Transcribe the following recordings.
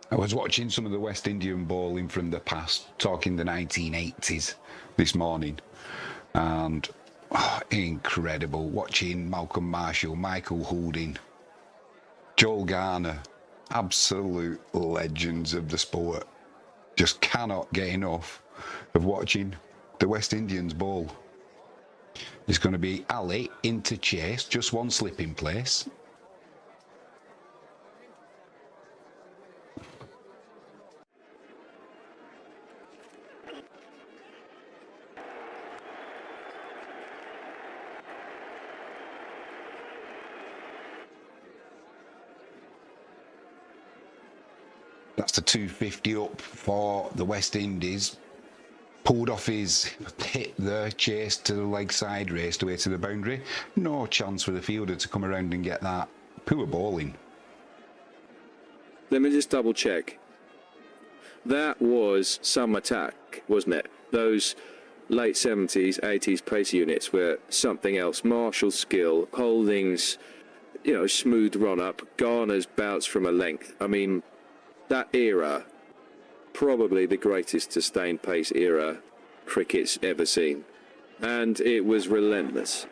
I was watching some of the West Indian bowling from the past, talking the 1980s this morning, and incredible watching Malcolm Marshall, Michael Houlding, Joel Garner, absolute legends of the sport. Just cannot get enough of watching the West Indians bowl. It's going to be Ali into chase, just one slip in place. That's the 250 up for the West Indies. Pulled off his hit there, chase to the leg side, raced away to the boundary. No chance for the fielder to come around and get that. Poor bowling. Let me just double check. That was some attack, wasn't it? Those late 70s, 80s pace units were something else. Marshall's skill, Holding's, smooth run up, Garner's bounce from a length. I mean, that era, probably the greatest sustained pace era cricket's ever seen. And it was relentless.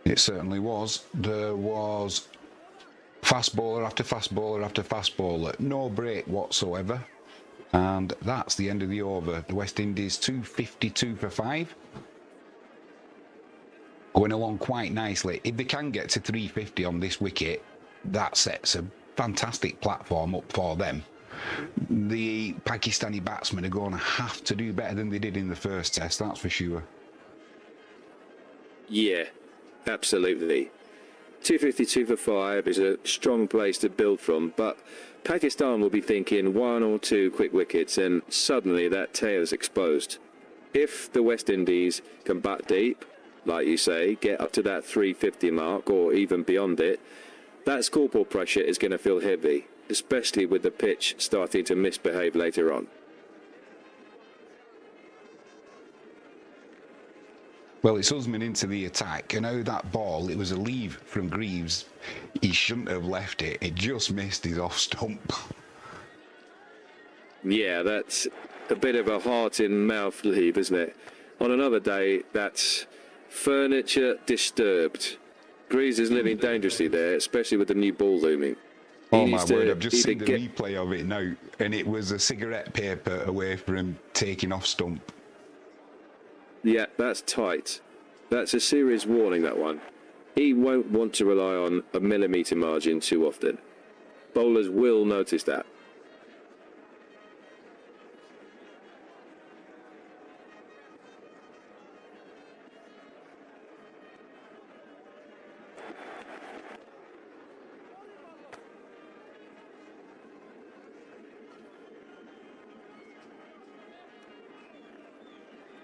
It certainly was. There was fast bowler after fast bowler after fast bowler. No break whatsoever. And that's the end of the over. The West Indies 252 for 5. Going along quite nicely. If they can get to 350 on this wicket, that sets a fantastic platform up for them. The Pakistani batsmen are going to have to do better than they did in the first test, that's for sure. Yeah, absolutely. 252 for 5 is a strong place to build from, but Pakistan will be thinking 1 or 2 quick wickets and suddenly that tail is exposed. If the West Indies can bat deep, like you say, get up to that 350 mark or even beyond it, that scoreboard pressure is going to feel heavy, especially with the pitch starting to misbehave later on. Well, it's Usman into the attack, and now that ball, it was a leave from Greaves. He shouldn't have left it. It just missed his off stump. Yeah, that's a bit of a heart-in-mouth leave, isn't it? On another day, that's furniture disturbed. Greaves is living dangerously there, especially with the new ball looming. Oh my word, I've just seen the replay of it now, and it was a cigarette paper away from taking off stump. Yeah, that's tight. That's a serious warning, that one. He won't want to rely on a millimetre margin too often. Bowlers will notice that.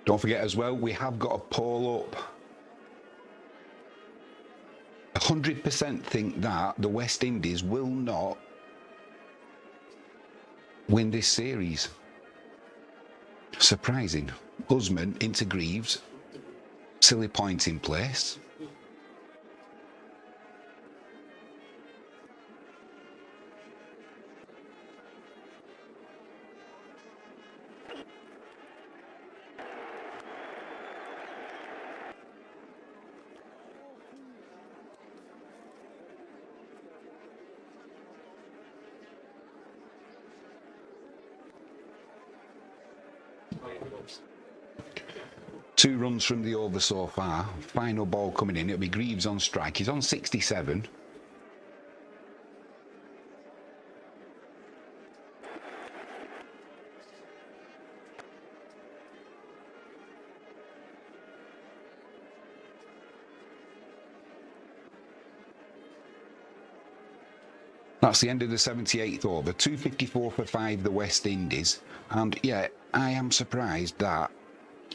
Don't forget as well, we have got a poll up. 100% think that the West Indies will not win this series. Surprising. Usman into Greaves. Silly point in place. Two runs from the over so far. Final ball coming in. It'll be Greaves on strike. He's on 67. That's the end of the 78th over. 254 for 5, the West Indies. And yeah, I am surprised that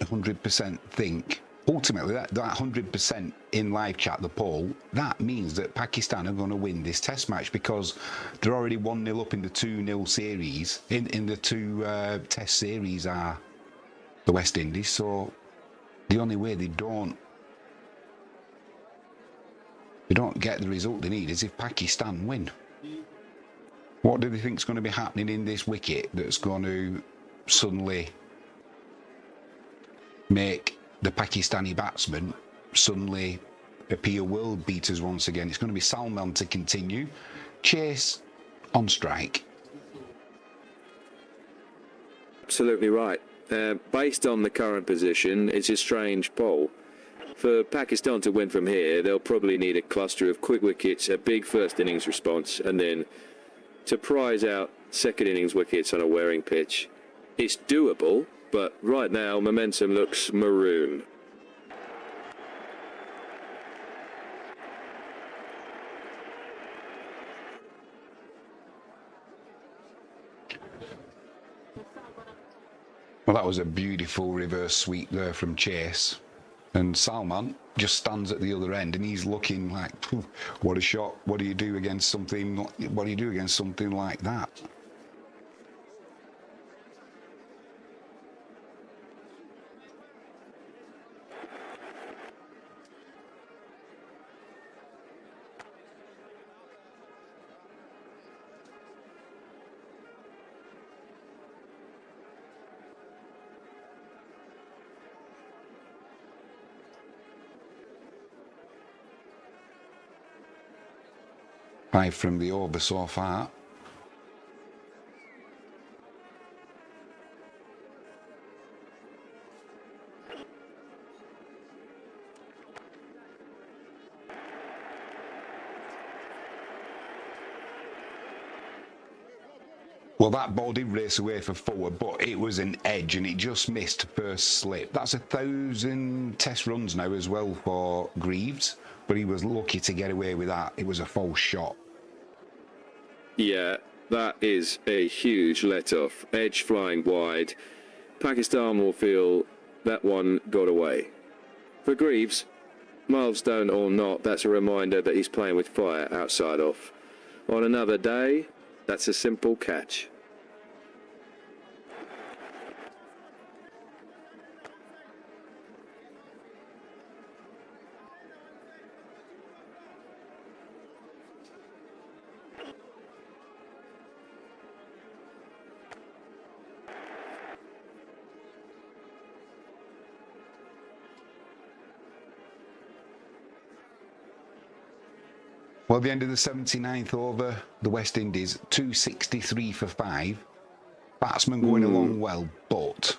100% think, ultimately that 100% in live chat, the poll, that means that Pakistan are going to win this test match because they're already 1-0 up in the 2-0 series. In the two test series are the West Indies. So The only way they don't get the result they need is if Pakistan win. What do they think is going to be happening in this wicket that's going to suddenly make the Pakistani batsmen suddenly appear world beaters once again? It's going to be Salman to continue. Chase on strike. Absolutely right. Based on the current position, it's a strange poll. For Pakistan to win from here, they'll probably need a cluster of quick wickets, a big first innings response, and then to prize out second innings wickets on a wearing pitch. It's doable, but right now momentum looks maroon. Well, that was a beautiful reverse sweep there from Chase. And Salman just stands at the other end and he's looking like, what a shot. What do you do against something like that? Five from the over so far. Well, that ball did race away for four, but it was an edge and it just missed first slip. That's 1,000 test runs now as well for Greaves, but he was lucky to get away with that. It was a false shot. Yeah, that is a huge let-off. Edge flying wide. Pakistan will feel that one got away. For Greaves, milestone or not, that's a reminder that he's playing with fire outside off. On another day, that's a simple catch. Well, the end of the 79th over, the West Indies, 263 for 5. Batsman going along well, but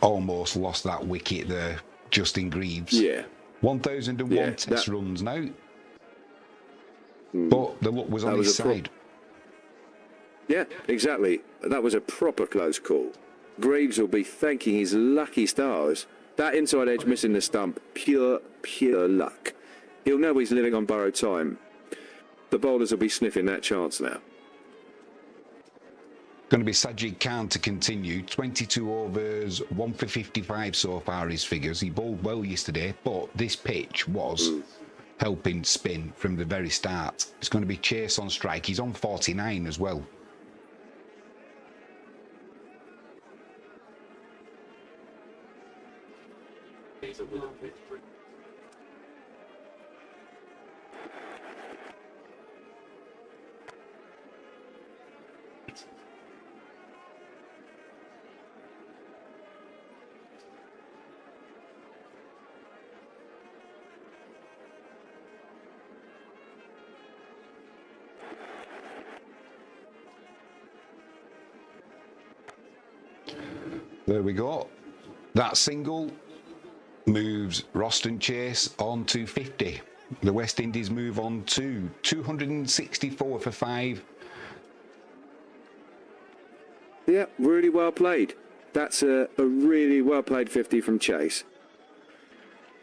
almost lost that wicket there, Justin Greaves. Yeah. 1,001 test runs now. But the luck was on his side. Yeah, exactly. That was a proper close call. Greaves will be thanking his lucky stars. That inside edge missing the stump, pure luck. He'll know he's living on borrowed time. The bowlers will be sniffing that chance now. Going to be Sajid Khan to continue. 22 overs, 1 for 55 so far his figures. He bowled well yesterday, but this pitch was helping spin from the very start. It's going to be Chase on strike. He's on 49 as well. There we go. That single moves Roston Chase on 250. The West Indies move on to 264 for 5. Yeah, really well played. That's a really well played 50 from Chase.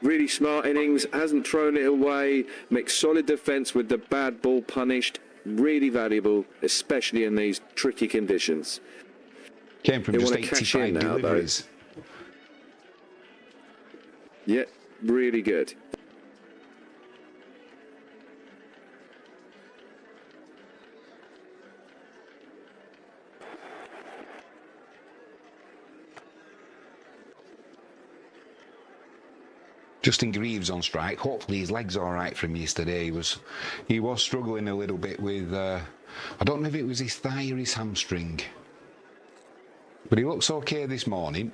Really smart innings, hasn't thrown it away, makes solid defence with the bad ball punished. Really valuable, especially in these tricky conditions. Came from just 85 deliveries. Yeah, really good. Justin Greaves on strike. Hopefully his leg's all right from yesterday. He was struggling a little bit with, I don't know if it was his thigh or his hamstring. But he looks okay this morning.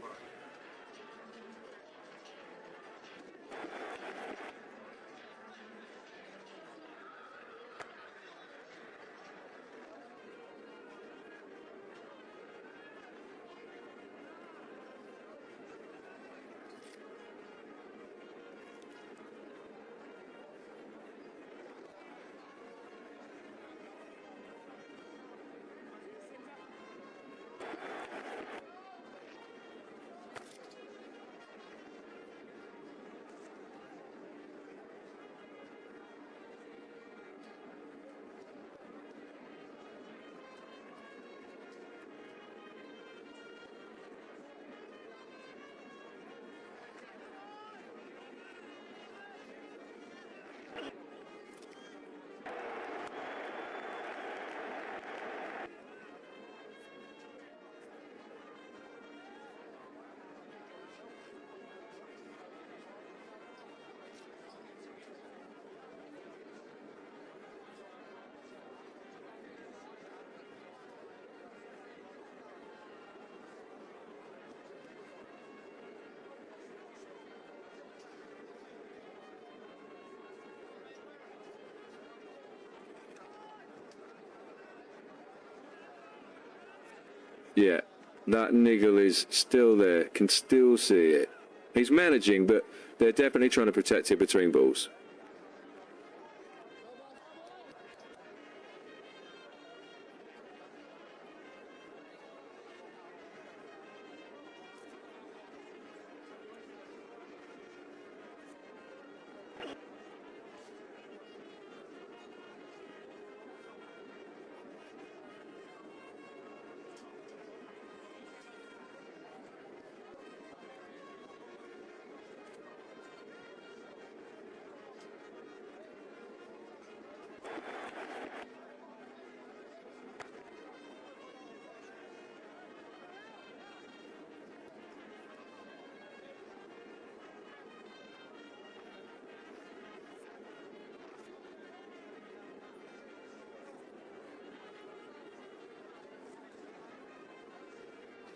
Yeah, that niggle is still there. Can still see it. He's managing, but they're definitely trying to protect it between balls.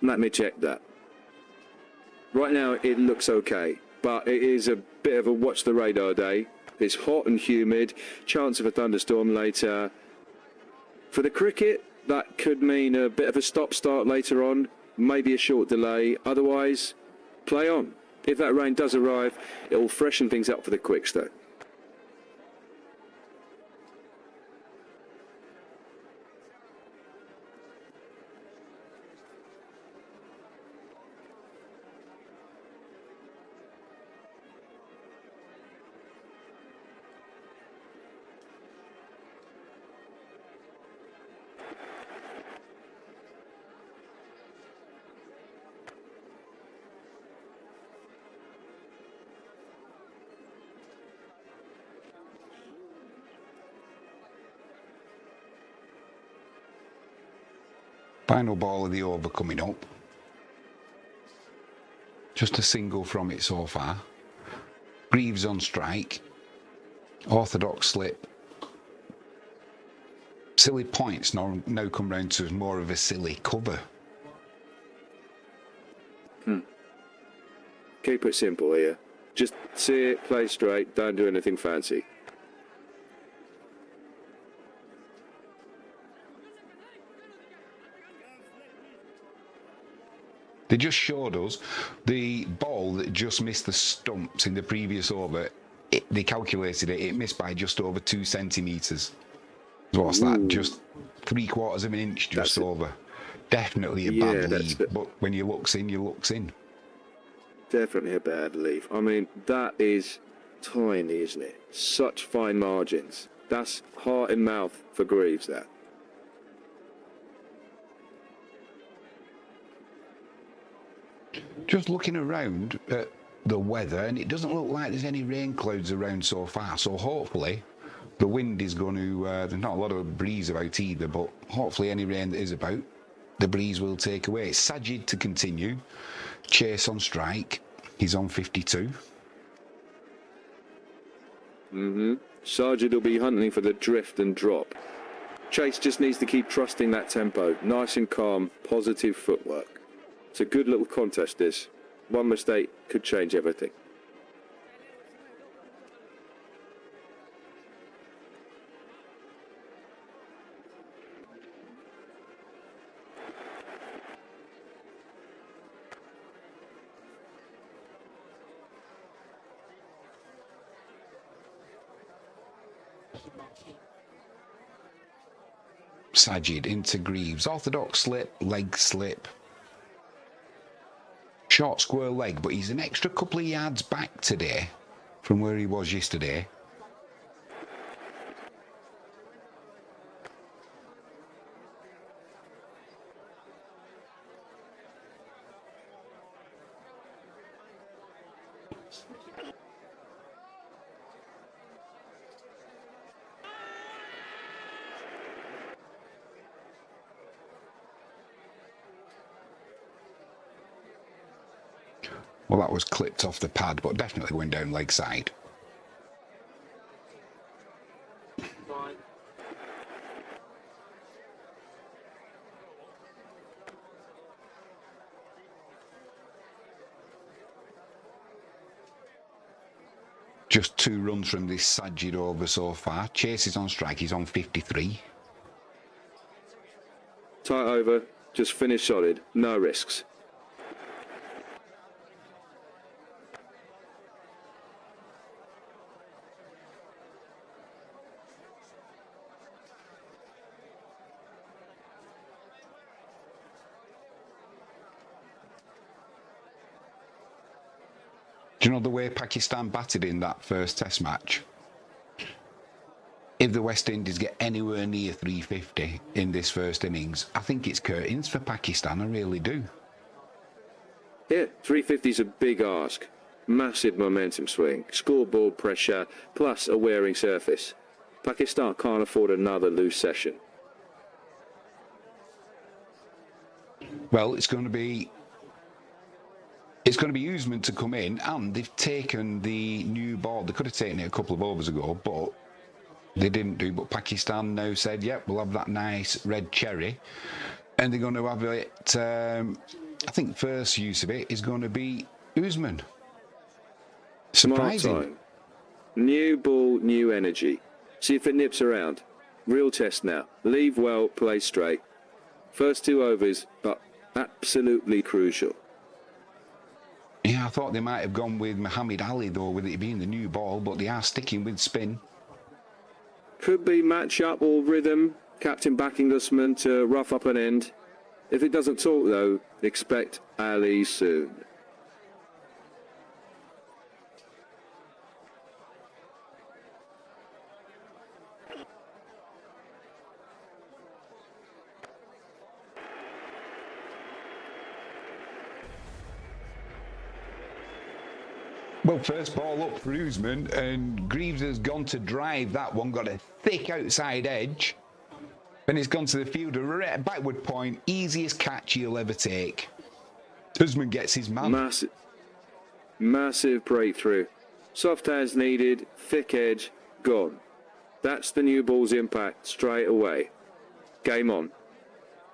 Let me check that. Right now it looks okay, but it is a bit of a watch the radar day. It's hot and humid, chance of a thunderstorm later. For the cricket, that could mean a bit of a stop-start later on, maybe a short delay. Otherwise, play on. If that rain does arrive, it will freshen things up for the quicks though. Final ball of the over coming up. Just a single from it so far. Greaves on strike. Orthodox slip. Silly points now come round to more of a silly cover. Keep it simple here. Just see it, play straight, don't do anything fancy. They just showed us the ball that just missed the stumps in the previous over. They calculated it, it missed by just over 2 centimetres. What's that? Just 3/4 of an inch just over. Definitely a bad leave, but when you looks in, you looks in. Definitely a bad leave. I mean, that is tiny, isn't it? Such fine margins. That's heart and mouth for Greaves, that. Just looking around at the weather, and it doesn't look like there's any rain clouds around so far, so hopefully the wind is going to, there's not a lot of breeze about either, but hopefully any rain that is about, the breeze will take away. Sajid to continue. Chase on strike. He's on 52. Sargent will be hunting for the drift and drop. Chase just needs to keep trusting that tempo. Nice and calm, positive footwork. It's a good little contest, this. One mistake could change everything. Sajid into Greaves. Orthodox slip, leg slip. Short square leg, but he's an extra couple of yards back today from where he was yesterday. Well, that was clipped off the pad, but definitely going down leg side. Just 2 runs from this Sajid over so far. Chase is on strike, he's on 53. Tight over, just finish solid, no risks. Do you know the way Pakistan batted in that first test match? If the West Indies get anywhere near 350 in this first innings, I think it's curtains for Pakistan, I really do. Yeah, 350 is a big ask. Massive momentum swing, scoreboard pressure, plus a wearing surface. Pakistan can't afford another loose session. Well, it's going to be Usman to come in, and they've taken the new ball. They could have taken it a couple of overs ago, but they didn't do. But Pakistan now said, yep, we'll have that nice red cherry, and they're going to have it. I think first use of it is going to be Usman. Surprising. Smart time. New ball, new energy. See if it nips around. Real test now. Leave well, play straight. First 2 overs, but absolutely crucial. Yeah, I thought they might have gone with Muhammad Ali, though, with it being the new ball, but they are sticking with spin. Could be match-up or rhythm. Captain backing Usman to rough up an end. If it doesn't talk, though, expect Ali soon. Well, first ball up for Usman, and Greaves has gone to drive that one, got a thick outside edge, and it's gone to the fielder, right backward point, easiest catch he'll ever take. Usman gets his man. Massive breakthrough. Soft hands needed, thick edge, gone. That's the new ball's impact straight away. Game on.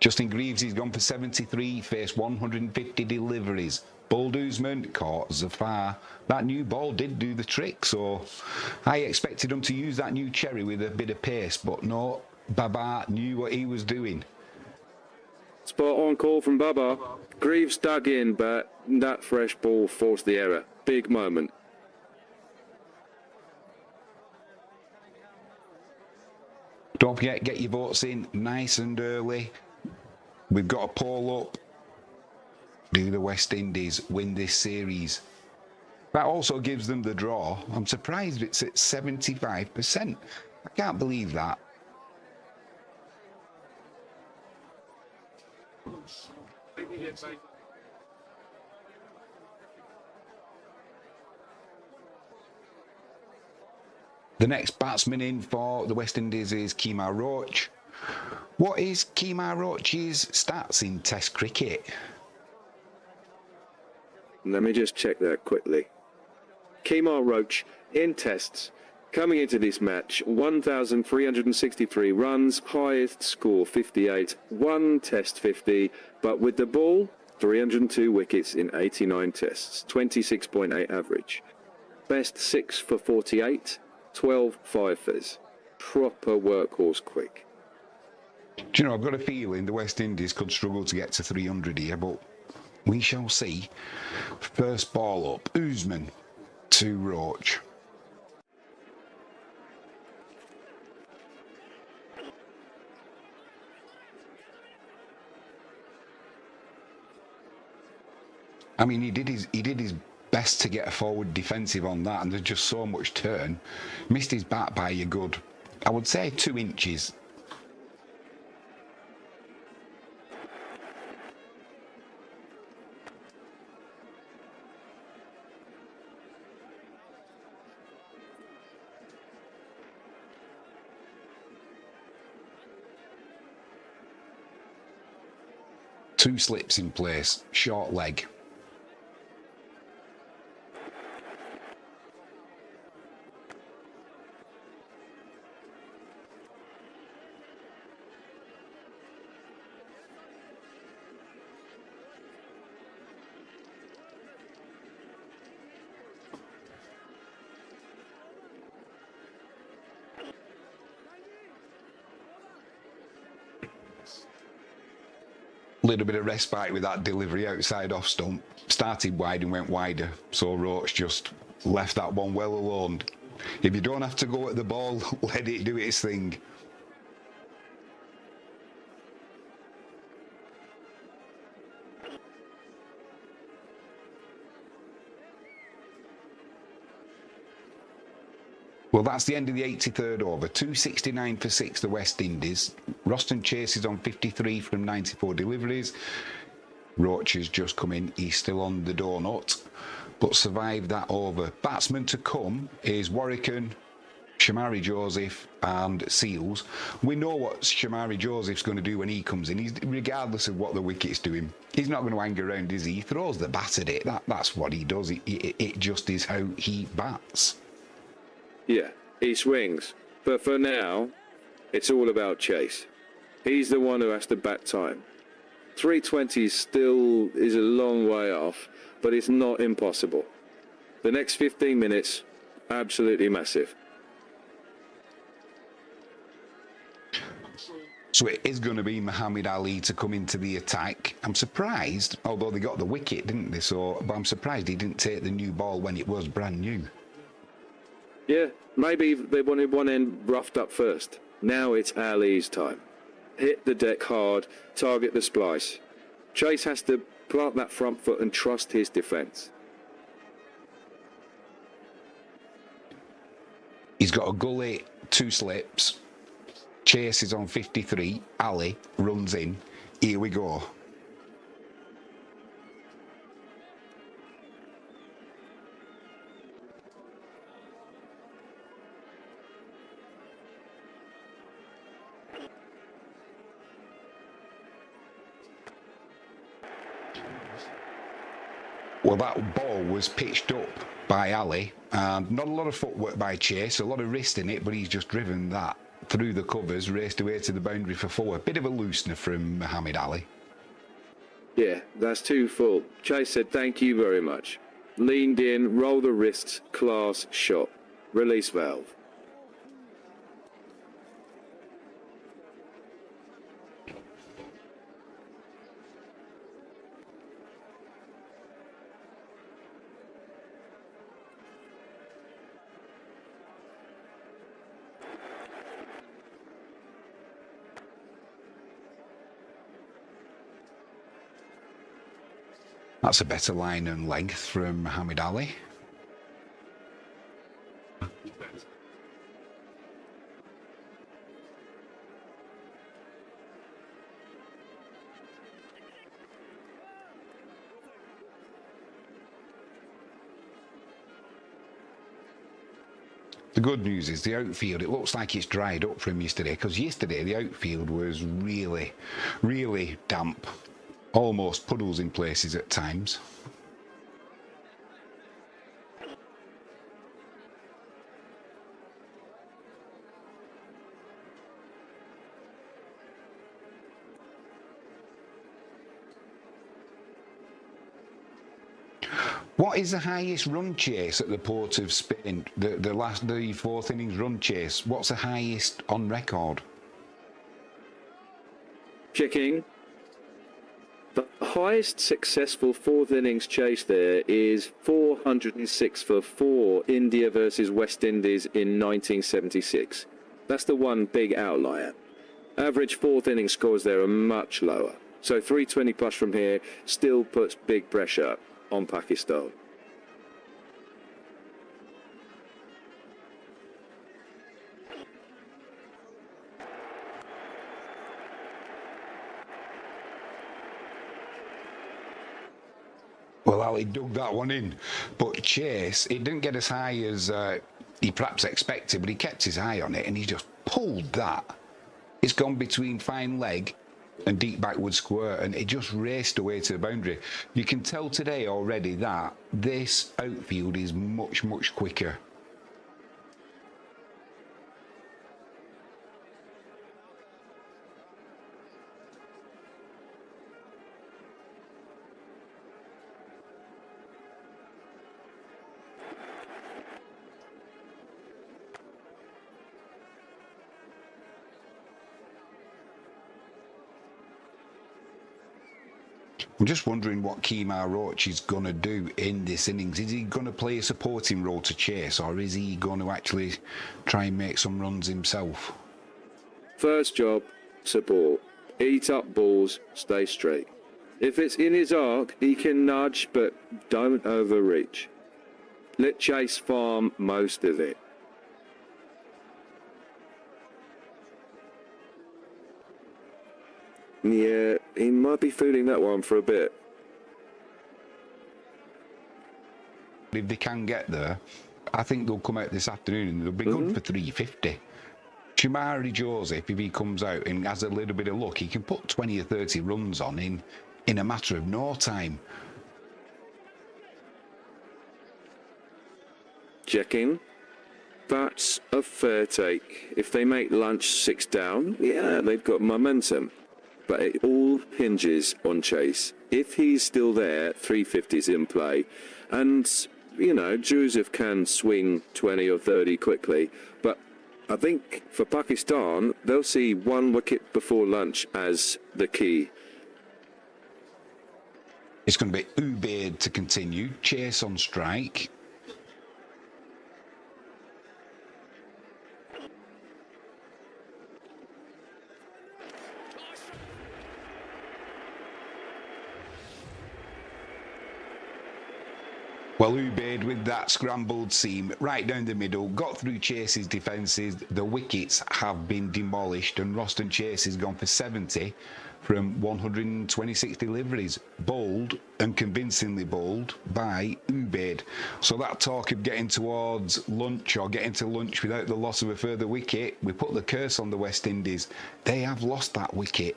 Justin Greaves, he's gone for 73, faced 150 deliveries. Bowled Usman, caught Zafar. That new ball did do the trick, so I expected him to use that new cherry with a bit of pace, but no, Baba knew what he was doing. Spot on call from Baba. Greaves dug in, but that fresh ball forced the error. Big moment. Don't forget, get your votes in nice and early. We've got a poll up. Do the West Indies win this series? That also gives them the draw. I'm surprised it's at 75%. I can't believe that. The next batsman in for the West Indies is Kemar Roach. What is Kemar Roach's stats in Test cricket? Let me just check that quickly. Kemar Roach in tests, Coming into this match, 1,363 runs, highest score 58, one test 50, but with the ball, 302 wickets in 89 tests, 26.8 average. Best 6 for 48, 12 fifers. Proper workhorse quick. Do you know, I've got a feeling the West Indies could struggle to get to 300 here, but we shall see. First ball up, Usman to Roach. I mean, he did his best to get a forward defensive on that, and there's just so much turn. Missed his bat by a good, I would say, 2 inches. Two slips in place, short leg. Little bit of respite with that delivery outside off stump. Started wide and went wider, so Roach just left that one well alone. If you don't have to go at the ball, let it do its thing. Well, that's the end of the 83rd over. 269 for 6, the West Indies. Roston chases on 53 from 94 deliveries. Roach has just come in. He's still on the donut, but survived that over. Batsmen to come is Warwicken, Shamari Joseph and Seals. We know what Shamari Joseph's going to do when he comes in. Regardless of what the wicket's doing, he's not going to hang around, is he? He throws the bat at it. That's what he does. It just is how he bats. Yeah, he swings. But for now, it's all about Chase. He's the one who has to bat time. 320 still is a long way off, but it's not impossible. The next 15 minutes, absolutely massive. So it is going to be Muhammad Ali to come into the attack. I'm surprised, although they got the wicket, didn't they? But I'm surprised he didn't take the new ball when it was brand new. Yeah, maybe they wanted one end roughed up first. Now it's Ali's time. Hit the deck hard, target the splice. Chase has to plant that front foot and trust his defence. He's got a gully, 2 slips. Chase is on 53. Ali runs in. Here we go. Well, that ball was pitched up by Ali, and not a lot of footwork by Chase, a lot of wrist in it, but he's just driven that through the covers, raced away to the boundary for 4. A bit of a loosener from Muhammad Ali. Yeah, that's too full. Chase said thank you very much. Leaned in, roll the wrists, class shot. Release valve. That's a better line and length from Muhammad Ali. The good news is the outfield, it looks like it's dried up from yesterday, because yesterday the outfield was really, really damp. Almost puddles in places at times. What is the highest run chase at the Port of Spain? The fourth innings run chase. What's the highest on record? Checking. The highest successful fourth innings chase there is 406 for 4, India versus West Indies in 1976. That's the one big outlier. Average fourth innings scores there are much lower. So 320 plus from here still puts big pressure on Pakistan. Well, Ali dug that one in, but Chase, it didn't get as high as he perhaps expected, but he kept his eye on it and he just pulled that. It's gone between fine leg and deep backward square, and it just raced away to the boundary. You can tell today already that this outfield is much, much quicker. I'm just wondering what Kemar Roach is going to do in this innings. Is he going to play a supporting role to Chase, or is he going to actually try and make some runs himself? First job, support. Eat up balls, stay straight. If it's in his arc, he can nudge, but don't overreach. Let Chase farm most of it. Yeah, he might be feeling that one for a bit. If they can get there, I think they'll come out this afternoon and they'll be good for 350. Shamari Joseph, if he comes out and has a little bit of luck, he can put 20 or 30 runs on in a matter of no time. Checking. That's a fair take. If they make lunch 6 down, yeah, they've got momentum. But it all hinges on Chase. If he's still there, 350's in play. And, you know, Joseph can swing 20 or 30 quickly. But I think for Pakistan, they'll see 1 wicket before lunch as the key. It's going to be Ubaid to continue. Chase on strike. Well, Ubaid with that scrambled seam right down the middle, got through Chase's defences. The wickets have been demolished and Roston Chase has gone for 70 from 126 deliveries. Bowled and convincingly bowled by Ubaid. So that talk of getting towards lunch or getting to lunch without the loss of a further wicket, we put the curse on the West Indies. They have lost that wicket.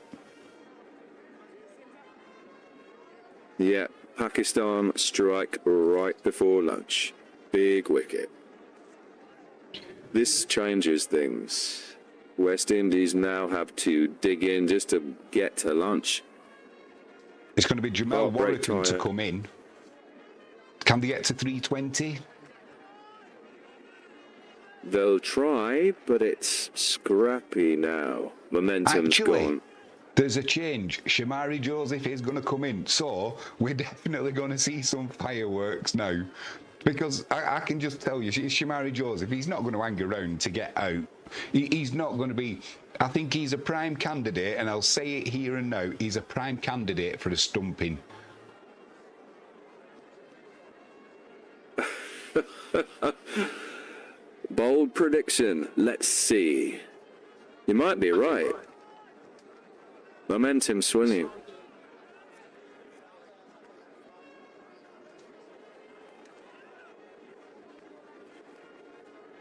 Yeah. Pakistan strike right before lunch. Big wicket. This changes things. West Indies now have to dig in just to get to lunch. It's going to be Jamal Warrington to come in. Can they get to 320? They'll try, but it's scrappy now. Momentum's gone. There's a change. Shamari Joseph is going to come in. So we're definitely going to see some fireworks now. Because I can just tell you, Shamari Joseph, he's not going to hang around to get out. He's not going to be... I think he's a prime candidate, and I'll say it here and now, he's a prime candidate for a stumping. Bold prediction. Let's see. You might be right. Momentum swinging.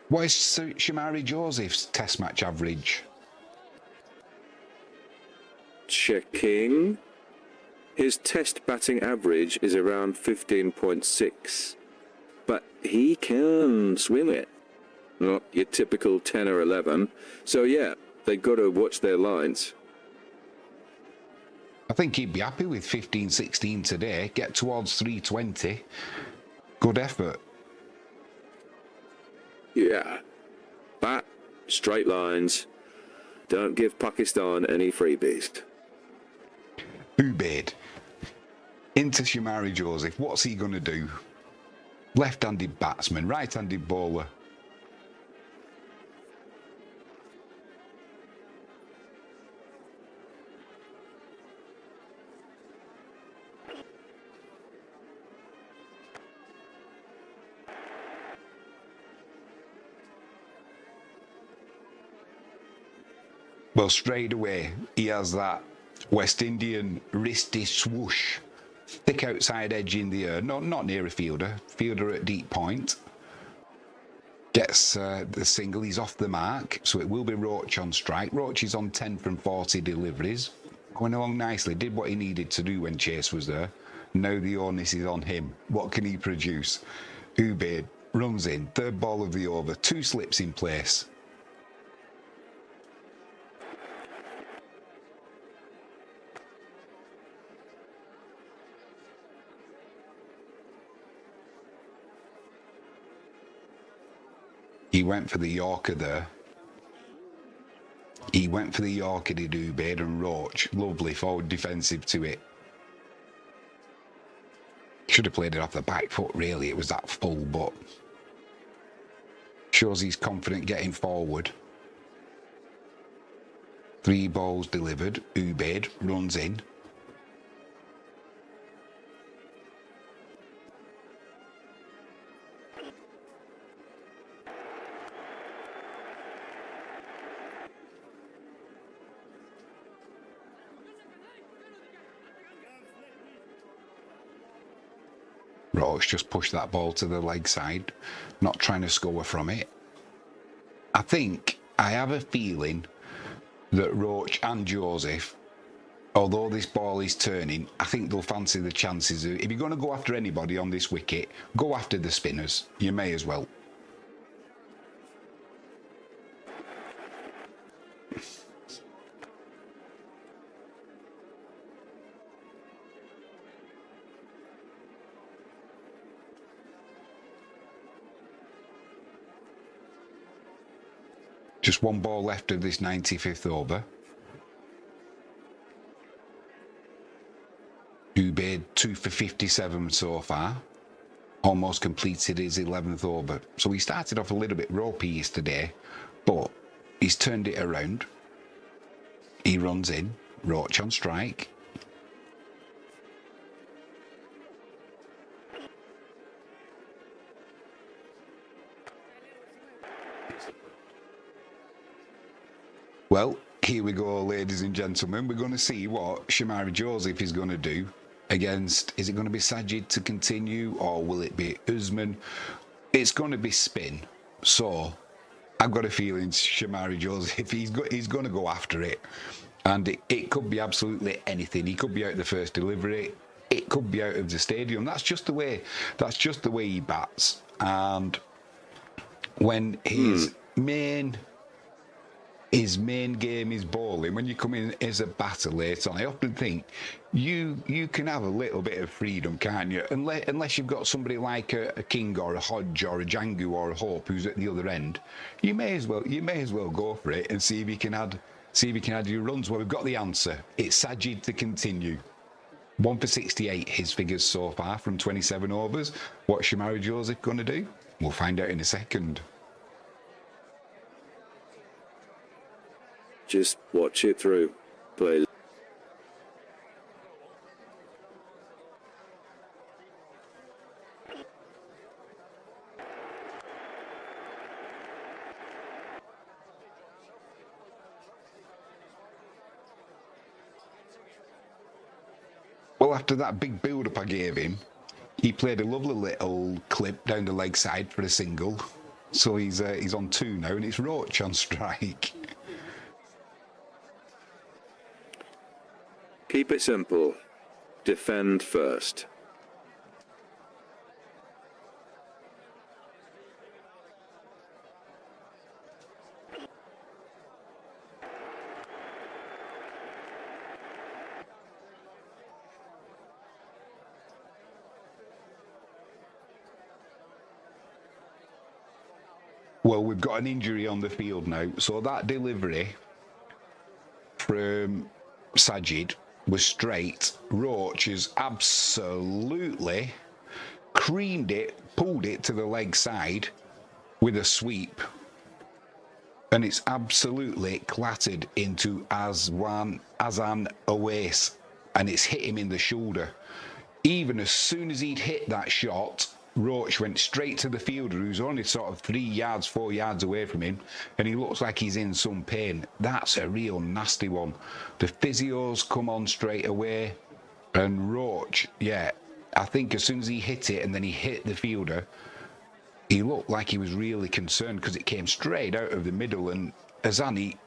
What is Shamari Joseph's test match average? Checking. His test batting average is around 15.6. But he can swim it. Not your typical 10 or 11. So yeah, they've got to watch their lines. I think he'd be happy with 15, 16 today, get towards 320. Good effort. Yeah. Bat, straight lines. Don't give Pakistan any freebies. Ubaid. Into Shamari Joseph. What's he going to do? Left-handed batsman, right-handed bowler. Well, straight away, he has that West Indian wristy swoosh. Thick outside edge in the air, not near a fielder. Fielder at deep point. Gets the single, he's off the mark, so it will be Roach on strike. Roach is on 10 from 40 deliveries. Going along nicely, did what he needed to do when Chase was there. Now the onus is on him. What can he produce? Ubaid runs in, third ball of the over, 2 slips in place. He went for the Yorker there. He went for the Yorker, did Ubaid, and Roach. Lovely, forward defensive to it. Should have played it off the back foot, really. It was that full, but shows he's confident getting forward. 3 balls delivered. Ubaid runs in. Roach just pushed that ball to the leg side, not trying to score from it. I have a feeling that Roach and Joseph, although this ball is turning, I think they'll fancy the chances. If you're going to go after anybody on this wicket, go after the spinners. You may as well. Just 1 ball left of this 95th over. Ubaid 2 for 57 so far. Almost completed his 11th over. So he started off a little bit ropey yesterday, but he's turned it around. He runs in. Roach on strike. Well, here we go, ladies and gentlemen. We're going to see what Shamari Joseph is going to do against... Is it going to be Sajid to continue, or will it be Usman? It's going to be spin. So, I've got a feeling Shamari Joseph, he's going to go after it. And it could be absolutely anything. He could be out the first delivery. It could be out of the stadium. That's just the way he bats. And when his main game is bowling, when you come in as a batter late on, I often think you can have a little bit of freedom, can't you? Unless you've got somebody like a King or a Hodge or a Jangu or a Hope who's at the other end, you may as well go for it and see if you can add your runs. Well, we've got the answer. It's Sajid to continue. 1 for 68, his figures so far from 27 overs. What's Shamari Joseph going to do? We'll find out in a second. Just watch it through, please. Well, after that big build-up I gave him, he played a lovely little clip down the leg side for a single. So he's on 2 now, and it's Roach on strike. Keep it simple. Defend first. Well, we've got an injury on the field now. So that delivery from Sajid was straight. Roach has absolutely creamed it, pulled it to the leg side with a sweep. And it's absolutely clattered into Azan Owais, and it's hit him in the shoulder. Even as soon as he'd hit that shot, Roach went straight to the fielder, who's only sort of 3 yards, 4 yards away from him, and he looks like he's in some pain. That's a real nasty one. The physios come on straight away, and Roach, yeah, I think as soon as he hit it and then he hit the fielder, he looked like he was really concerned because it came straight out of the middle, and Azani,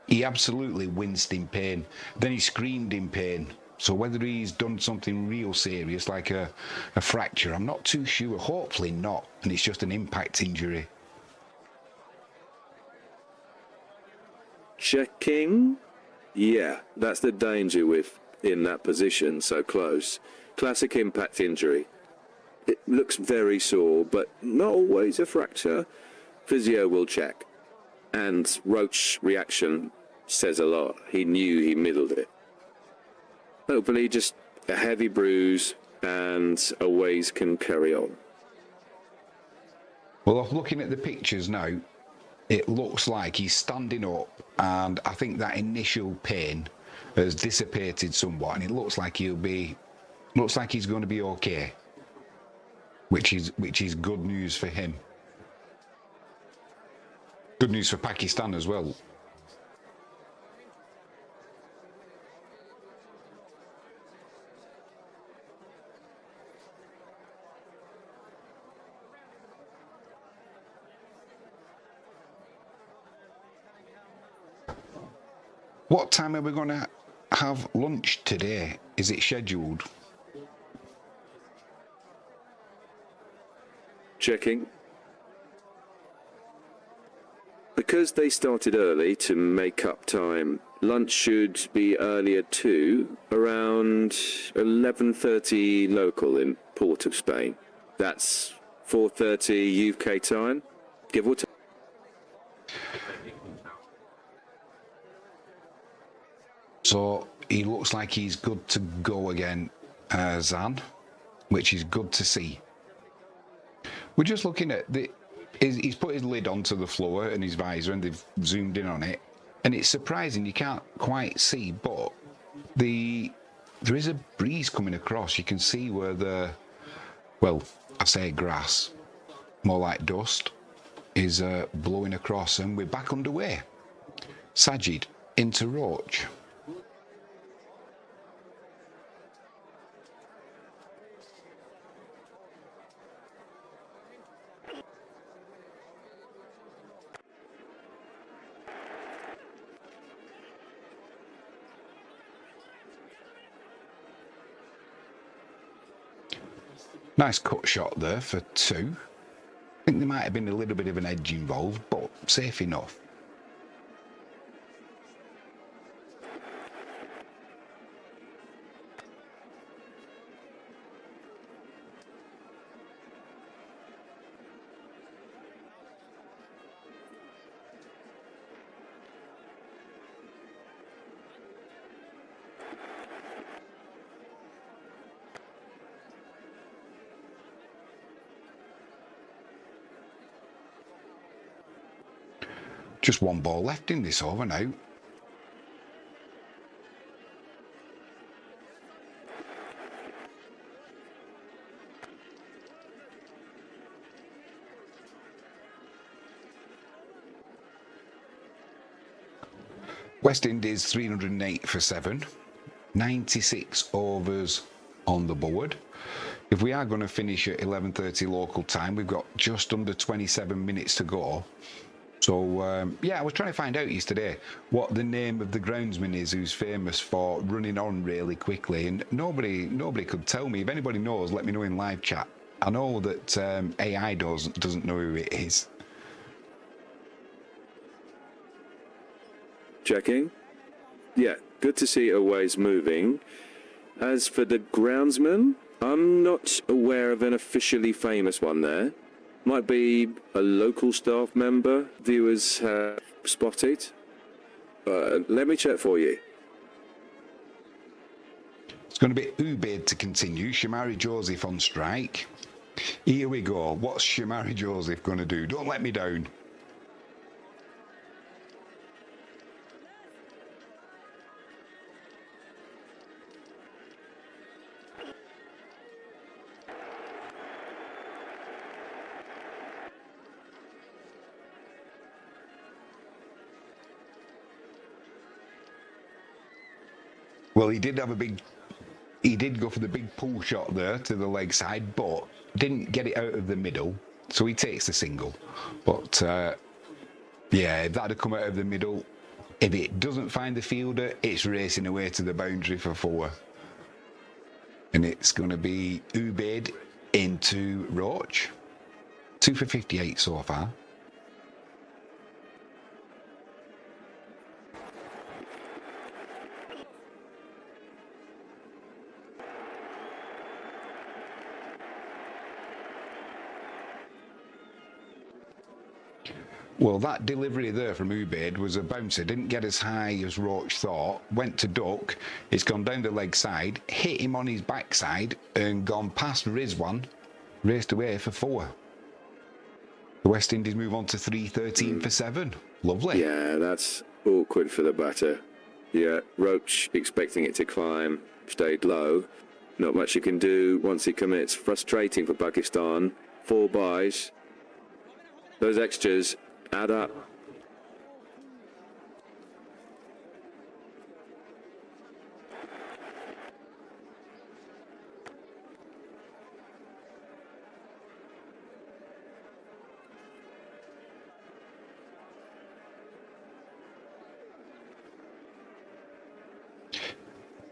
he absolutely winced in pain. Then he screamed in pain. So whether he's done something real serious like a fracture, I'm not too sure. Hopefully not, and it's just an impact injury. Checking. Yeah, that's the danger with in that position so close. Classic impact injury. It looks very sore, but not always a fracture. Physio will check. And Roach's reaction says a lot. He knew he middled it. Hopefully just a heavy bruise and Owais can carry on. Well, looking at the pictures now, it looks like he's standing up, and I think that initial pain has dissipated somewhat, and it looks like he's going to be okay, which is good news for him. Good news for Pakistan as well. What time are we going to have lunch today? Is it scheduled? Checking. Because they started early to make up time, lunch should be earlier too, around 11:30 local in Port of Spain. That's 4:30 UK time, give or take. So he looks like he's good to go again, Zan, which is good to see. We're just looking at he's put his lid onto the floor and his visor, and they've zoomed in on it, and it's surprising you can't quite see, but there is a breeze coming across. You can see where I say grass, more like dust, is blowing across, and we're back underway. Sajid into Roach. Nice cut shot there for 2. I think there might have been a little bit of an edge involved, but safe enough. Just one ball left in this over now. West Indies 308 for 7, 96 overs on the board. If we are going to finish at 11:30 local time, we've got just under 27 minutes to go. So, yeah, I was trying to find out yesterday what the name of the groundsman is who's famous for running on really quickly, and nobody could tell me. If anybody knows, let me know in live chat. I know that AI doesn't know who it is. Checking. Yeah, good to see Owais moving. As for the groundsman, I'm not aware of an officially famous one there. Might be a local staff member viewers have spotted. Let me check for you. It's going to be Ubaid to continue. Shamari Joseph on strike. Here we go. What's Shamari Joseph going to do? Don't let me down. Well, he did go for the big pull shot there to the leg side, but didn't get it out of the middle, so he takes the single. But yeah, if that had come out of the middle, if it doesn't find the fielder, it's racing away to the boundary for 4. And it's going to be Ubaid into Roach. 2 for 58 so far. Well, that delivery there from Ubaid was a bouncer. Didn't get as high as Roach thought. Went to duck. It's gone down the leg side, hit him on his backside, and gone past Rizwan. Raced away for 4. The West Indies move on to 3-13 for 7. Lovely. Yeah, that's awkward for the batter. Yeah, Roach expecting it to climb, stayed low. Not much you can do once he commits. Frustrating for Pakistan. 4 byes. Those extras add up.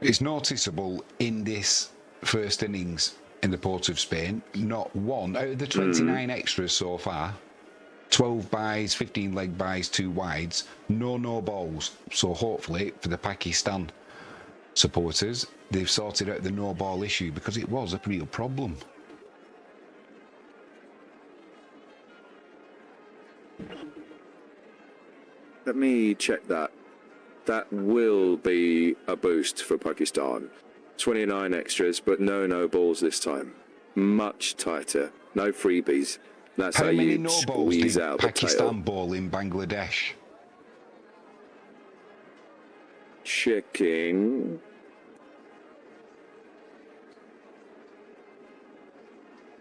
It's noticeable in this first innings in the Port of Spain, not one out of the 29 extras so far, 12 byes, 15 leg byes, 2 wides, no balls. So hopefully for the Pakistan supporters, they've sorted out the no ball issue, because it was a real problem. Let me check that. That will be a boost for Pakistan. 29 extras, but no balls this time. Much tighter. No freebies. That's how many you no balls squeeze did out Pakistan the tail. ball in Bangladesh? Checking.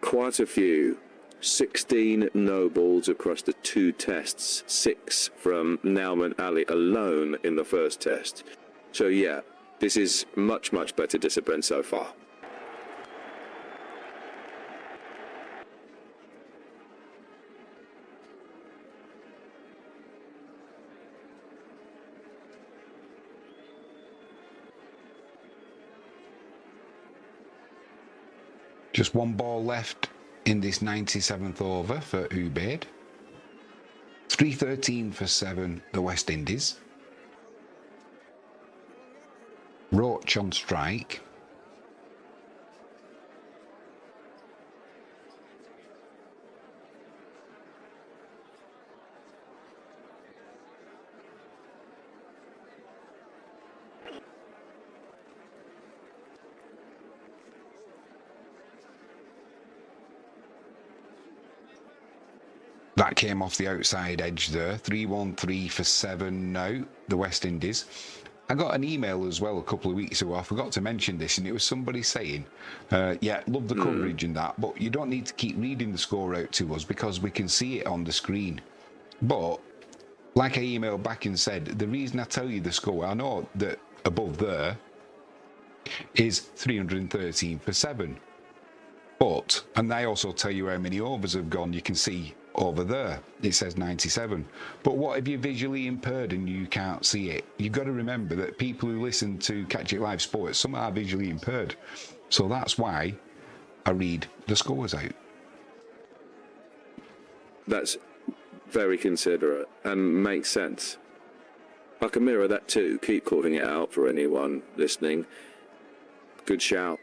Quite a few. 16 no balls across the 2 tests. 6 from Nauman Ali alone in the first test. So yeah, this is much better discipline so far. Just 1 ball left in this 97th over for Ubaid. 3-13 for 7, the West Indies. Roach on strike. That came off the outside edge there. 3-1-3 for 7 now, the West Indies. I got an email as well a couple of weeks ago. I forgot to mention this, and it was somebody saying, yeah, love the coverage and that, but you don't need to keep reading the score out to us because we can see it on the screen. But, like I emailed back and said, the reason I tell you the score, I know that above there is 313 for 7. But, and I also tell you how many overs have gone, you can see over there it says 97. But what if you're visually impaired and you can't see it? You've got to remember that people who listen to Catch It Live Sports, some are visually impaired, so that's why I read the scores out. That's very considerate and makes sense. I can mirror that too. Keep calling it out for anyone listening. Good shout.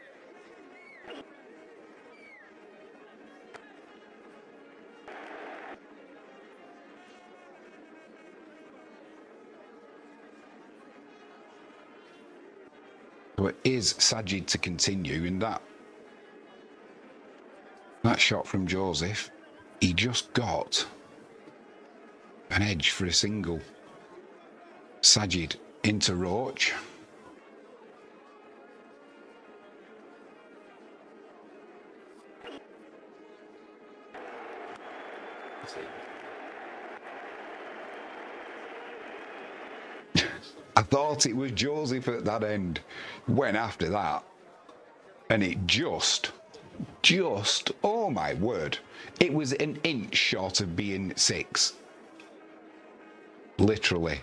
But is Sajid to continue in that shot from Joseph? He just got an edge for a single. Sajid into Roach. I thought it was Joseph at that end. Went after that. And it just, oh my word. It was an inch short of being 6. Literally.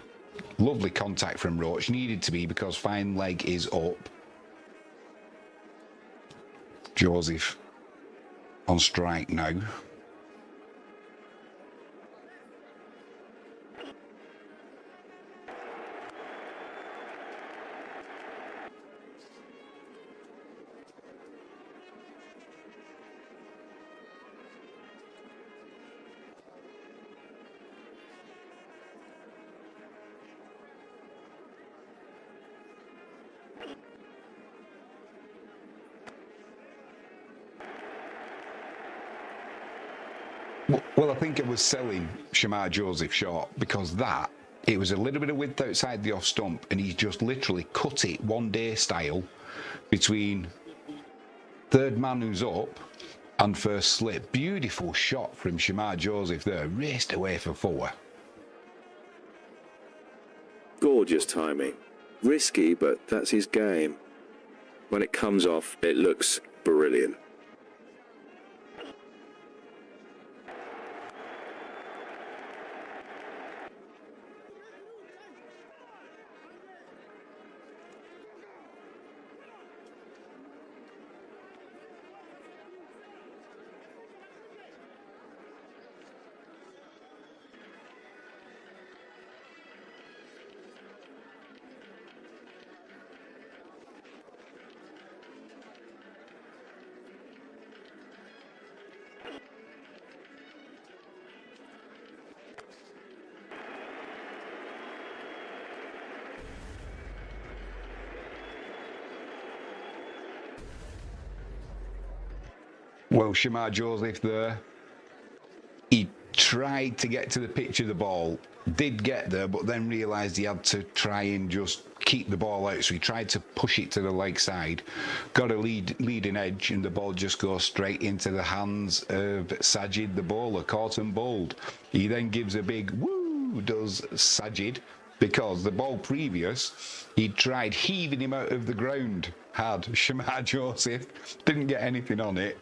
Lovely contact from Roach. Needed to be because fine leg is up. Joseph on strike now. Well, I think it was selling Shamar Joseph short because it was a little bit of width outside the off stump and he just literally cut it one day style between third man who's up and first slip. Beautiful shot from Shamar Joseph there, raced away for 4. Gorgeous timing. Risky, but that's his game. When it comes off, it looks brilliant. Well, Shamar Joseph there, he tried to get to the pitch of the ball, did get there, but then realised he had to try and just keep the ball out, so he tried to push it to the leg side, got a leading edge, and the ball just goes straight into the hands of Sajid, the bowler, caught and bowled. He then gives a big woo, does Sajid, because the ball previous, he tried heaving him out of the ground, had Shamar Joseph, didn't get anything on it.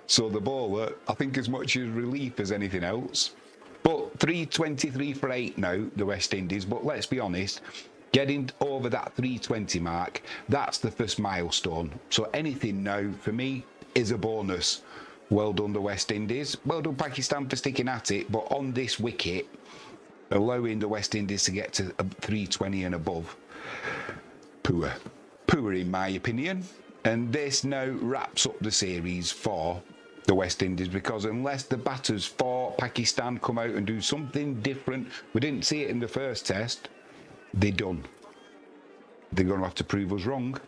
So the bowler, I think as much as relief as anything else. But 323 for 8 now, the West Indies. But let's be honest, getting over that 320 mark, that's the first milestone. So anything now, for me, is a bonus. Well done, the West Indies. Well done, Pakistan, for sticking at it. But on this wicket, allowing the West Indies to get to 320 and above, poor. Poor, in my opinion. And this now wraps up the series for the West Indies, because unless the batters for Pakistan come out and do something different, we didn't see it in the first test, they're done. They're going to have to prove us wrong.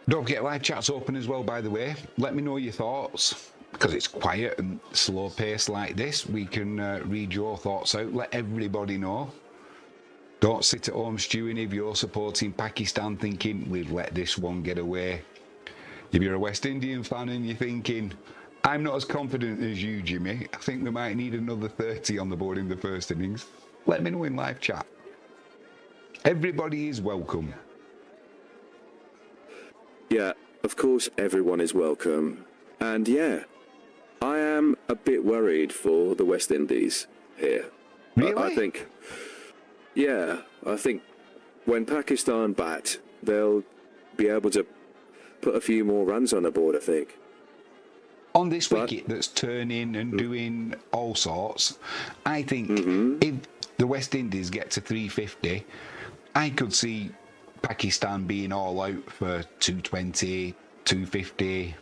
Don't forget live chats open as well, by the way. Let me know your thoughts, because it's quiet and slow pace like this. We can read your thoughts out. Let everybody know. Don't sit at home stewing if you're supporting Pakistan thinking we've let this one get away. If you're a West Indian fan and you're thinking, I'm not as confident as you, Jimmy, I think we might need another 30 on the board in the first innings, let me know in live chat. Everybody is welcome. Yeah, Of course, everyone is welcome. And yeah, I am a bit worried for the West Indies here. Really? I think, yeah, I think when Pakistan bat, they'll be able to put a few more runs on the board, I think. On this wicket that's turning and doing all sorts, I think if the West Indies get to 350, I could see Pakistan being all out for 220, 250.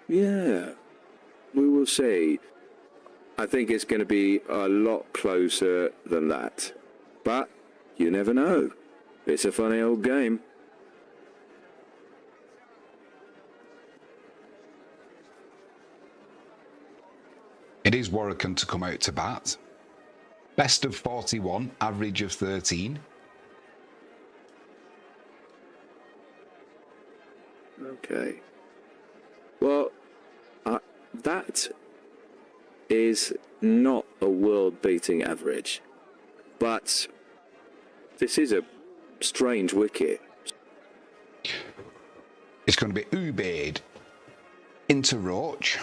Yeah, we will see. I think it's going to be a lot closer than that. But you never know. It's a funny old game. It is Warrican to come out to bat. Best of 41, average of 13. Okay. Well, that is not a world-beating average, but this is a strange wicket. It's going to be Ubaid into Roach.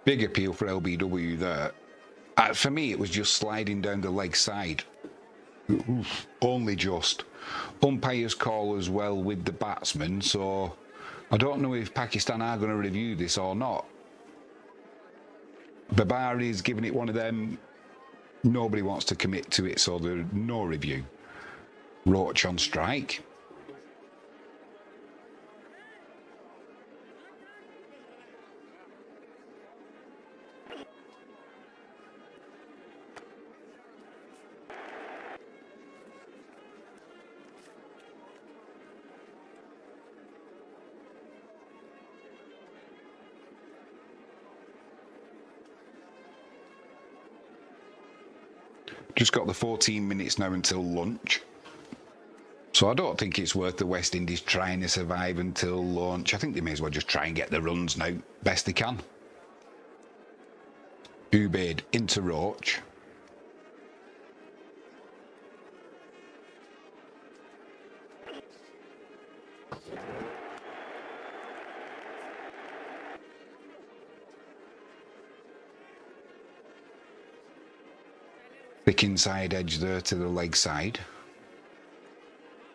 Big appeal for LBW there. For me, it was just sliding down the leg side. Oof, only just. Umpires call as well with the batsman, so I don't know if Pakistan are going to review this or not. Babari's giving it one of them. Nobody wants to commit to it, so there's no review. Roach on strike. Just got the 14 minutes now until lunch. So I don't think it's worth the West Indies trying to survive until lunch. I think they may as well just try and get the runs now best they can. Ubaid into Roach. Thick inside edge there to the leg side.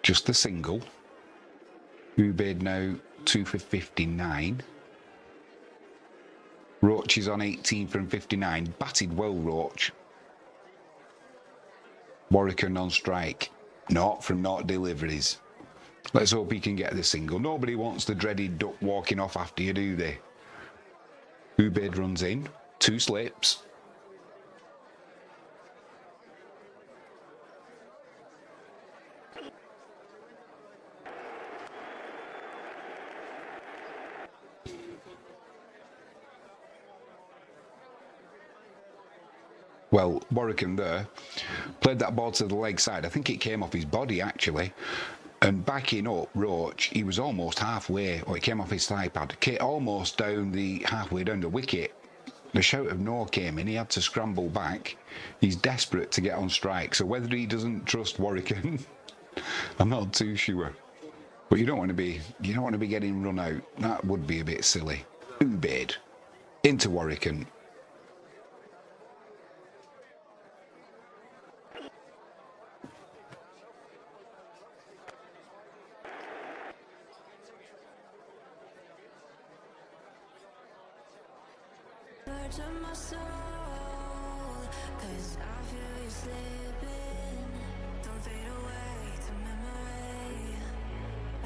Just the single. Ubaid now 2 for 59. Roach is on 18 from 59. Batted well, Roach. Warrican on strike. Not from not deliveries. Let's hope he can get the single. Nobody wants the dreaded duck walking off after you, do they? Ubaid runs in. 2 slips. Well, Warrican there played that ball to the leg side. I think it came off his body, actually. And backing up Roach, he was almost halfway, or it came off his thigh pad, almost halfway down the wicket. The shout of no came in. He had to scramble back. He's desperate to get on strike. So whether he doesn't trust Warrican, I'm not too sure. But you don't want to be getting run out. That would be a bit silly. Ubaid into Warrican. My soul, 'cause I feel you slipping. Don't fade away to memory.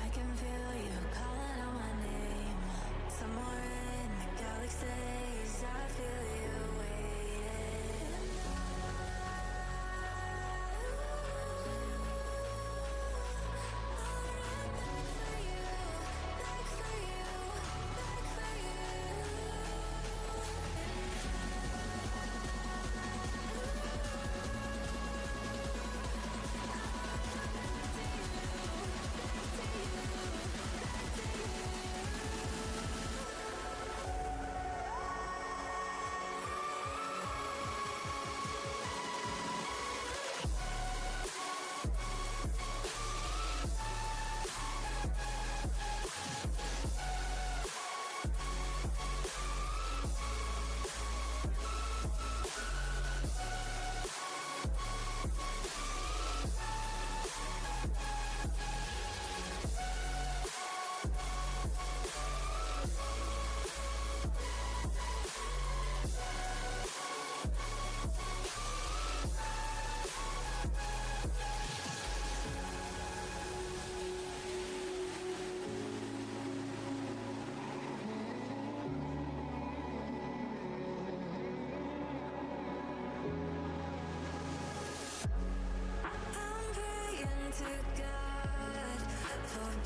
I can feel you calling out my name. Somewhere in the galaxies, I feel you waiting.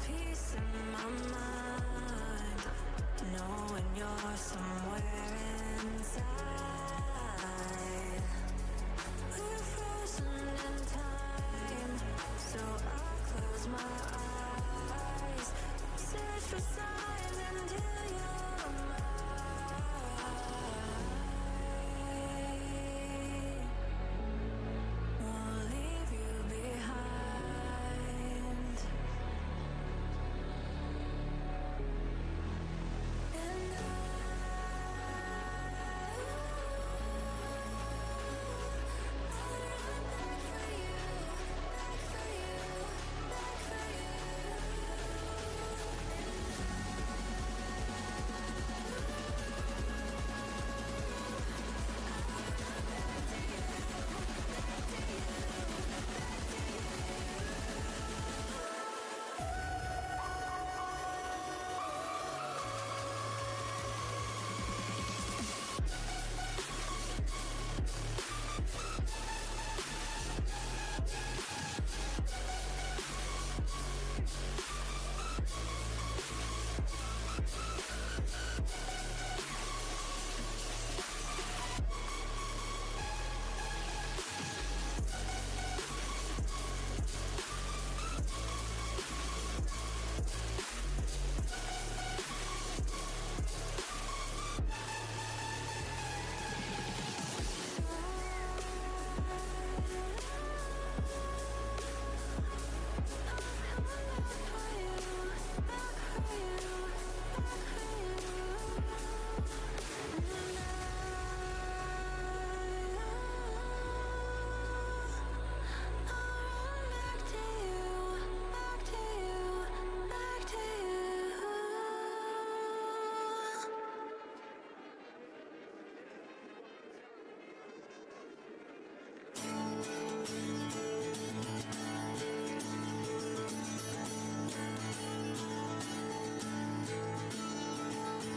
peace in my mind, knowing you're somewhere inside. We're frozen in time, so I close my eyes, search for signs until you're mine. Won't leave you behind. And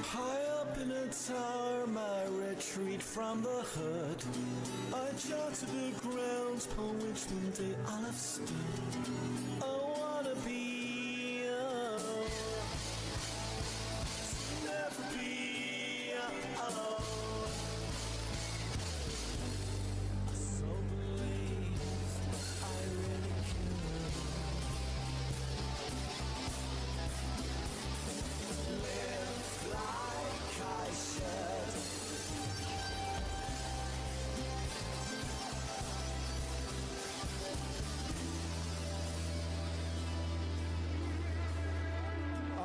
High up in a tower, my retreat from the herd, I charted the grounds upon which one day I'll have stood. I wanna be never be alone. I so believe I really can live like I should.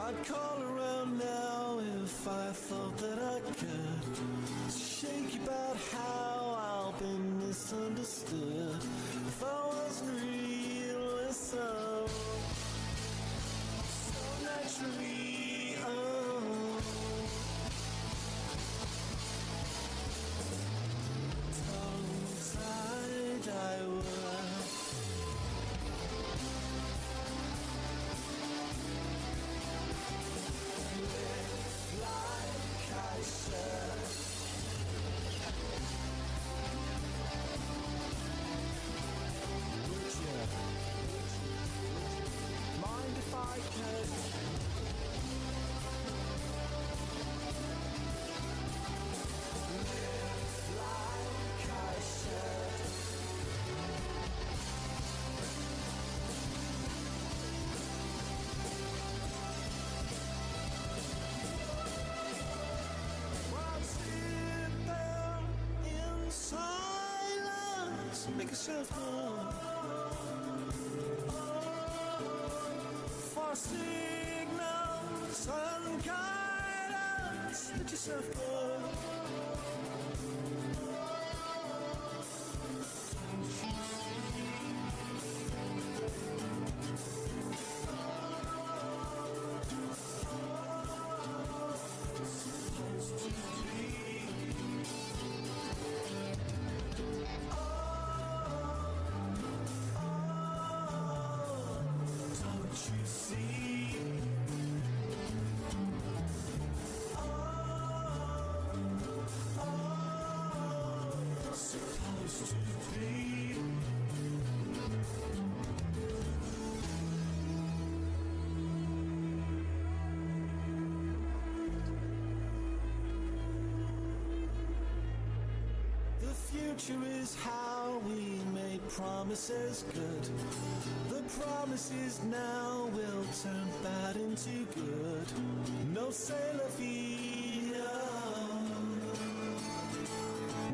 I'd call around now if I thought that I could. Shake about how I've been misunderstood. If I wasn't real, so naturally, tongue-tied I was. Like I should. Would you mind if I could? Live like I should. Make yourself known for signals and guidance. Let yourself go. future is how we made promises good. The promises now will turn bad into good. No c'est la vie, no.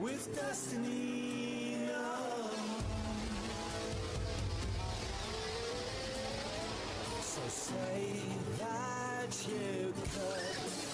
With destiny, no. So say that you could.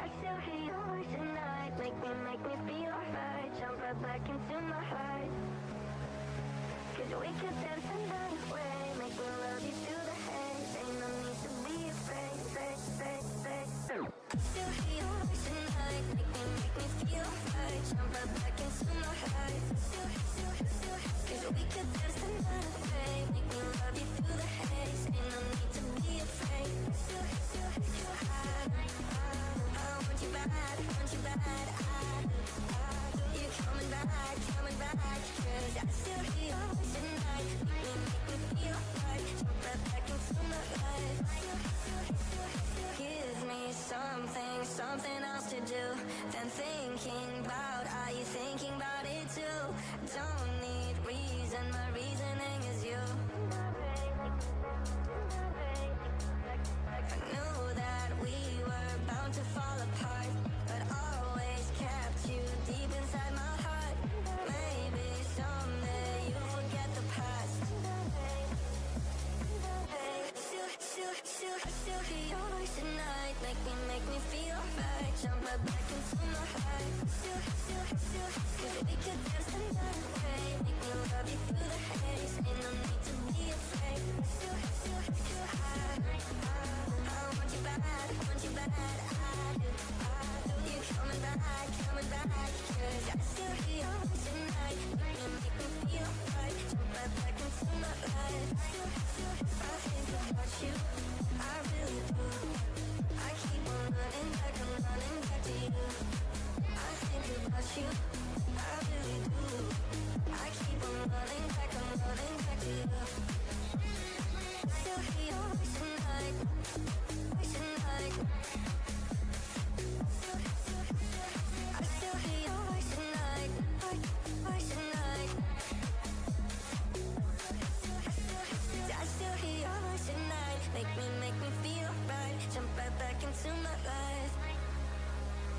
I still hear your voice at night. Make me feel alright. Jump right back into my heart. Cause we could dance the night away. Make me love you through the haze. Ain't no need to be afraid. I still hear your voice at night. Make me feel alright. Jump right back into my heart. Cause we could dance the night away. Make me love you through the haze. Ain't no need to be afraid. I want you bad. You're coming back. Cause I still hear your voice at night. Make me feel right. Jump right back into my life. Give me something else to do than thinking about. Are you thinking about it too? Don't need reason, my reasoning is you. I knew that we were bound to fall apart, but always kept you deep inside my heart. Maybe someday you'll forget the past. I still hear your voice at night. Make me feel right. Jump right back into my heart. Cause we could dance the night away. Make me love you through the haze. Ain't no need to be afraid. I want you bad. I do. You're coming back. Cause I still hear your voice at night. Make me feel right. Jump right back into my life. I think about you. I really do. I keep on running back. I'm running back to you. I think about you. I really do. I keep on running back. I'm running back to you. Still hear your voice at night. I still hear your voice at night. I still hear your voice at night. Make me feel right. Jump right back into my life.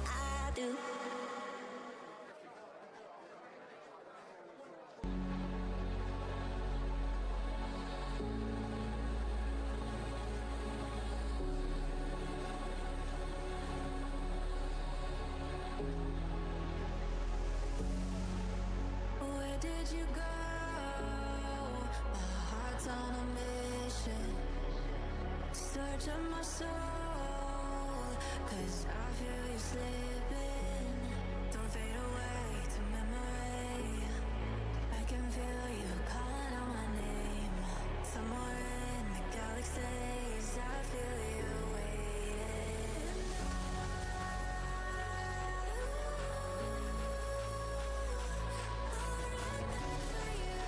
I do. Where did you go? My heart's on a mission. Search of my soul. Cause I feel you slipping. Don't fade away to memory. I can feel you calling out my name. Somewhere in the galaxies, I feel you waiting. I'll run back for you.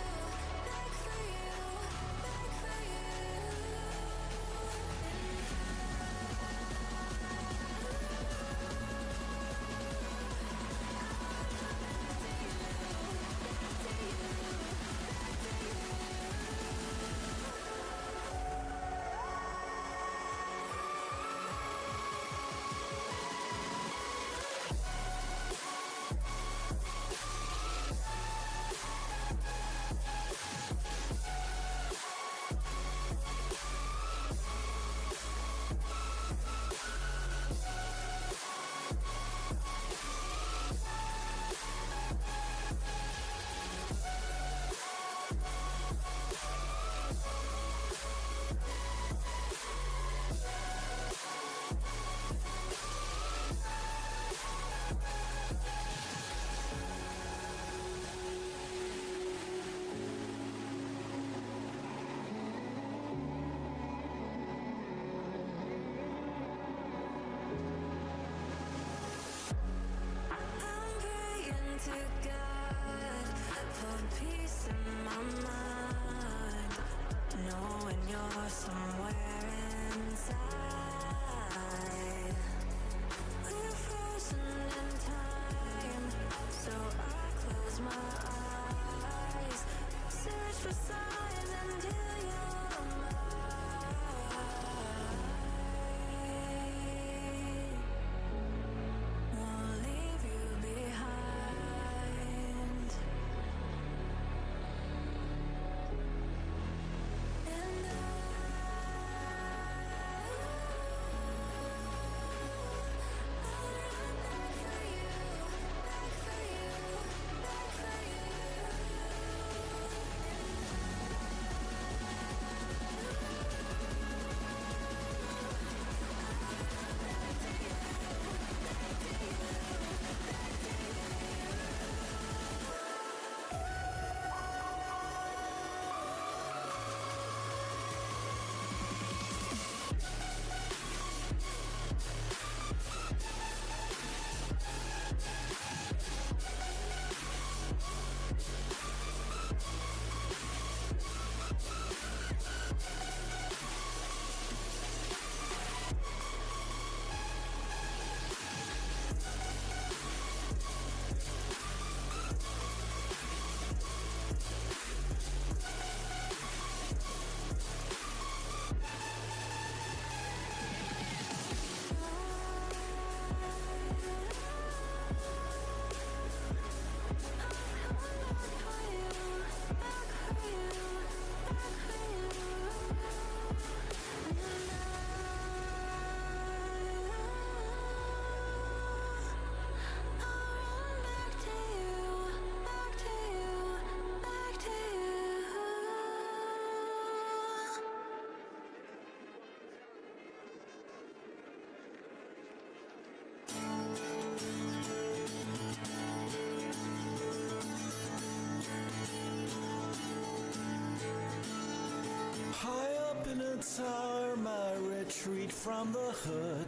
guitar, my retreat from the hood.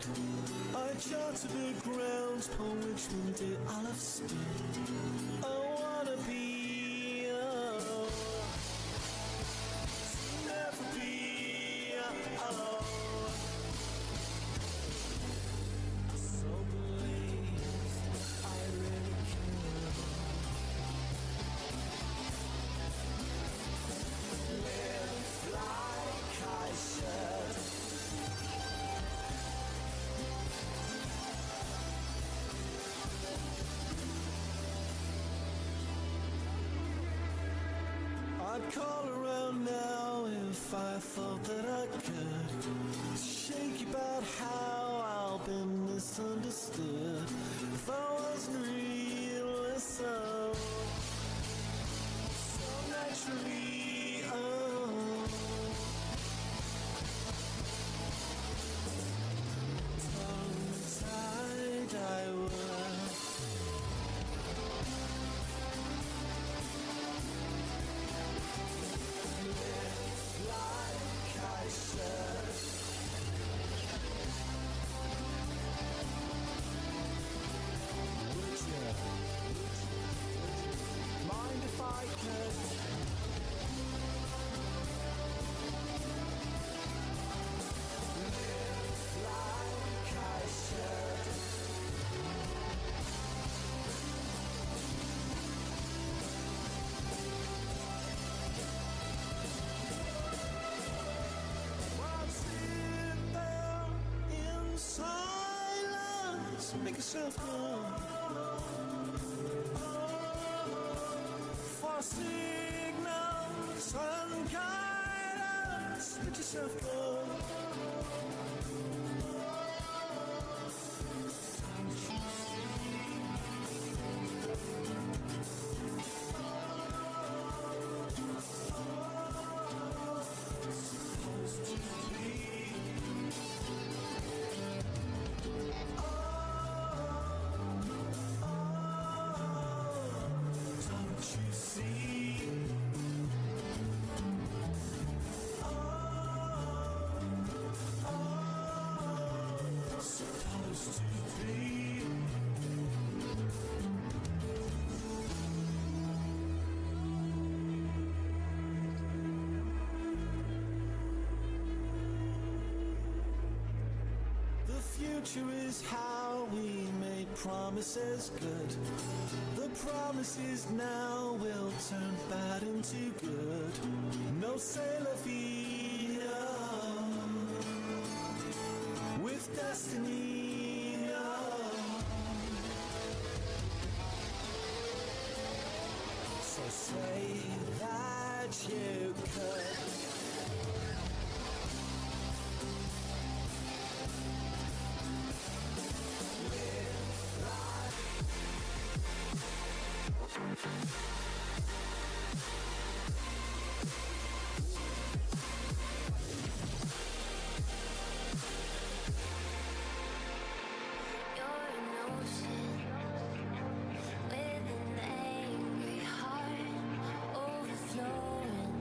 I charted the grounds upon which one day I'll have stood. I wanna be never be alone. So believe I really care. Live like I should. I'd call around now if I thought that I could. Shake about how I've been misunderstood. If I wasn't real, so naturally, tongue-tied I was. Like I should. Would you mind if I could? Live like I should. Make yourself go for signals and guidance. Let yourself go. Supposed to be. Is how we made promises good. The promises now will turn bad into good. No c'est la vie, no. With destiny, no. So say that you could. With an angry heart overflowing.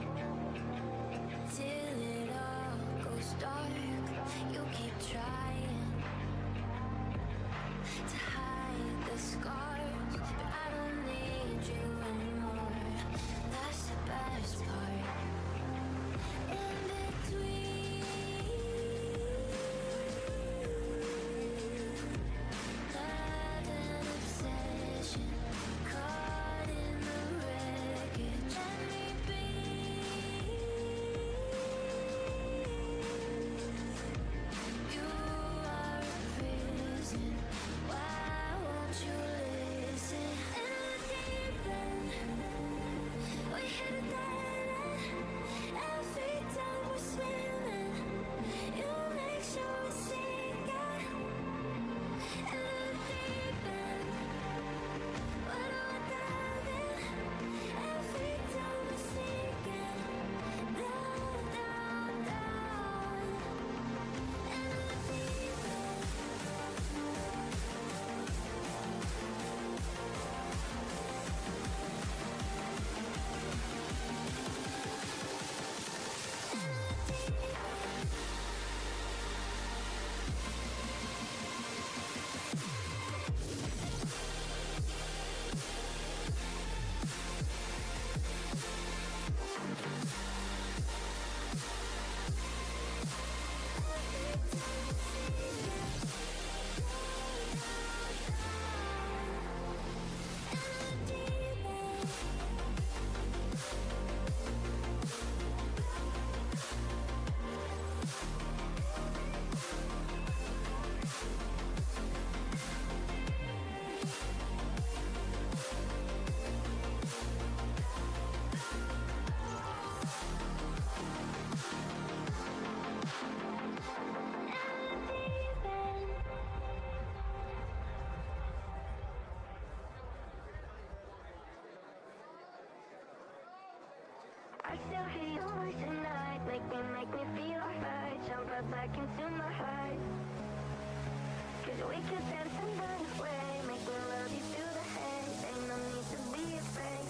could dance and run away, make me love you through the haze. Ain't no need to be afraid.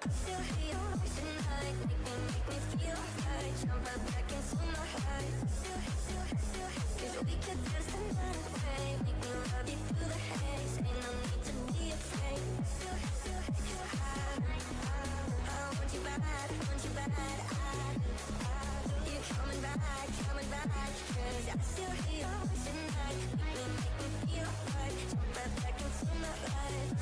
Still hear your voice at night, make me feel right. Jump right back into my heart. Still, 'cause we could dance and run away, make me love you through the haze. Ain't no need to be afraid. Still, I want you bad, you coming back, 'cause I still hear your voice at night, make me feel right. Jump right back into my life.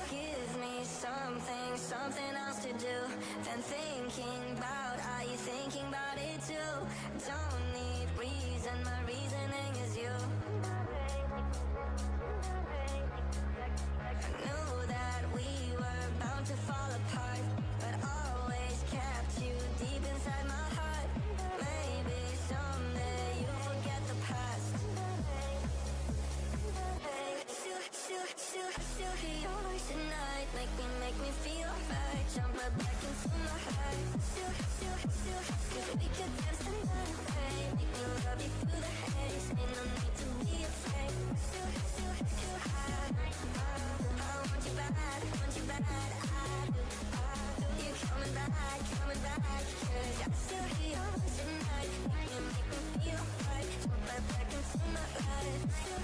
Give me something else to do than thinking about. Are you thinking about it too? Don't need reason, my reasoning is you. I knew that we were bound to fall apart, but always kept you deep inside my heart. Maybe someday you'll forget the past. Still hear your voice at night, make me feel right. Jump right back into my heart. Still, 'cause we could dance and run away, make me love you through the haze. Ain't no need to be afraid. Still, I want you bad, I do. You coming back, 'cause I still hear your voice at night, make me feel right. Jump right back into my life. Still,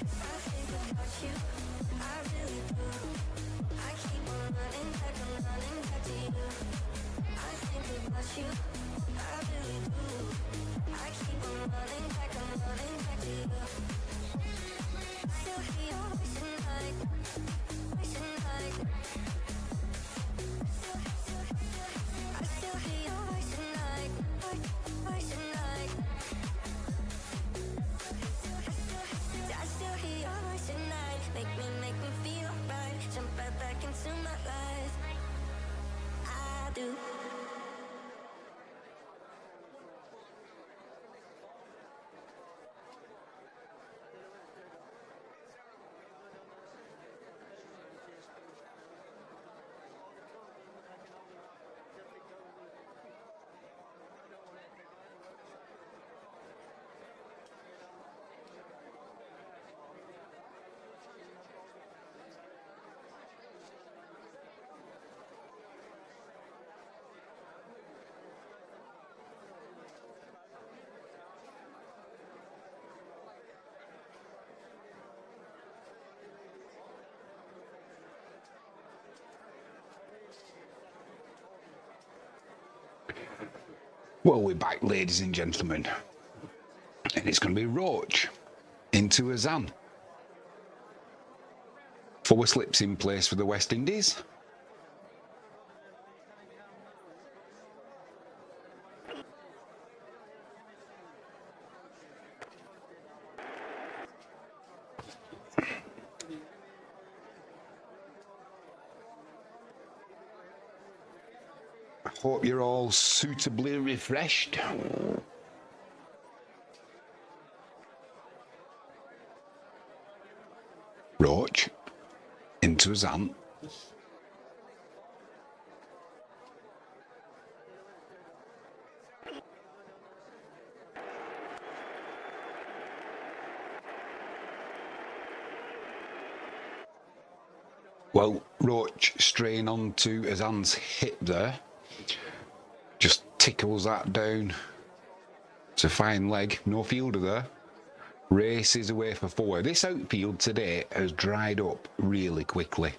I think about you, I really do. I keep on running back, I'm running back to you. I think about you, I really do. I keep on running back, I'm running back to you. Still hear your voice at night, I still hear your voice at night, I still hear your voice at night, make me feel right. Jump right back into my life. I do. Well, we're back, ladies and gentlemen, and it's going to be Roach into Azan. 4 slips in place for the West Indies. Hope you're all suitably refreshed. Roach into Azan. Well, Roach straying onto Azan's hip there. Just tickles that down. It's a fine leg. No fielder there. Races away for 4. This outfield today has dried up really quickly.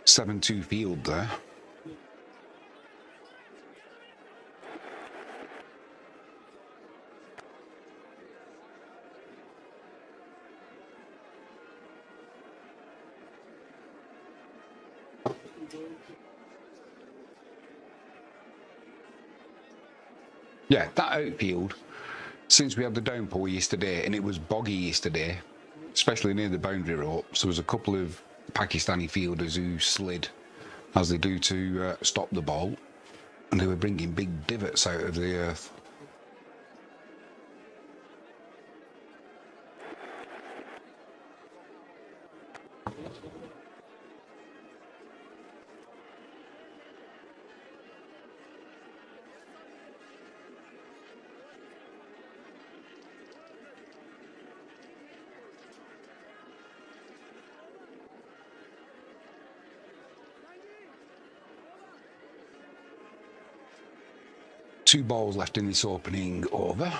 Seven-two field there. Yeah, that outfield, since we had the downpour yesterday, and it was boggy yesterday, especially near the boundary ropes, there was a couple of Pakistani fielders who slid, as they do, to stop the ball, and they were bringing big divots out of the earth. 2 balls left in this opening over.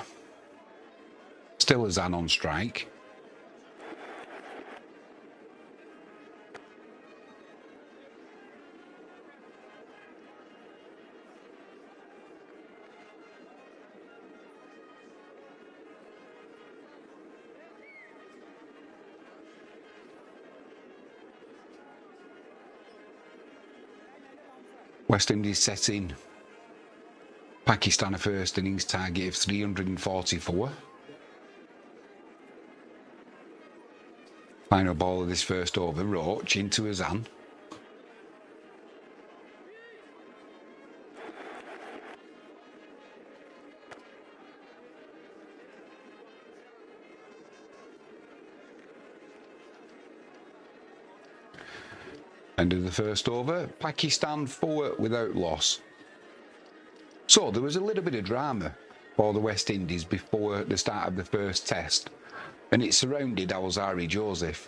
Still Azan on strike. West Indies setting Pakistan a first innings target of 344. Final ball of this first over, Roach into Azan. End of the first over, Pakistan 4 without loss. So there was a little bit of drama for the West Indies before the start of the first test, and it surrounded Alzarri Joseph,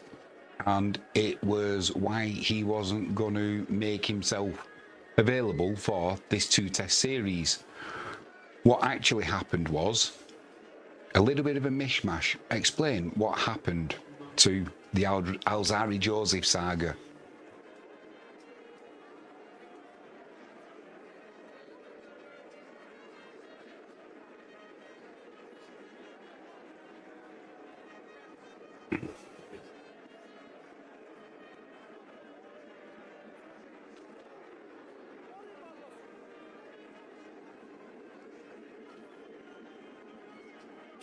and it was why he wasn't going to make himself available for this 2-test series. What actually happened was a little bit of a mishmash. Explain what happened to the Alzarri Joseph saga.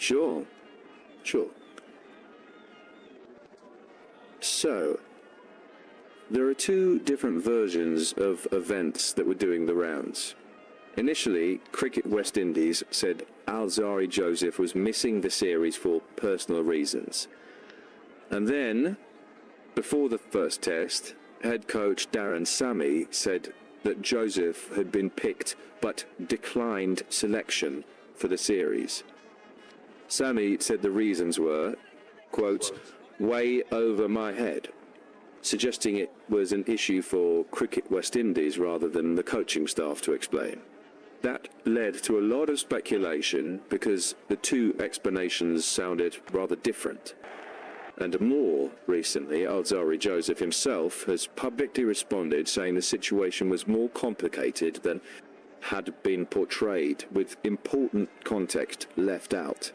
Sure. So, there are 2 different versions of events that were doing the rounds. Initially, Cricket West Indies said Alzarri Joseph was missing the series for personal reasons. And then, before the first test, head coach Darren Sammy said that Joseph had been picked but declined selection for the series. Sammy said the reasons were, quote, way over my head, suggesting it was an issue for Cricket West Indies rather than the coaching staff to explain. That led to a lot of speculation because the 2 explanations sounded rather different. And more recently, Alzarri Joseph himself has publicly responded saying the situation was more complicated than had been portrayed, with important context left out.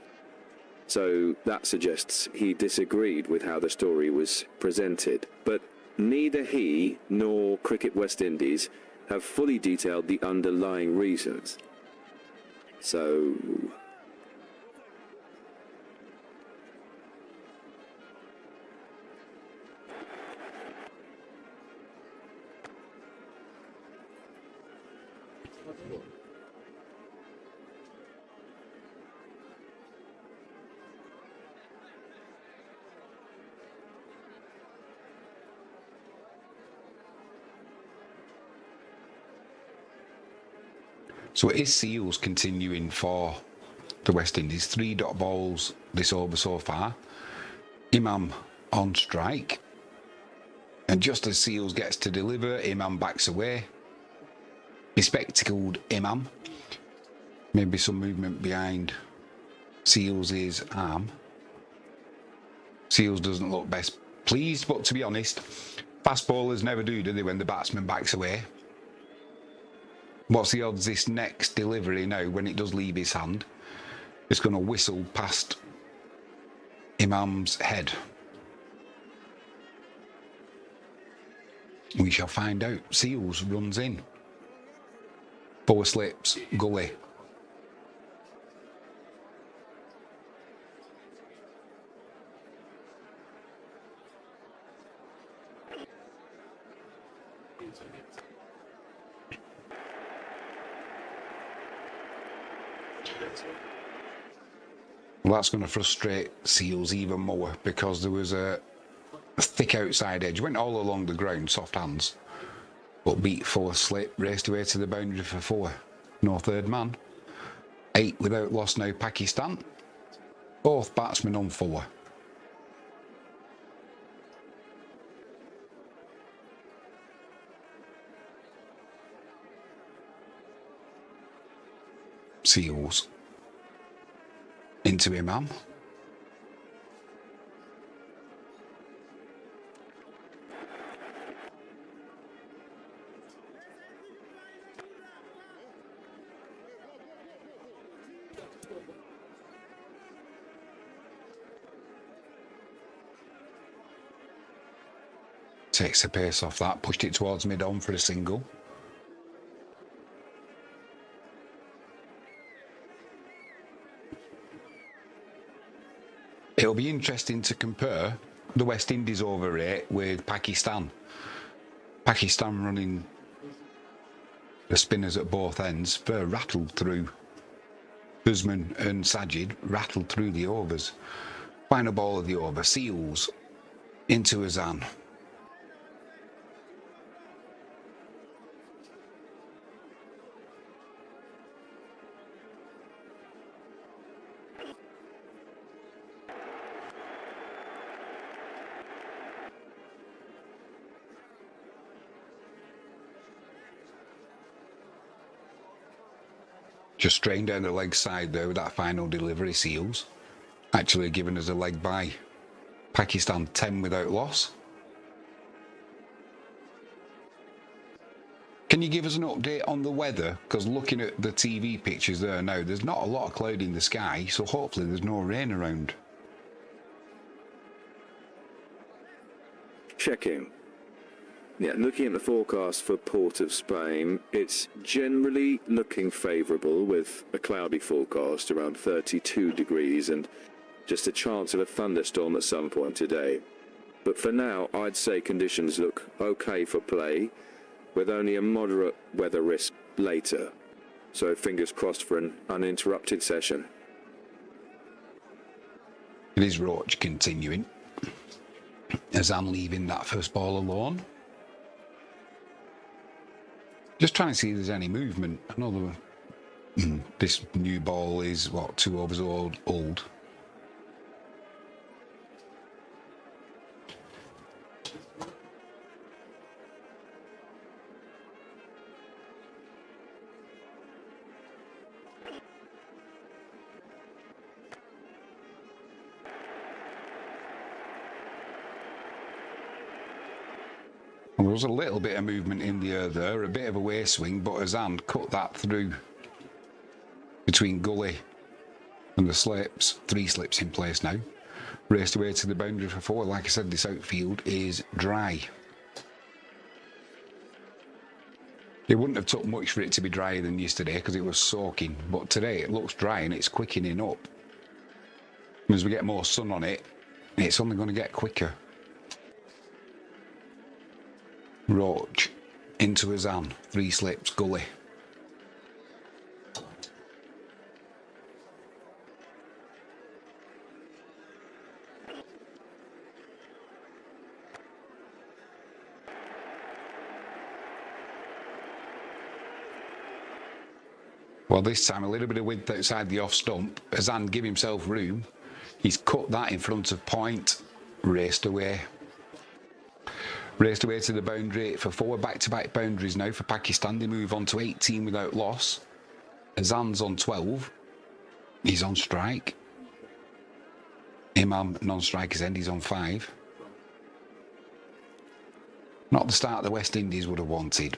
So that suggests he disagreed with how the story was presented. But neither he nor Cricket West Indies have fully detailed the underlying reasons. So So it is Seals continuing for the West Indies. 3 dot balls this over so far. Imam on strike. And just as Seals gets to deliver, Imam backs away. Bespectacled Imam. Maybe some movement behind Seals' arm. Seals doesn't look best pleased, but to be honest, fast bowlers never do they, when the batsman backs away? What's the odds this next delivery now, when it does leave his hand, it's going to whistle past Imam's head? We shall find out. Seals runs in. 4 slips, gully. Well, that's going to frustrate Seals even more, because there was a thick outside edge. Went all along the ground, soft hands, but beat 4 slip, raced away to the boundary for 4. No third man. 8 without loss now, Pakistan. Both batsmen on 4. Seals into Imam. Takes the pace off that, pushed it towards mid-on for a single. It'll be interesting to compare the West Indies over rate with Pakistan. Pakistan running the spinners at both ends, they're rattled through. Usman and Sajid rattled through the overs. Final ball of the over, Seals into Azan. Just strained down the leg side there with that final delivery, Seals. Actually giving us a leg by Pakistan 10 without loss. Can you give us an update on the weather? Because looking at the TV pictures there now, there's not a lot of cloud in the sky, so hopefully there's no rain around. Checking. Yeah, looking at the forecast for Port of Spain, it's generally looking favourable with a cloudy forecast around 32 degrees and just a chance of a thunderstorm at some point today. But for now, I'd say conditions look okay for play, with only a moderate weather risk later. So fingers crossed for an uninterrupted session. It is Roach continuing. Azan leaving that first ball alone. Just trying to see if there's any movement. I know this new ball is, what, 2 overs old. There was a little bit of movement in the air there, a bit of a way swing, but Azan cut that through between gully and the slips. 3 slips in place now. Raced away to the boundary for 4. Like I said, this outfield is dry. It wouldn't have took much for it to be drier than yesterday because it was soaking, but today it looks dry and it's quickening up. As we get more sun on it, it's only going to get quicker. Roach into Azan, 3 slips, gully. Well, this time a little bit of width outside the off stump. Azan give himself room. He's cut that in front of point, raced away. Raced away to the boundary for 4 back-to-back boundaries now for Pakistan. They move on to 18 without loss. Azan's on 12. He's on strike. Imam, non-striker's end, he's on 5. Not the start the West Indies would have wanted.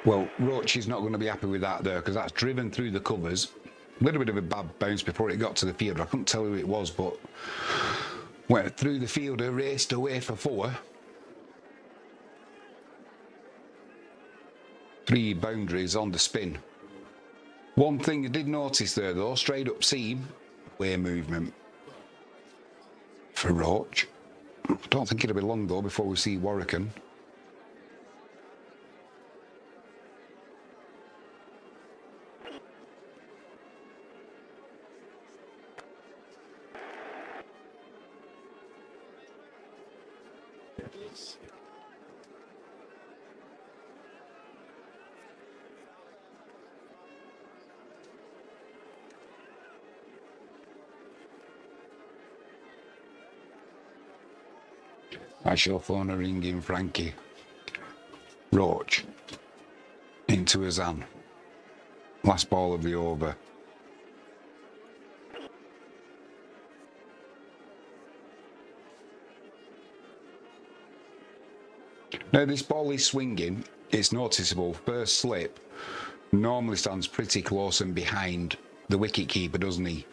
Well, Roach is not going to be happy with that there because that's driven through the covers. A little bit of a bad bounce before it got to the fielder. I couldn't tell who it was, but went through the fielder, raced away for 4. 3 boundaries on the spin. One thing I did notice there though, straight up seam, way movement for Roach. Don't think it'll be long though before we see Warrican. That's your phone ringing, Frankie. Roach. Into Azan. Last ball of the over. Now this ball is swinging. It's noticeable. First slip normally stands pretty close and behind the wicket keeper, doesn't he?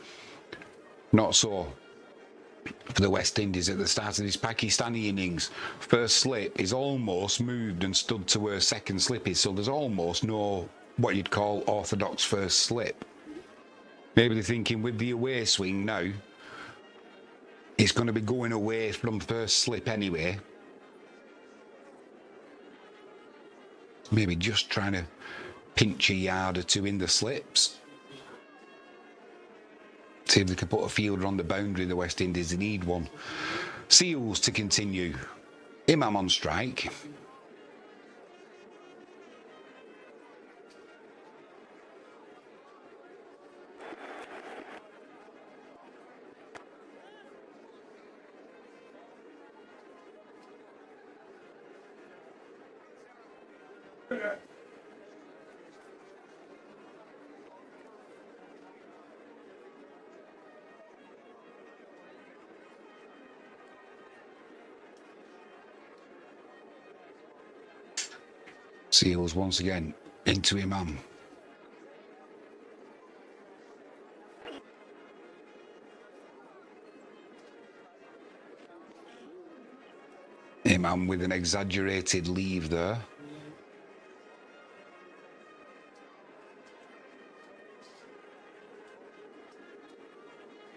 Not so for the West Indies at the start of this Pakistani innings. First slip is almost moved and stood to where second slip is, so there's almost no what you'd call orthodox first slip. Maybe they're thinking with the away swing now, it's going to be going away from first slip anyway. Maybe just trying to pinch a yard or two in the slips. See if they can put a fielder on the boundary. The West Indies, they need one. Seals to continue. Imam on strike. Seals once again into Imam. Imam with an exaggerated leave there.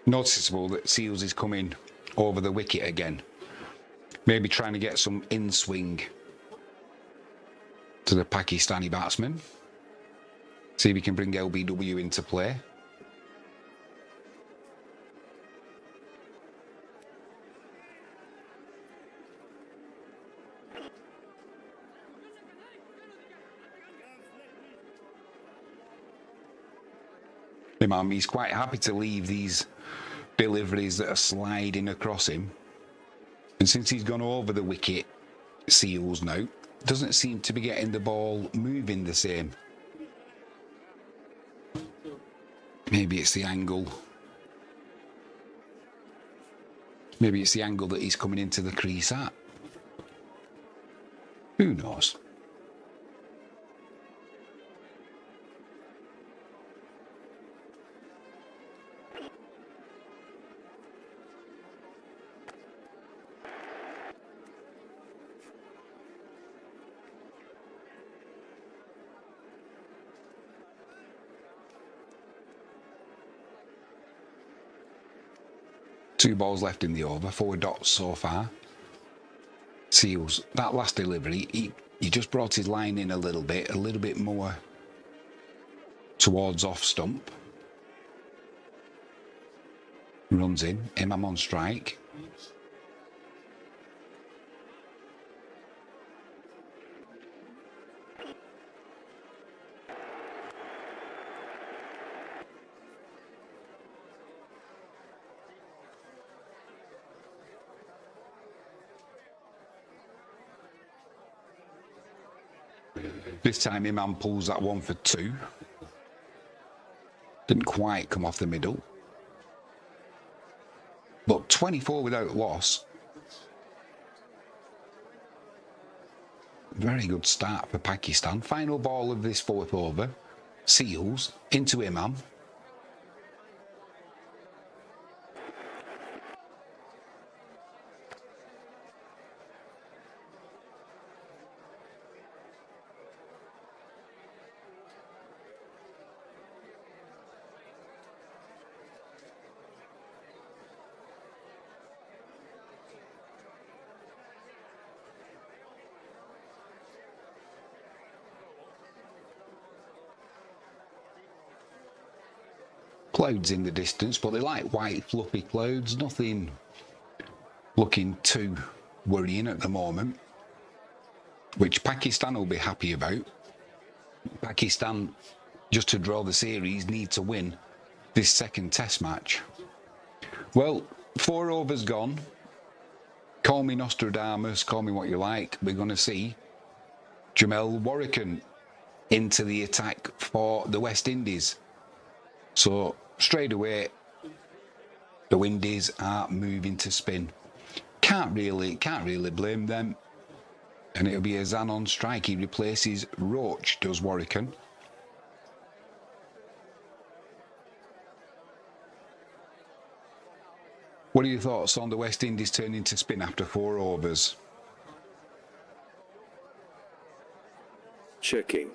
Noticeable that Seals is coming over the wicket again. Maybe trying to get some in-swing to the Pakistani batsman. See if he can bring LBW into play. Imam, he's quite happy to leave these deliveries that are sliding across him. And since he's gone over the wicket, Seals now, doesn't seem to be getting the ball moving the same. Maybe it's the angle. Maybe it's the angle that he's coming into the crease at. Who knows? Two balls left in the over, 4 dots so far. Seals, that last delivery, he just brought his line in a little bit more towards off stump. Runs in, Imam on strike. This time Imam pulls that one for 2. Didn't quite come off the middle. But 24 without loss. Very good start for Pakistan. Final ball of this 4th over. Seals into Imam. Clouds in the distance, but they're like white fluffy clouds, nothing looking too worrying at the moment, which Pakistan will be happy about. Pakistan, just to draw the series, need to win this second test match. Well, 4 overs gone. Call me Nostradamus, call me what you like. We're going to see Jamel Warrican into the attack for the West Indies. So straight away, the Windies are moving to spin. Can't really blame them. And it'll be Azan on strike. He replaces Roach, does Warrican. What are your thoughts on the West Indies turning to spin after 4 overs? Checking.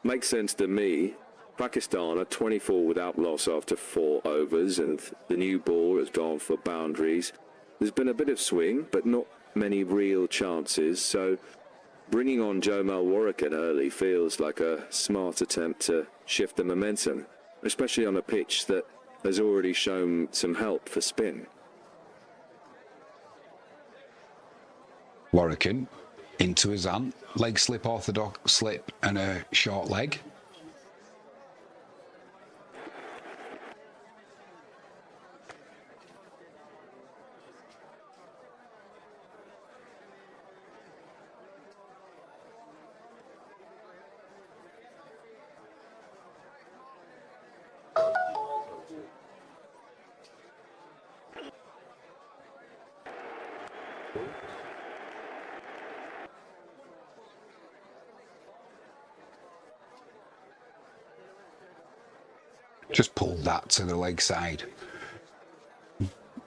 Makes sense to me. Pakistan are 24 without loss after 4 overs, and the new ball has gone for boundaries. There's been a bit of swing, but not many real chances, so bringing on Jamal Warrican early feels like a smart attempt to shift the momentum, especially on a pitch that has already shown some help for spin. Warrican into Azan, leg slip, orthodox slip and a short leg. Just pulled that to the leg side.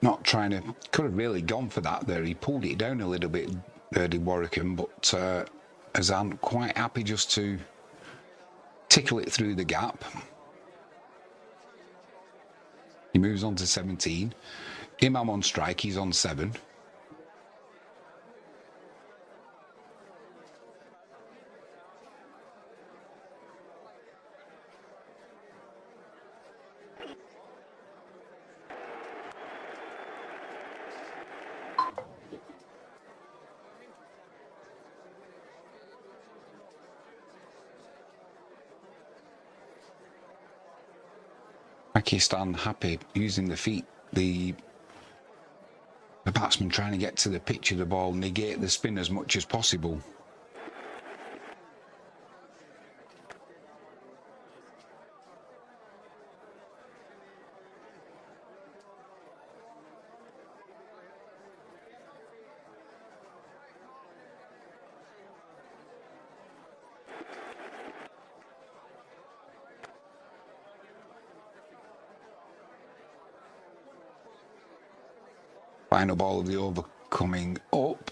Not trying to, could have really gone for that there. He pulled it down a little bit, did Warrican, but Azan quite happy just to tickle it through the gap. He moves on to 17. Imam on strike, he's on 7. Pakistan happy using the feet. The batsman trying to get to the pitch of the ball, negate the spin as much as possible. Final ball of the over coming up.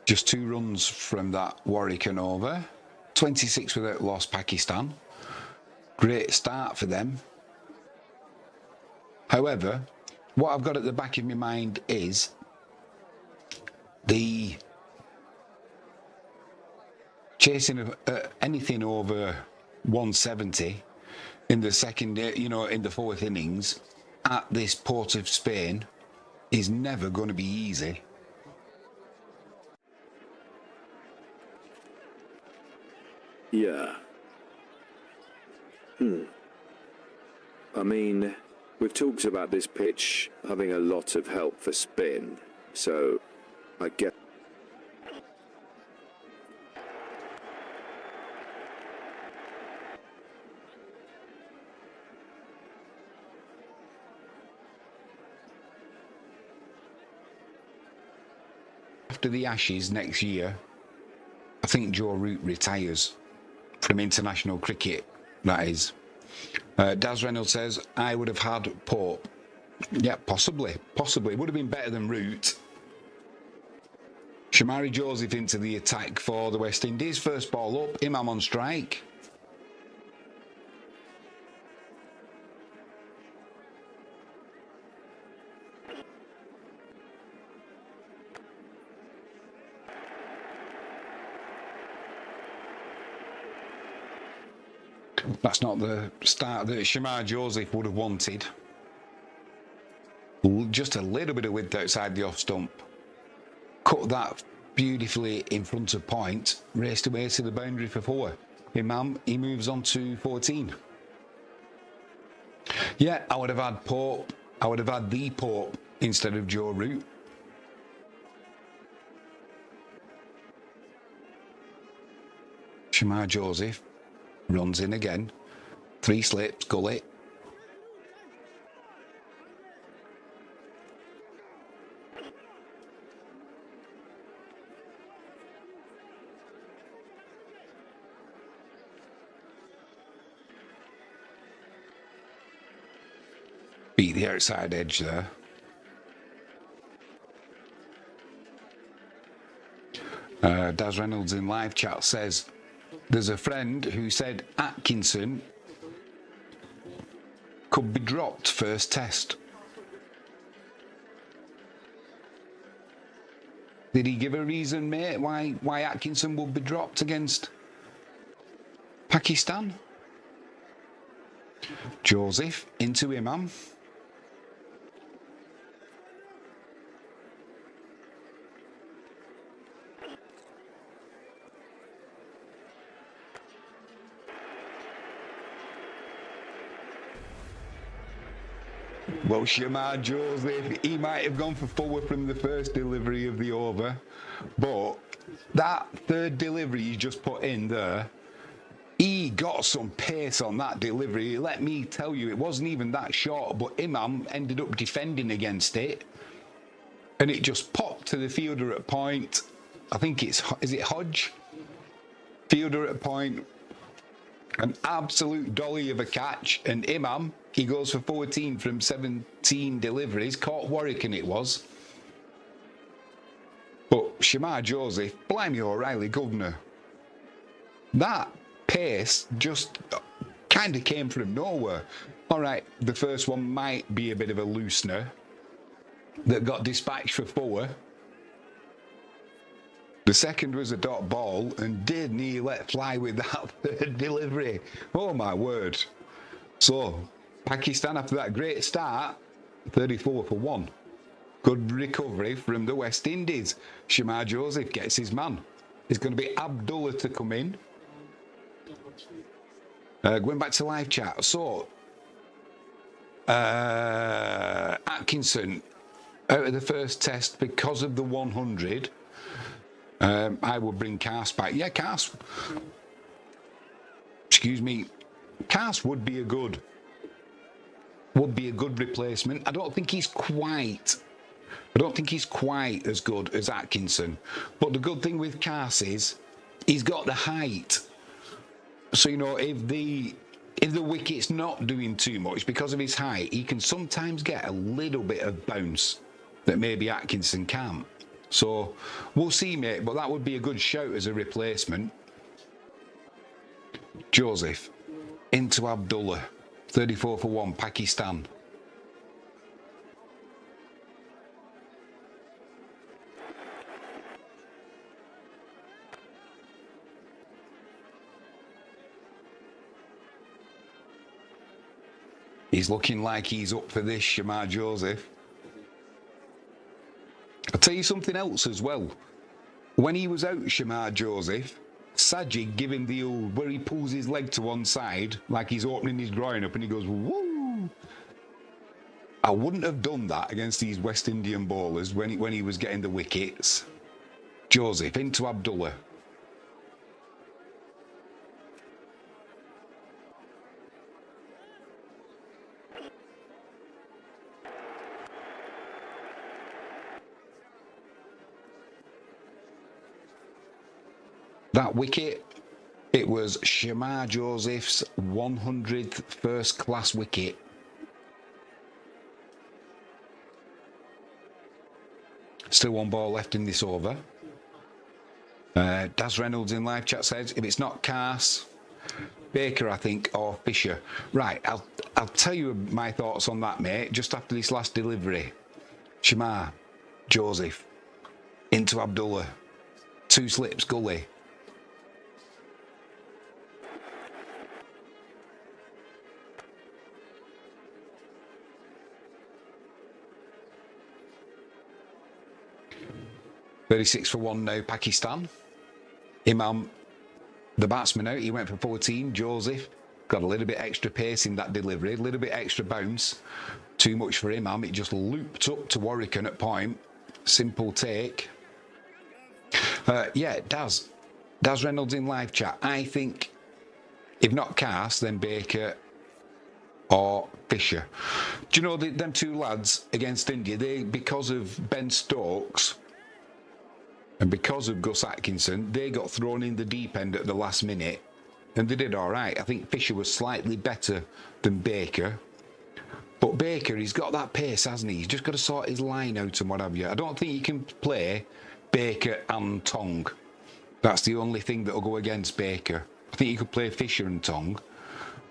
Just 2 runs from that Warrican over. 26 without loss, Pakistan. Great start for them. However, what I've got at the back of my mind is the chasing of anything over 170 in the second, in the 4th innings at this Port of Spain is never going to be easy. Yeah. I mean, we've talked about this pitch having a lot of help for spin, so I get. After the Ashes next year, I think Joe Root retires from international cricket, that is. Daz Reynolds says, I would have had Pope. Yeah, possibly. It would have been better than Root. Shamari Joseph into the attack for the West Indies. First ball up, Imam on strike. That's not the start that Shamar Joseph would have wanted. Just a little bit of width outside the off stump. Cut that beautifully in front of point, raced away to the boundary for 4. Imam, he moves on to 14. Yeah, I would have had Pope. I would have had the Pope instead of Joe Root. Shamar Joseph runs in again. 3 slips, gully. Beat the outside edge there. Daz Reynolds in live chat says, there's a friend who said Atkinson could be dropped first test. Did he give a reason, mate, why Atkinson would be dropped against Pakistan? Joseph into Imam. Well, Shamar Joseph, he might have gone for 4 from the first delivery of the over, but that third delivery he just put in there, he got some pace on that delivery. Let me tell you, it wasn't even that short, but Imam ended up defending against it, and it just popped to the fielder at point. I think is it Hodge? Fielder at point. An absolute dolly of a catch, and Imam, he goes for 14 from 17 deliveries. Caught Warwick, and it was. But Shamar Joseph, blimey O'Reilly, governor. That pace just kind of came from nowhere. All right, the first one might be a bit of a loosener that got dispatched for 4. The second was a dot ball, and didn't he let fly with that third delivery? Oh my word. So, Pakistan after that great start, 34 for 1. Good recovery from the West Indies. Shamar Joseph gets his man. It's going to be Abdullah to come in. Going back to live chat. So, Atkinson out of the first test because of the 100. I will bring Cast back. Yeah, Cast. Excuse me. Cast would be a good replacement. I don't think he's quite as good as Atkinson. But the good thing with Cast is he's got the height. So you know, if the wicket's not doing too much because of his height, he can sometimes get a little bit of bounce that maybe Atkinson can't. So we'll see, mate, but that would be a good shout as a replacement. Joseph into Abdullah, 34 for 1, Pakistan. He's looking like he's up for this, Shamar Joseph. I'll tell you something else as well. When he was out, Shamar Joseph, Sajid gave him the old where he pulls his leg to one side like he's opening his groin up and he goes, woo! I wouldn't have done that against these West Indian bowlers when he was getting the wickets. Joseph into Abdullah. That wicket, it was Shamar Joseph's 100th first class wicket. Still 1 ball left in this over. Daz Reynolds in live chat says, if it's not Cars, Baker, I think, or Fisher. Right, I'll tell you my thoughts on that, mate, just after this last delivery. Shamar Joseph into Abdullah. 2 slips, gully. 36 for 1 now, Pakistan. Imam, the batsman out, he went for 14. Joseph got a little bit extra pace in that delivery, a little bit extra bounce. Too much for Imam. It just looped up to Warwick at point. Simple take. Yeah, Daz Reynolds in live chat. I think if not Cast, then Baker or Fisher. Do you know them two lads against India? They, because of Ben Stokes and because of Gus Atkinson, they got thrown in the deep end at the last minute, and they did all right. I think Fisher was slightly better than Baker. But Baker, he's got that pace, hasn't he? He's just got to sort his line out and what have you. I don't think you can play Baker and Tong. That's the only thing that will go against Baker. I think you could play Fisher and Tong,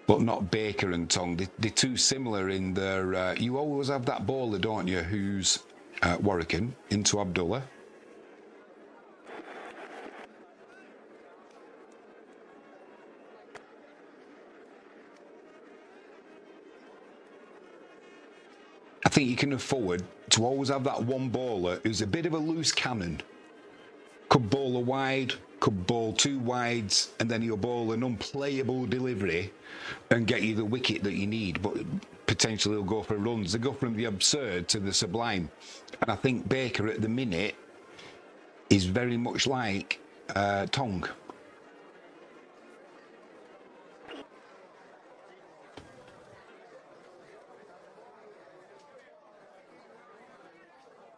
but not Baker and Tong. They're too similar in their... you always have that bowler, don't you, who's Warwick into Abdullah. I think you can afford to always have that one bowler who's a bit of a loose cannon. Could bowl a wide, could bowl two wides, and then he'll bowl an unplayable delivery and get you the wicket that you need, but potentially he'll go for runs. They go from the absurd to the sublime. And I think Baker at the minute is very much like Tong.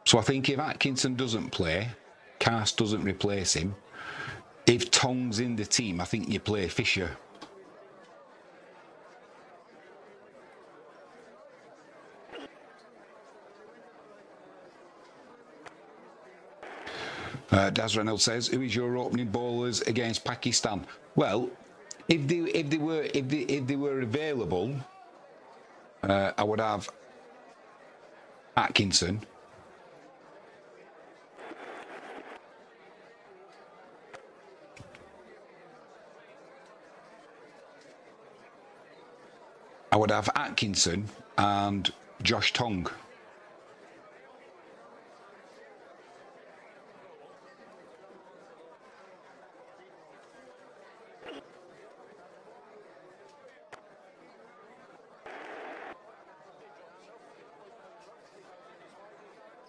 So I think if Atkinson doesn't play, Cast doesn't replace him. If Tong's in the team, I think you play Fisher. Daz Reynolds says, "Who is your opening bowlers against Pakistan?" Well, if they were available, I would have Atkinson. I would have Atkinson and Josh Tong.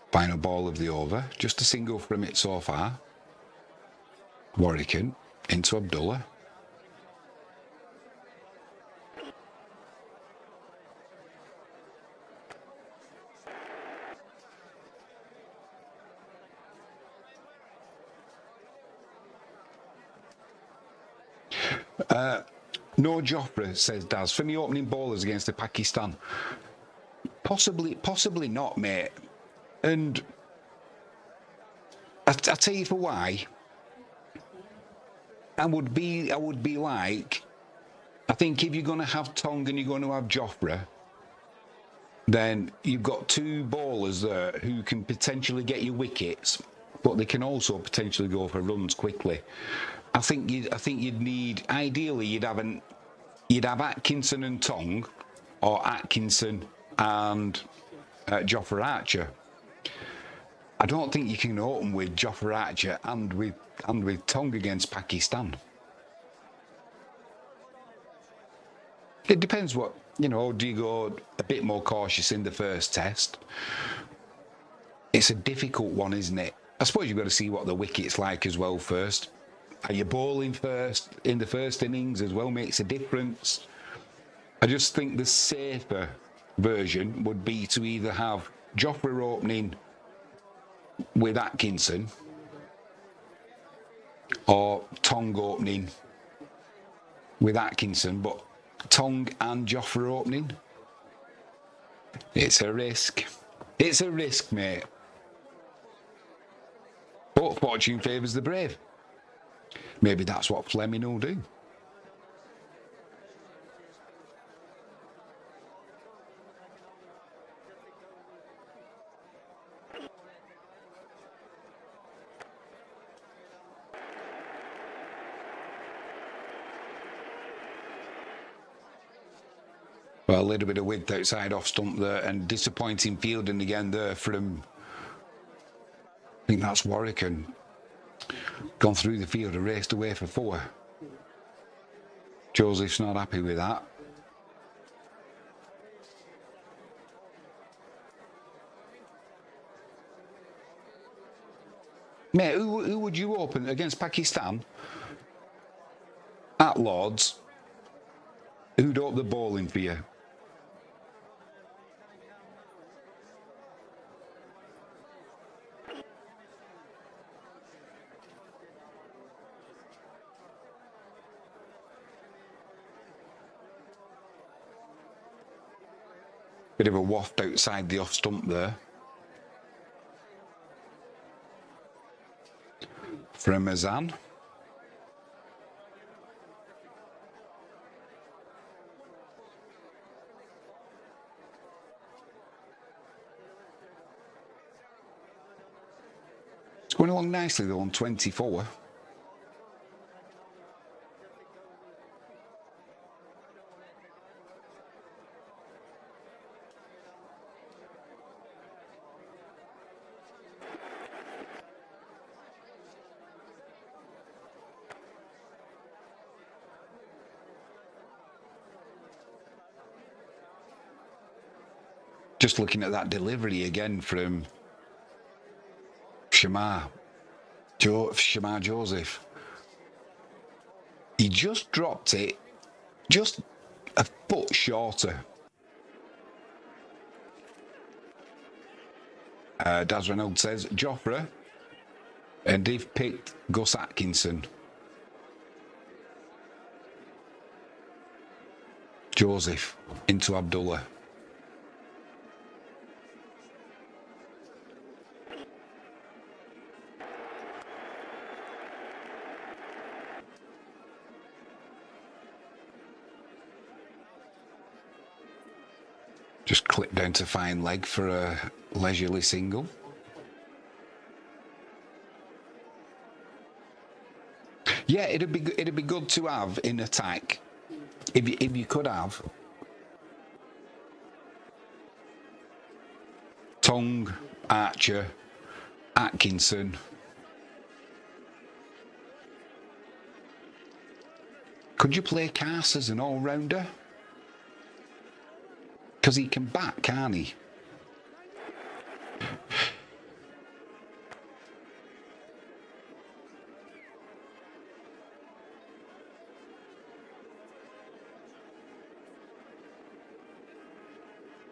Final ball of the over. Just a single from it so far. Warwick into Abdullah. No Jofra, says Daz. For me, opening bowlers against the Pakistan. Possibly not, mate. And I'll tell you for why. I would be like, I think if you're going to have Tong and you're going to have Jofra, then you've got two bowlers there who can potentially get you wickets, but they can also potentially go for runs quickly. I think you'd need, ideally you'd have Atkinson and Tong, or Atkinson and Jofra Archer. I don't think you can open with Jofra Archer and with Tong against Pakistan. It depends what, you know, do you go a bit more cautious in the first test? It's a difficult one, isn't it? I suppose you've got to see what the wicket's like as well first. Are you bowling first in the first innings as well? Makes a difference. I just think the safer version would be to either have Jofra opening with Atkinson or Tong opening with Atkinson, but Tong and Jofra opening, it's a risk. It's a risk, mate. But fortune favours the brave. Maybe that's what Fleming will do. Well, a little bit of width outside off stump there, and disappointing fielding again there from, I think that's Warwick and gone through the field and raced away for 4. Joseph's not happy with that. Mate, who would you open against Pakistan at Lords? Who'd open the bowling for you? Bit of a waft outside the off stump there. From Azan. It's going along nicely though on 24. Just looking at that delivery again from Shamar Joseph. He just dropped it just a foot shorter. Daz Reynolds says Joffre, and they've picked Gus Atkinson. Joseph into Abdullah. Just clip down to fine leg for a leisurely single. Yeah, it'd be good to have in attack if you could have Tongue, Archer, Atkinson. Could you play Cass as an all-rounder? Because he can bat, can't he?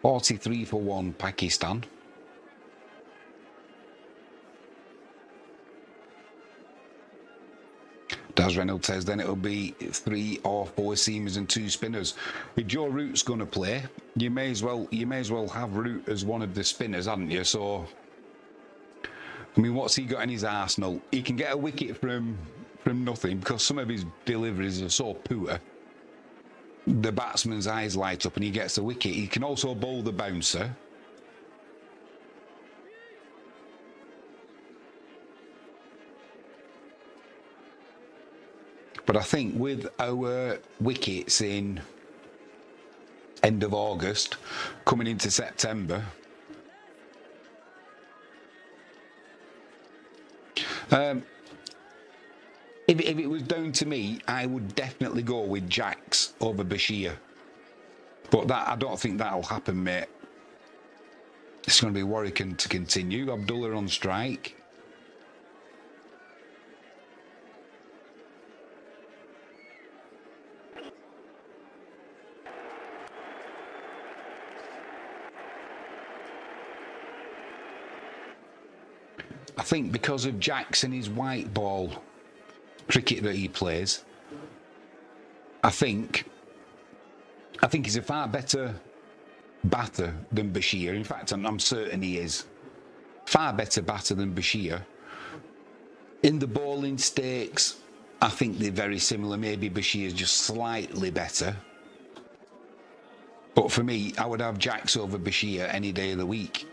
$43 for 1 Pakistan. Daz Reynolds says then it'll be 3 or 4 seamers and 2 spinners. If Joe Root's going to play, you may as well have Root as one of the spinners, haven't you? So, I mean, what's he got in his arsenal? He can get a wicket from nothing because some of his deliveries are so poor. The batsman's eyes light up and he gets a wicket. He can also bowl the bouncer. But I think with our wickets in end of August, coming into September, if it was down to me, I would definitely go with Jacks over Bashir. But that I don't think that'll happen, mate. It's going to be Warwick to continue. Abdullah on strike. I think because of Jackson, his white ball cricket that he plays, I think he's a far better batter than Bashir. In fact, I'm certain he is. Far better batter than Bashir. In the bowling stakes, I think they're very similar. Maybe Bashir's just slightly better. But for me, I would have Jacks over Bashir any day of the week.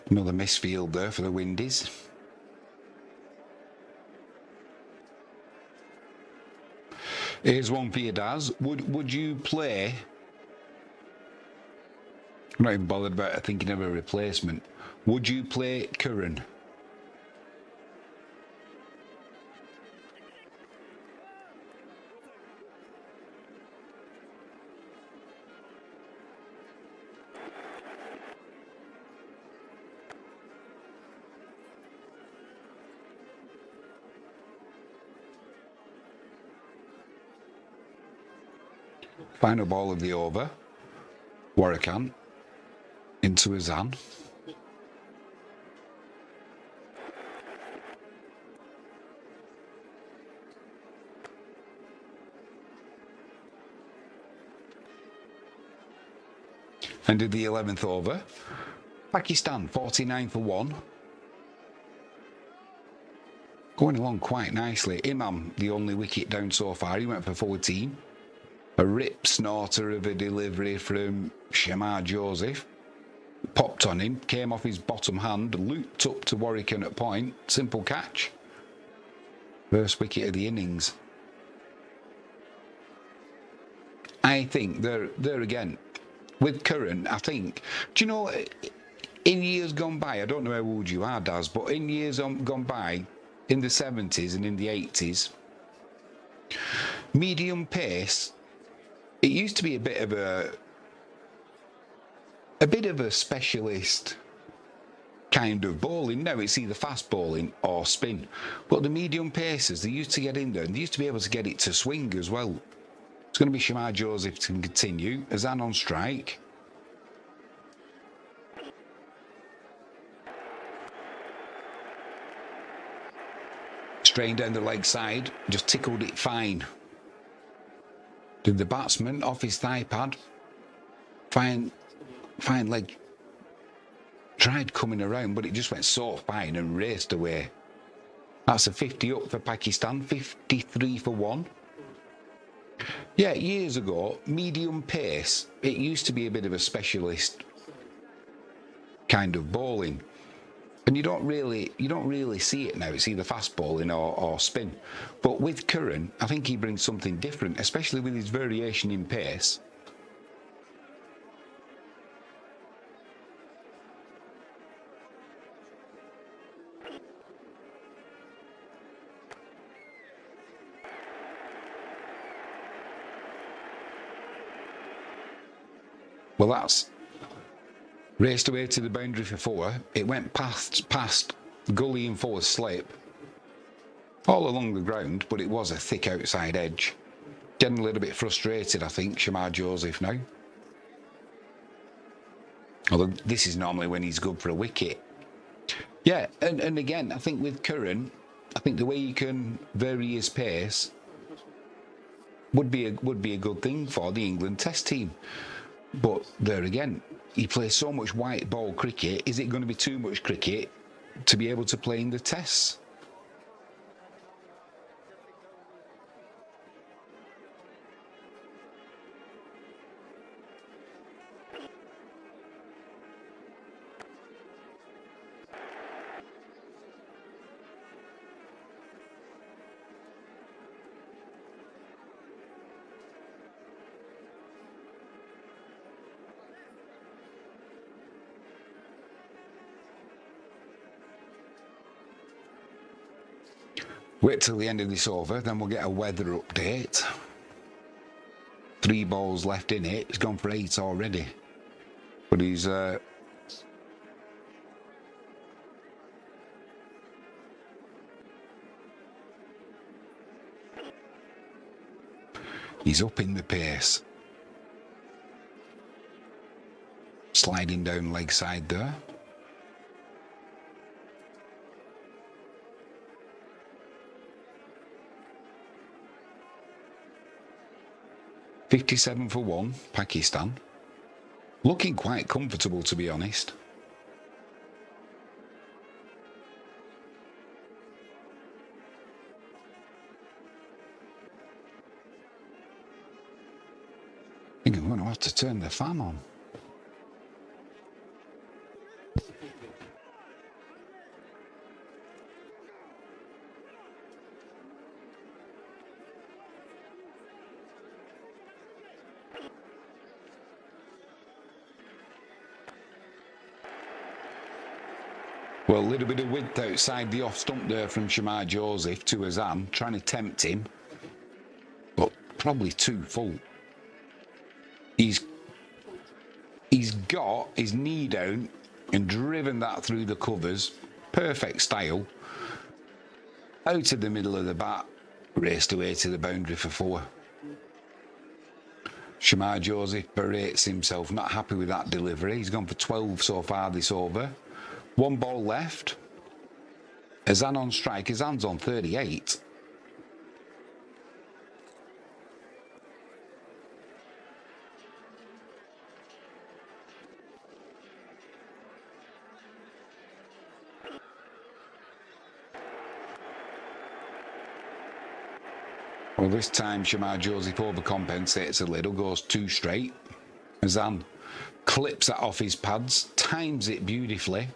Another misfield there for the Windies. Here's one for you, Daz. Would you play? I'm not even bothered about thinking of a replacement. Would you play Curran? Final ball of the over. Warrican into his hand. And did the 11th over. Pakistan 49 for 1. Going along quite nicely. Imam, the only wicket down so far, he went for 14. A rip snorter of a delivery from Shamar Joseph. Popped on him, came off his bottom hand, looped up to Warrican at point. Simple catch. First wicket of the innings. I think there again, with Curran, I think, do you know, in years gone by, I don't know how old you are, Daz, but in years gone by, in the 70s and in the 80s, medium pace, it used to be a bit of a specialist kind of bowling. Now it's either fast bowling or spin. But the medium pacers, they used to get in there and they used to be able to get it to swing as well. It's going to be Shamar Joseph to continue. Azan on strike. Strained down the leg side, just tickled it fine. Did the batsman off his thigh pad. Fine leg. Tried coming around, but it just went so fine and raced away. That's a 50 up for Pakistan, 53 for 1. Yeah, years ago, medium pace, it used to be a bit of a specialist kind of bowling. And you don't really see it now. It's either fast bowling or spin. But with Curran, I think he brings something different, especially with his variation in pace. Well, that's raced away to the boundary for 4. It went past gully and forward slip, all along the ground, but it was a thick outside edge. Getting a little bit frustrated, I think, Shamar Joseph now. Although this is normally when he's good for a wicket. Yeah, and again, I think with Curran, I think the way he can vary his pace would be a good thing for the England Test team. But there again, he plays so much white ball cricket. Is it going to be too much cricket to be able to play in the tests? Wait till the end of this over, then we'll get a weather update. 3 balls left in it. He's gone for 8 already. But he's up in the pace. Sliding down leg side there. $57 for 1, Pakistan. Looking quite comfortable, to be honest. I think I'm going to have to turn the fan on. Well, a little bit of width outside the off stump there from Shamar Joseph to Azan, trying to tempt him, but probably too full. He's got his knee down and driven that through the covers. Perfect style. Out of the middle of the bat, raced away to the boundary for 4. Shamar Joseph berates himself, not happy with that delivery. He's gone for 12 so far this over. 1 ball left. Azan on strike. Azan's on 38. Well, this time Shamar Joseph overcompensates a little, goes 2 straight. Azan clips that off his pads, times it beautifully,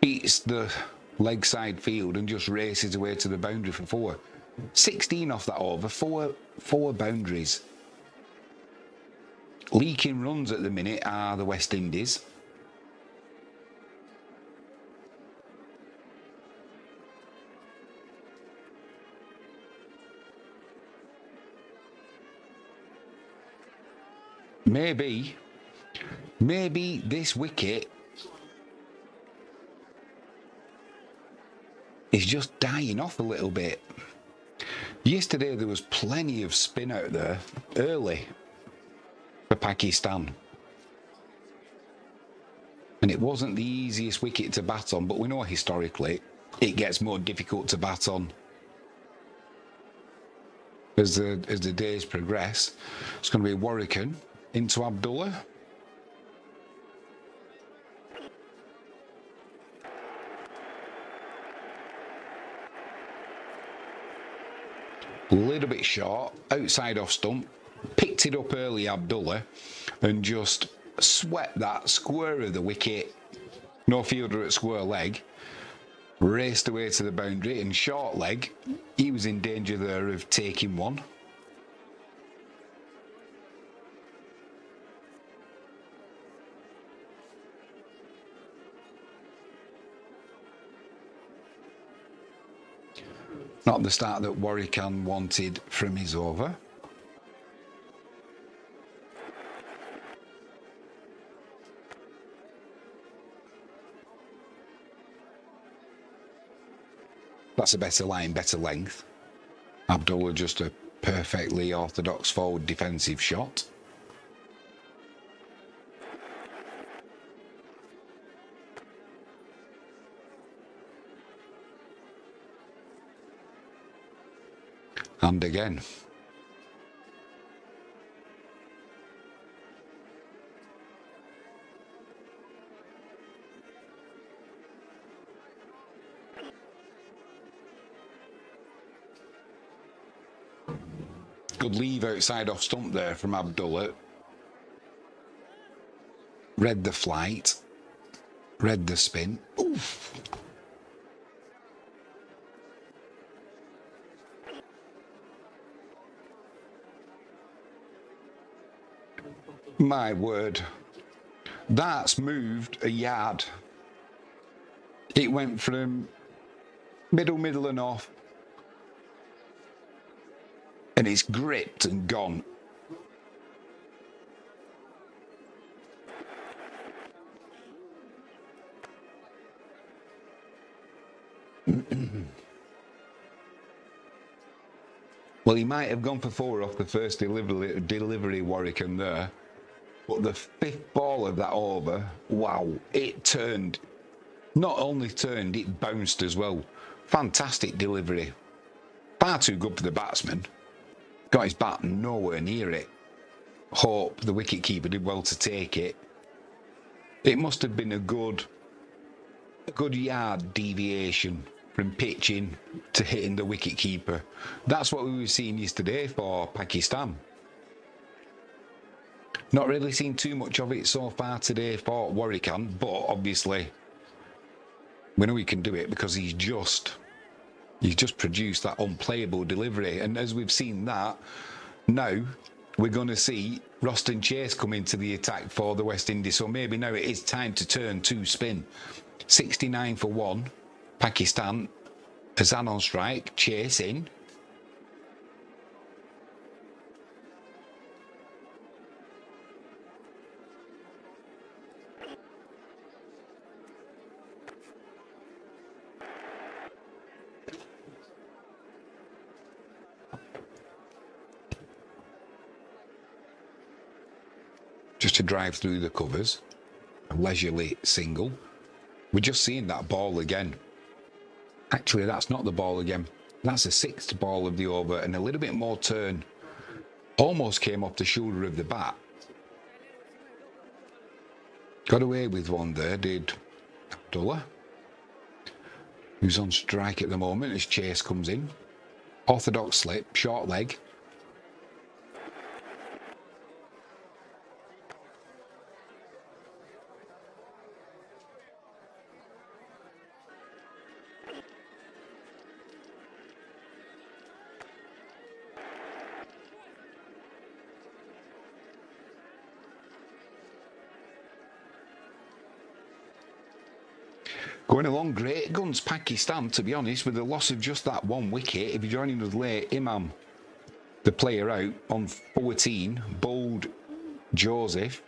beats the leg side field and just races away to the boundary for 4. 16 off that over, 4 boundaries. Leaking runs at the minute are the West Indies. Maybe this wicket is just dying off a little bit. Yesterday there was plenty of spin out there early for Pakistan, and it wasn't the easiest wicket to bat on, but we know historically it gets more difficult to bat on as the days progress. It's going to be Warwican into Abdullah. A little bit short, outside off stump, picked it up early Abdullah and just swept that square of the wicket. No fielder at square leg, raced away to the boundary, and short leg, he was in danger there of taking one. Not the start that Warwican wanted from his over. That's a better line, better length. Abdullah just a perfectly orthodox forward defensive shot. And again. Good leave outside off stump there from Abdullah. Read the flight. Read the spin. Oof. My word, that's moved a yard. It went from middle and off, and it's gripped and gone. Well, he might have gone for 4 off the first delivery Warwican there. But the 5th ball of that over, wow, it turned. Not only turned, it bounced as well. Fantastic delivery. Far too good for the batsman. Got his bat nowhere near it. Hope the wicketkeeper did well to take it. It must have been a good yard deviation from pitching to hitting the wicketkeeper. That's what we were seeing yesterday for Pakistan. Not really seen too much of it so far today for Warwican, but obviously we know he can do it because he's just produced that unplayable delivery. And as we've seen that, now we're going to see Roston Chase come into the attack for the West Indies. So maybe now it is time to turn to spin. 69 for 1. Pakistan. Azan on strike. Chase in. Just to drive through the covers. A leisurely single. We're just seeing that ball again. Actually, that's not the ball again. That's the 6th ball of the over and a little bit more turn. Almost came off the shoulder of the bat. Got away with one there, did Abdullah, who's on strike at the moment as Chase comes in. Orthodox slip, short leg. Going along great guns, Pakistan, to be honest, with the loss of just that 1 wicket. If you're joining us late, Imam, the player out on 14, bowled Joseph,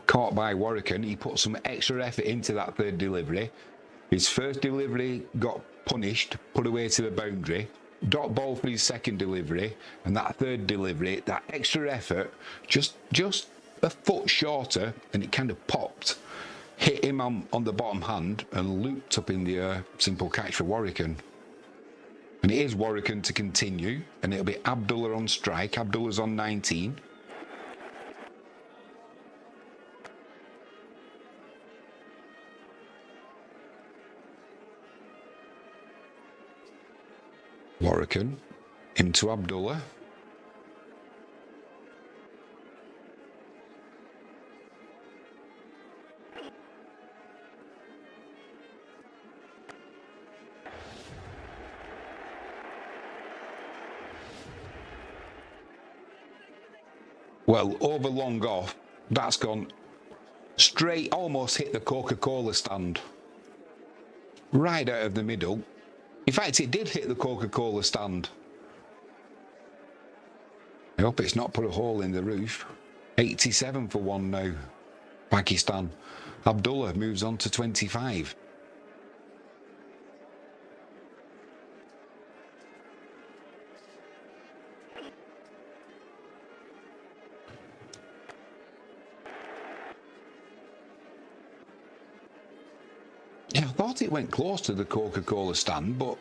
caught by Warrican. He put some extra effort into that 3rd delivery. His 1st delivery got punished, put away to the boundary. Dot ball for his 2nd delivery, and that 3rd delivery, that extra effort, just a foot shorter, and it kind of popped. Hit him on the bottom hand and looped up in the air. Simple catch for Warrican. And it is Warrican to continue, and it'll be Abdullah on strike. Abdullah's on 19. Warrican into Abdullah. Well, over long off, that's gone straight, almost hit the Coca-Cola stand. Right out of the middle. In fact, it did hit the Coca-Cola stand. I hope it's not put a hole in the roof. 87 for 1 now, Pakistan. Abdullah moves on to 25. Yeah, I thought it went close to the Coca-Cola stand, but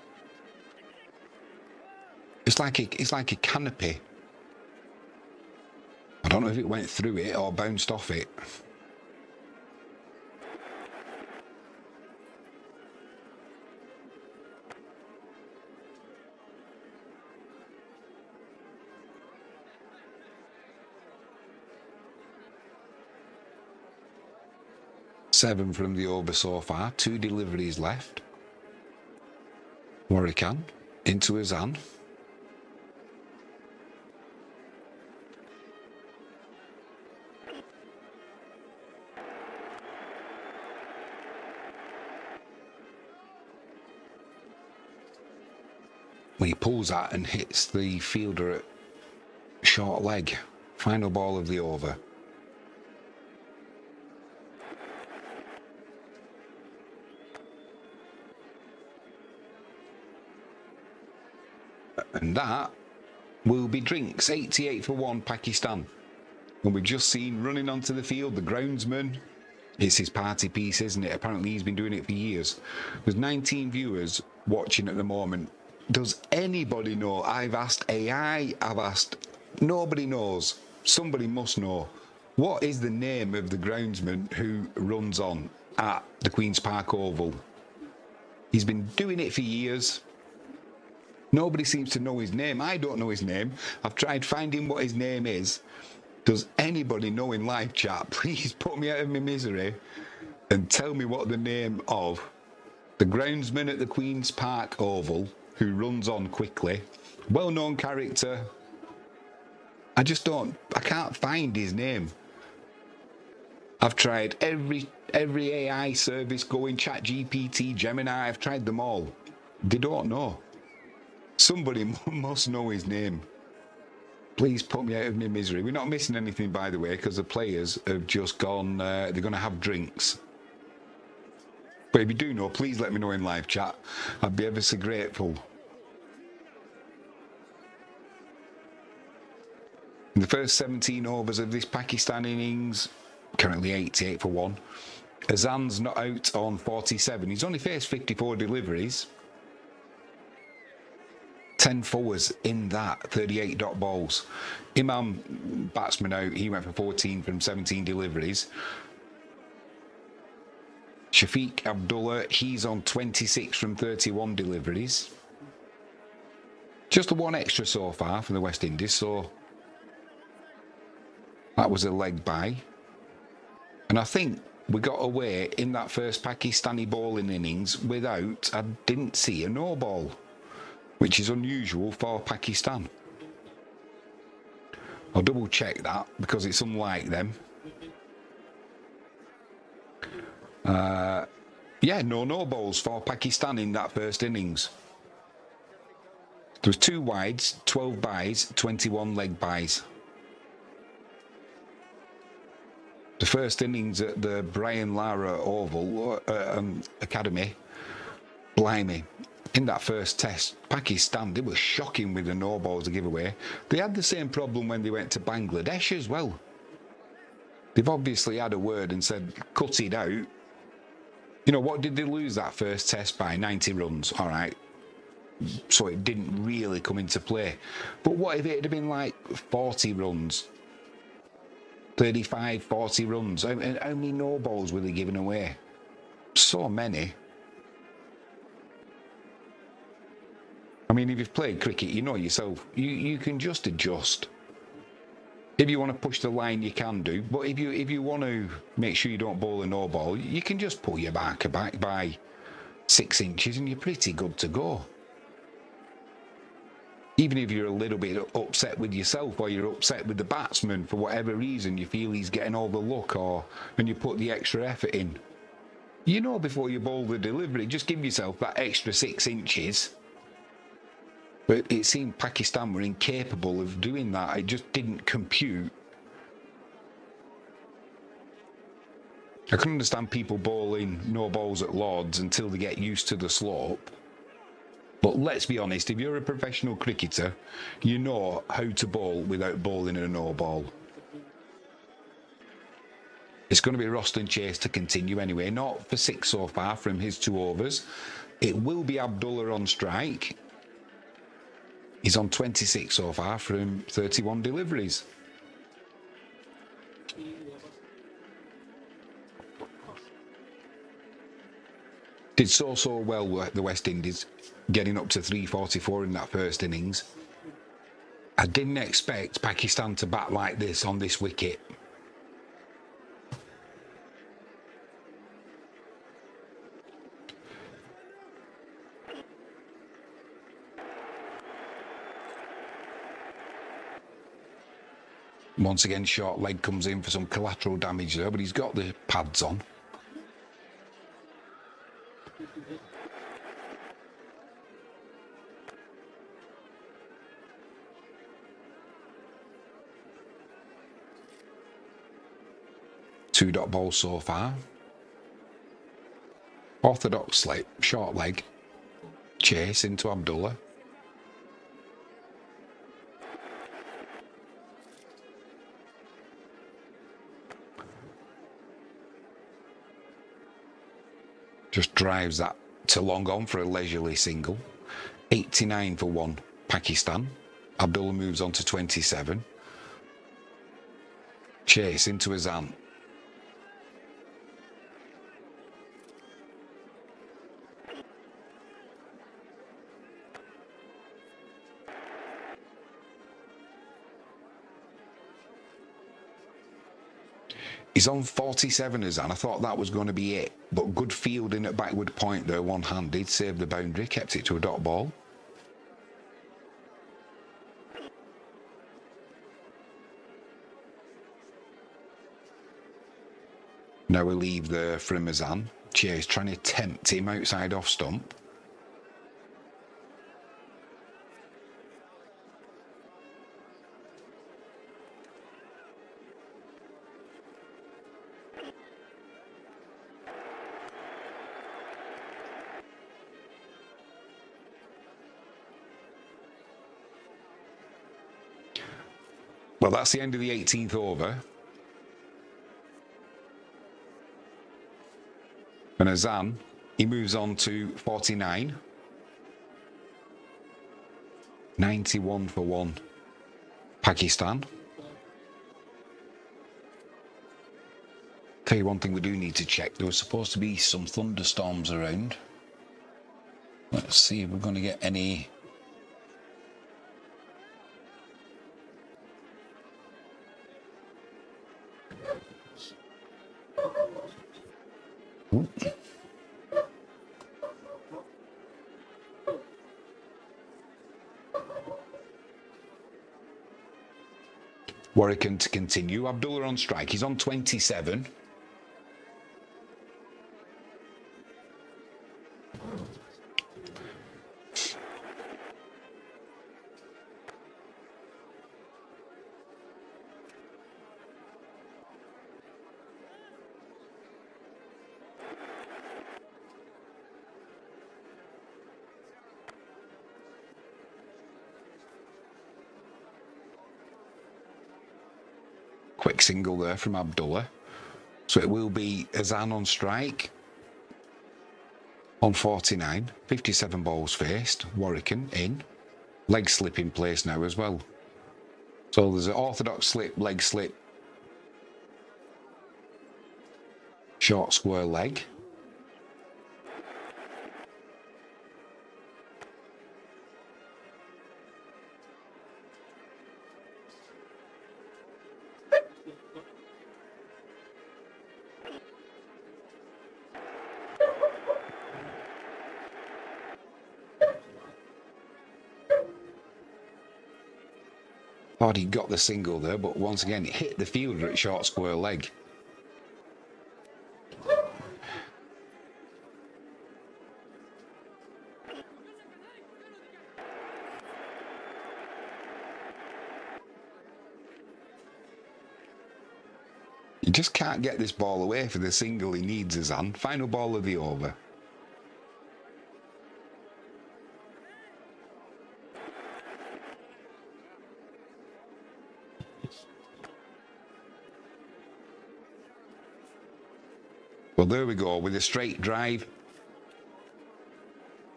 it's like a canopy. I don't know if it went through it or bounced off it. Seven from the over so far. 2 deliveries left. Warrican into Azan. He pulls that and hits the fielder at short leg. Final ball of the over. And that will be drinks. 88 for 1, Pakistan. And we've just seen running onto the field the groundsman. It's his party piece, isn't it? Apparently he's been doing it for years. There's 19 viewers watching at the moment. Does anybody know? I've asked AI, I've asked... Nobody knows. Somebody must know. What is the name of the groundsman who runs on at the Queen's Park Oval? He's been doing it for years. Nobody seems to know his name. I don't know his name. I've tried finding what his name is. Does anybody know in live chat? Please put me out of my misery and tell me what the name of the groundsman at the Queen's Park Oval who runs on quickly. Well-known character. I can't find his name. I've tried every AI service going, ChatGPT, Gemini, I've tried them all. They don't know. Somebody must know his name. Please put me out of my misery. We're not missing anything, by the way, because the players have just gone, they're going to have drinks. But if you do know, please let me know in live chat. I'd be ever so grateful. In the first 17 overs of this Pakistan innings, currently 88 for 1, Azan's not out on 47. He's only faced 54 deliveries. 10 forwards in that, 38 dot balls. Imam, batsman out, he went for 14 from 17 deliveries. Shafiq Abdullah, he's on 26 from 31 deliveries. Just the one extra so far from the West Indies, so that was a leg by. And I think we got away in that first Pakistani bowling innings without, I didn't see a no ball, which is unusual for Pakistan. I'll double check that because it's unlike them. Yeah, no balls for Pakistan in that first innings. There was 2 wides, 12 byes, 21 leg byes. The first innings at the Brian Lara Oval Academy, blimey. In that first test, Pakistan, they were shocking with the no balls to give away. They had the same problem when they went to Bangladesh as well. They've obviously had a word and said, cut it out. You know, what did they lose that first test by? 90 runs, all right. So it didn't really come into play. But what if it had been like 40 runs? 35, 40 runs? How many no balls were they giving away? So many. I mean, if you've played cricket, you know yourself, you can just adjust. If you want to push the line, you can do. But if you want to make sure you don't bowl a no ball, you can just pull your marker back by 6 inches and you're pretty good to go. Even if you're a little bit upset with yourself or you're upset with the batsman for whatever reason, you feel he's getting overlooked and you put the extra effort in. You know before you bowl the delivery, just give yourself that extra 6 inches. But it seemed Pakistan were incapable of doing that. It just didn't compute. I can understand people bowling no balls at Lords until they get used to the slope. But let's be honest, if you're a professional cricketer, you know how to bowl without bowling a no ball. It's going to be Roston Chase to continue anyway, not for 6 so far from his 2 overs. It will be Abdullah on strike. He's on 26 so far from 31 deliveries. Did so well with the West Indies, getting up to 344 in that first innings. I didn't expect Pakistan to bat like this on this wicket. Once again, short leg comes in for some collateral damage there, but he's got the pads on. Two dot ball so far. Orthodox slip, short leg. Chase into Abdullah. Just drives that to long on for a leisurely single. 89 for 1, Pakistan. Abdullah moves on to 27. Chase into Azan. He's on 47 Azan. I thought that was going to be it. But good fielding at backward point there, one-handed, saved the boundary, kept it to a dot ball. Now we leave there from Azan. Chase trying to tempt him outside off stump. Well, that's the end of the 18th over. And Azan, he moves on to 49. 91 for 1. Pakistan. Tell you one thing we do need to check. There was supposed to be some thunderstorms around. Let's see if we're going to get any... Ooh. Warwick to continue. Abdullah on strike. He's on 27. Quick single there from Abdullah. So it will be Azan on strike on 49. 57 balls faced. Warwick in. Leg slip in place now as well. So there's an orthodox slip, leg slip, short square leg. Thought he got the single there, but once again it hit the fielder at short square leg. He just can't get this ball away for the single he needs, Azan. Final ball of the over. Well, there we go, with a straight drive.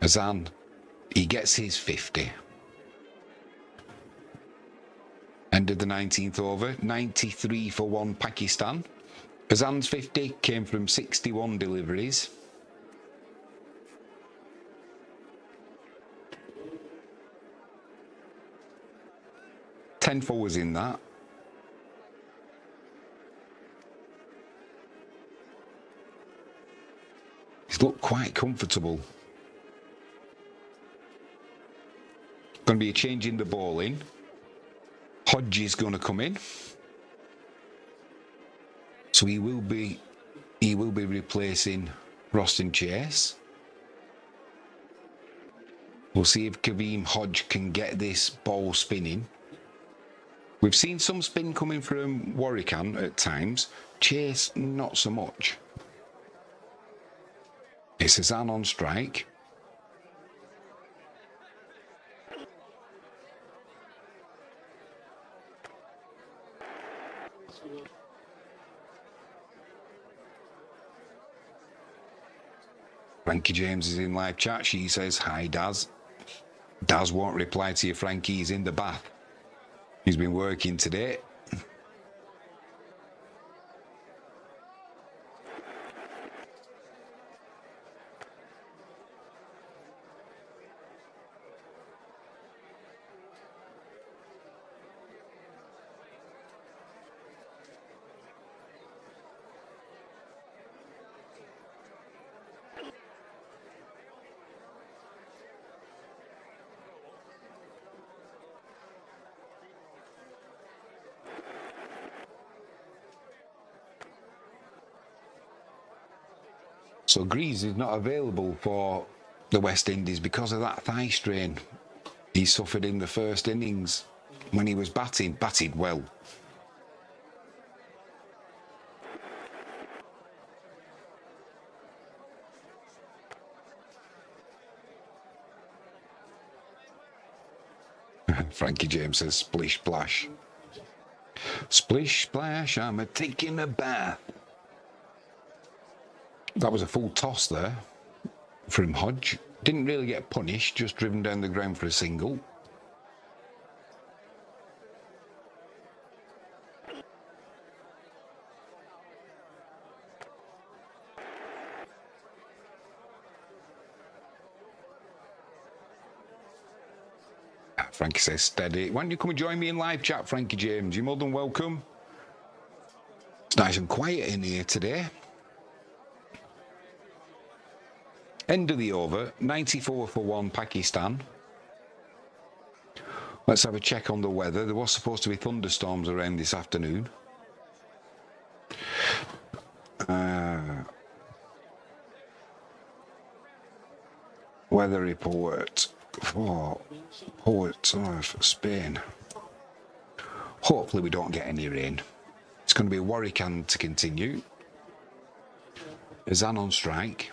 Azan, he gets his 50. End of the 19th over, 93 for 1 Pakistan. Azan's 50 came from 61 deliveries. Ten forwards in that. He's looked quite comfortable. Going to be a change in the bowling. Hodge is going to come in. So he will be replacing Roston Chase. We'll see if Kaveem Hodge can get this ball spinning. We've seen some spin coming from Warwick at times. Chase, not so much. It's Azan on strike. Frankie James is in live chat. She says, "Hi, Daz." Daz won't reply to you, Frankie. He's in the bath. He's been working today. So Greaves is not available for the West Indies because of that thigh strain he suffered in the first innings when he was batted well. Frankie James says, splish splash. Splish splash, I'm taking a bath. That was a full toss there from Hodge. Didn't really get punished, just driven down the ground for a single. Frankie says steady. Why don't you come and join me in live chat, Frankie James? You're more than welcome. It's nice and quiet in here today. End of the over, 94 for 1 Pakistan. Let's have a check on the weather. There was supposed to be thunderstorms around this afternoon. Weather report for Port of Spain. Hopefully we don't get any rain. It's going to be Warwick to continue. Azan on strike.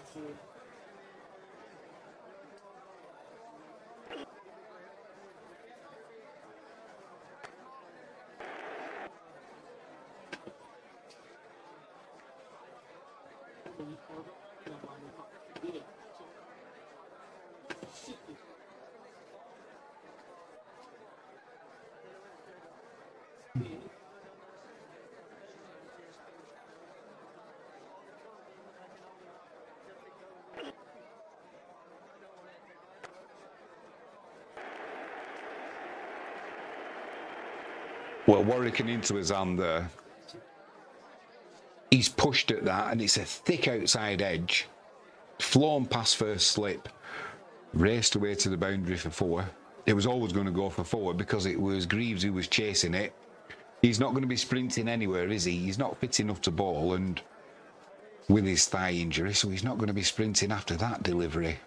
Well, Warwick into his hand there. He's pushed at that, and it's a thick outside edge. Flown past first slip. Raced away to the boundary for 4. It was always going to go for 4 because it was Greaves who was chasing it. He's not going to be sprinting anywhere, is he? He's not fit enough to bowl, and with his thigh injury, so he's not going to be sprinting after that delivery.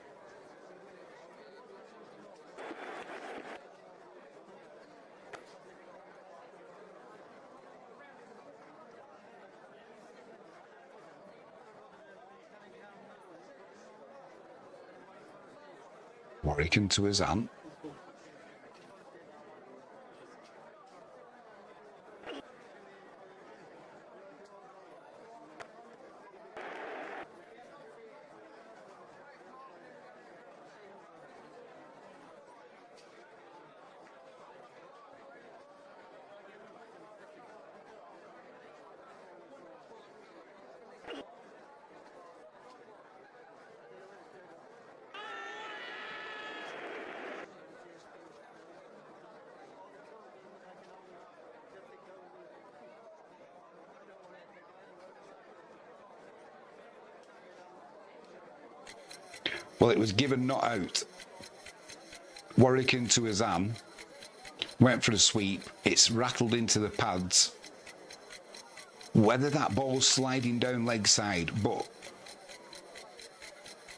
Warwick into his aunt. Well, it was given not out. Warwick into his arm. Went for a sweep. It's rattled into the pads. Whether that ball's sliding down leg side, but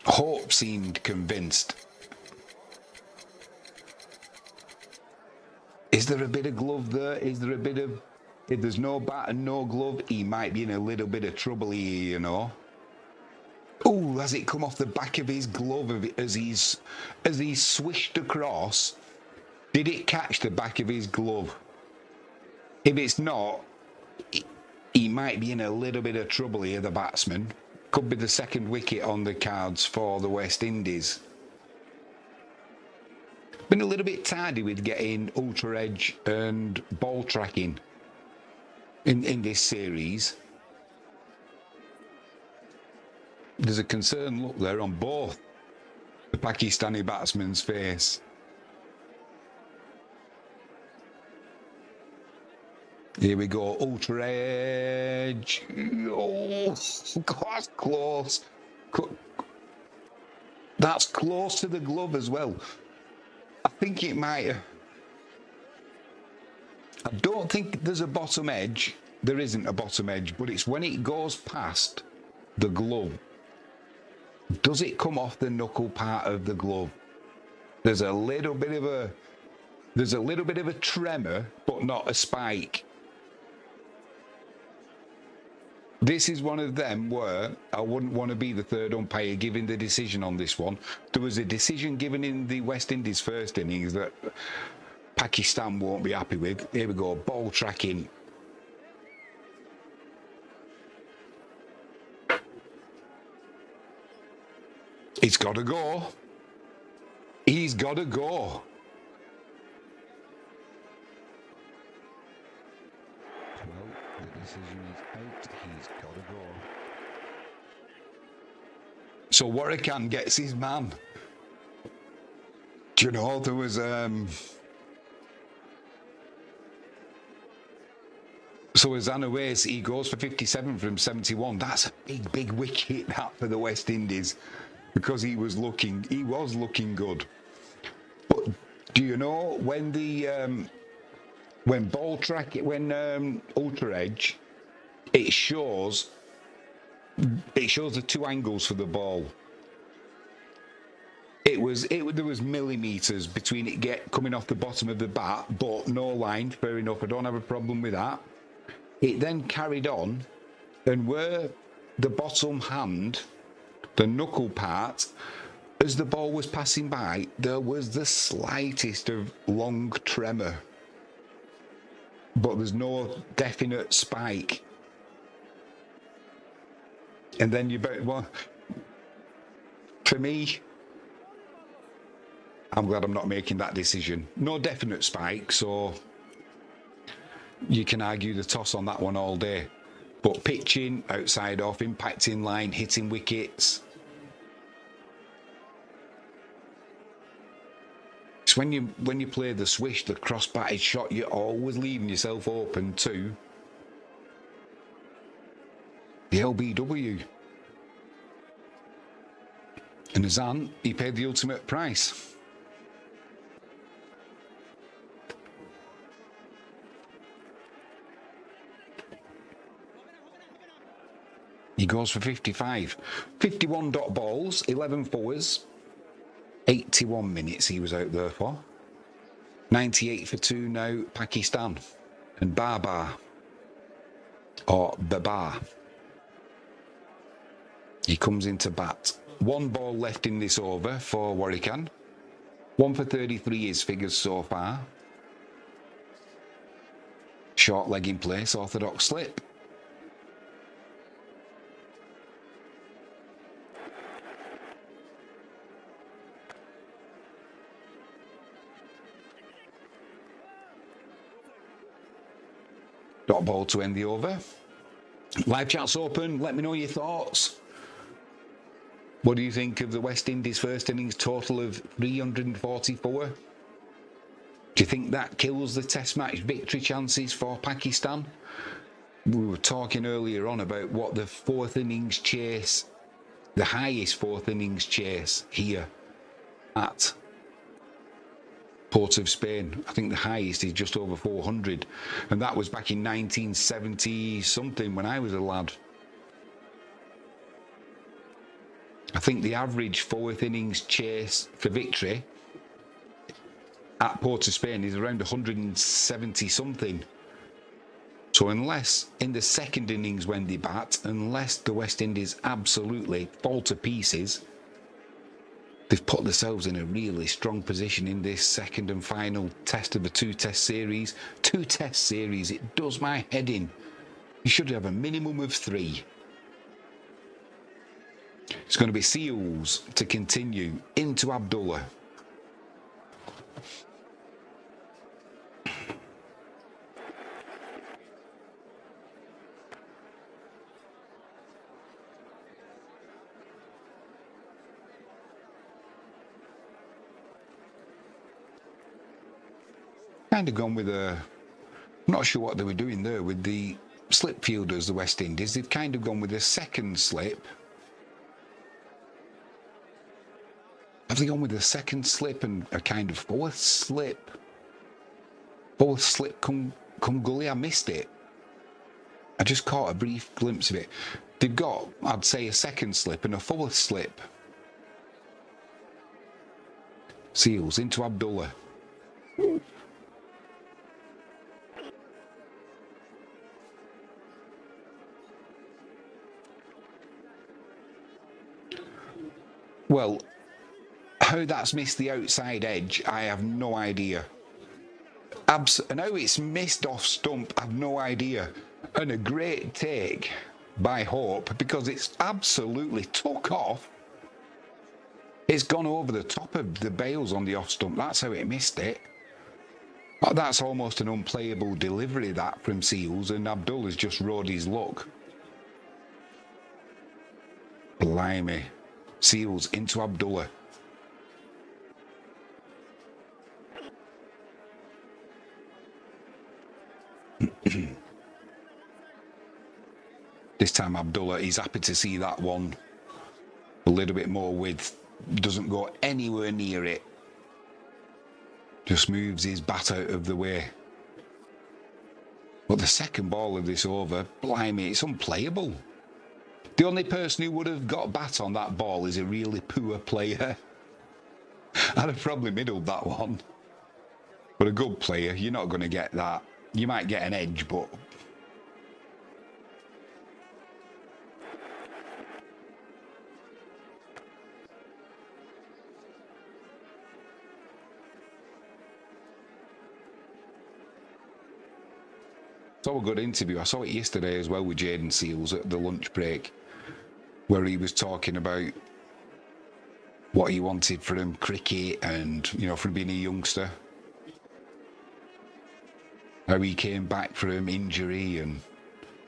Hope seemed convinced. Is there a bit of glove there? Is there a bit of... If there's no bat and no glove, he might be in a little bit of trouble here, you know. Oh, has it come off the back of his glove as he's swished across? Did it catch the back of his glove? If it's not, he might be in a little bit of trouble here, the batsman. Could be the second wicket on the cards for the West Indies. Been a little bit tardy with getting ultra edge and ball tracking in this series. There's a concerned look there on both the Pakistani batsman's face. Here we go, ultra edge. Oh, that's close. That's close to the glove as well. I think it might. I don't think there's a bottom edge. There isn't a bottom edge, but it's when it goes past the glove. Does it come off the knuckle part of the glove? There's a little bit of a tremor, but not a spike. This is one of them where I wouldn't want to be the third umpire giving the decision on this one. There was a decision given in the West Indies first innings that Pakistan won't be happy with. Here we go, ball tracking. It's got to go. He's got to go. Well, the decision is out. He's got to go. So Warrican gets his man. Do you know, there was so as Anawais, he goes for 57 from 71. That's a big wicket that for the West Indies, because he was looking good. But do you know when the when Ultra Edge, it shows the two angles for the ball. There was millimeters between it coming off the bottom of the bat, but no line. Fair enough. I don't have a problem with that. It then carried on, and where the bottom hand, the knuckle part, as the ball was passing by, there was the slightest of long tremor, but there's no definite spike. And then for me, I'm glad I'm not making that decision. No definite spike, so you can argue the toss on that one all day. But pitching, outside off, impacting line, hitting wickets. It's when you play the swish, the cross-batted shot, you're always leaving yourself open to the LBW. And Azan, he paid the ultimate price. He goes for 55. 51 dot balls, 11 fours, 81 minutes he was out there for. 98 for 2 now, Pakistan. And Baba, or Baba, he comes into bat. 1 ball left in this over for Warrican. 1 for 33 is figures so far. Short leg in place, orthodox slip. Dot ball to end the over. Live chat's open. Let me know your thoughts. What do you think of the West Indies first innings total of 344? Do you think that kills the test match victory chances for Pakistan? We were talking earlier on about what the fourth innings chase, the highest fourth innings chase here at Port of Spain. I think the highest is just over 400, and that was back in 1970 something when I was a lad. I think the average fourth innings chase for victory at Port of Spain is around 170 something. So unless in the second innings when they bat, unless the West Indies absolutely fall to pieces, they've put themselves in a really strong position in this second and final test of the two-test series. Two-test series, it does my head in. You should have a minimum of 3. It's going to be Seals to continue into Abdullah. Kind of gone with a, I'm not sure what they were doing there with the slip fielders, the West Indies. They've kind of gone with a second slip. Have they gone with a second slip and a kind of fourth slip? Fourth slip come gully. I missed it. I just caught a brief glimpse of it. They've got, I'd say, a second slip and a fourth slip. Seals into Abdullah. Well, how that's missed the outside edge, I have no idea. And how it's missed off stump, I've no idea. And a great take by Hope, because it's absolutely took off. It's gone over the top of the bails on the off stump. That's how it missed it. That's almost an unplayable delivery, that, from Seals, and Abdullah's just rode his luck. Blimey. Seals into Abdullah. This time Abdullah, he's happy to see that one a little bit more width. Doesn't go anywhere near it. Just moves his bat out of the way. But the second ball of this over, blimey, it's unplayable. The only person who would have got bat on that ball is a really poor player. I'd have probably middled that one. But a good player, you're not going to get that. You might get an edge, but... saw a good interview. I saw it yesterday as well with Jaden Seals at the lunch break, where he was talking about what he wanted from cricket and, you know, from being a youngster. How he came back from injury, and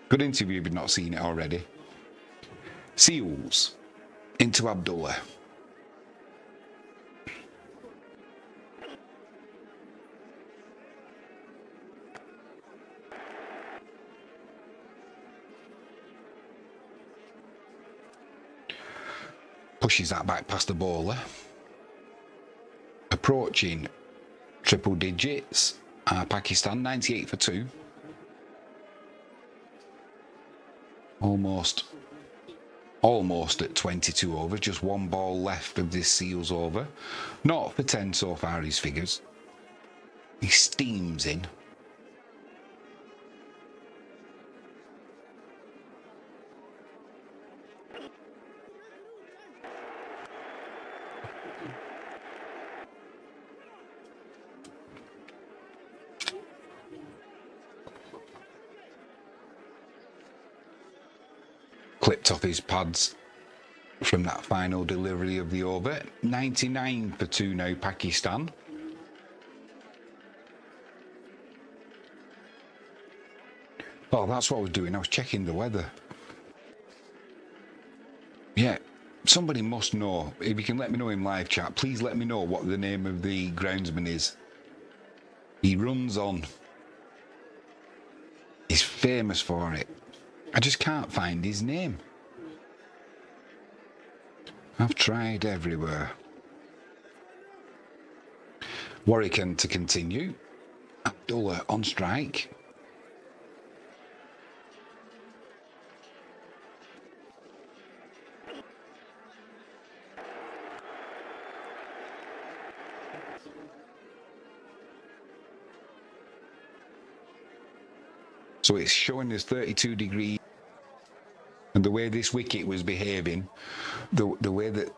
good interview if you've not seen it already. Seals into Abdullah. Pushes that back past the bowler. Approaching triple digits. Pakistan 98 for 2. Almost at 22 overs. Just one ball left of this Seals over. Not for 10 so far, his figures. He steams in. Clipped off his pads from that final delivery of the over. 99 for 2 now, Pakistan. Oh, that's what I was doing. I was checking the weather. Yeah, somebody must know. If you can let me know in live chat, please let me know what the name of the groundsman is. He runs on. He's famous for it. I just can't find his name. I've tried everywhere. Warwican to continue. Abdullah on strike. So it's showing us 32 degrees. And the way this wicket was behaving, the way that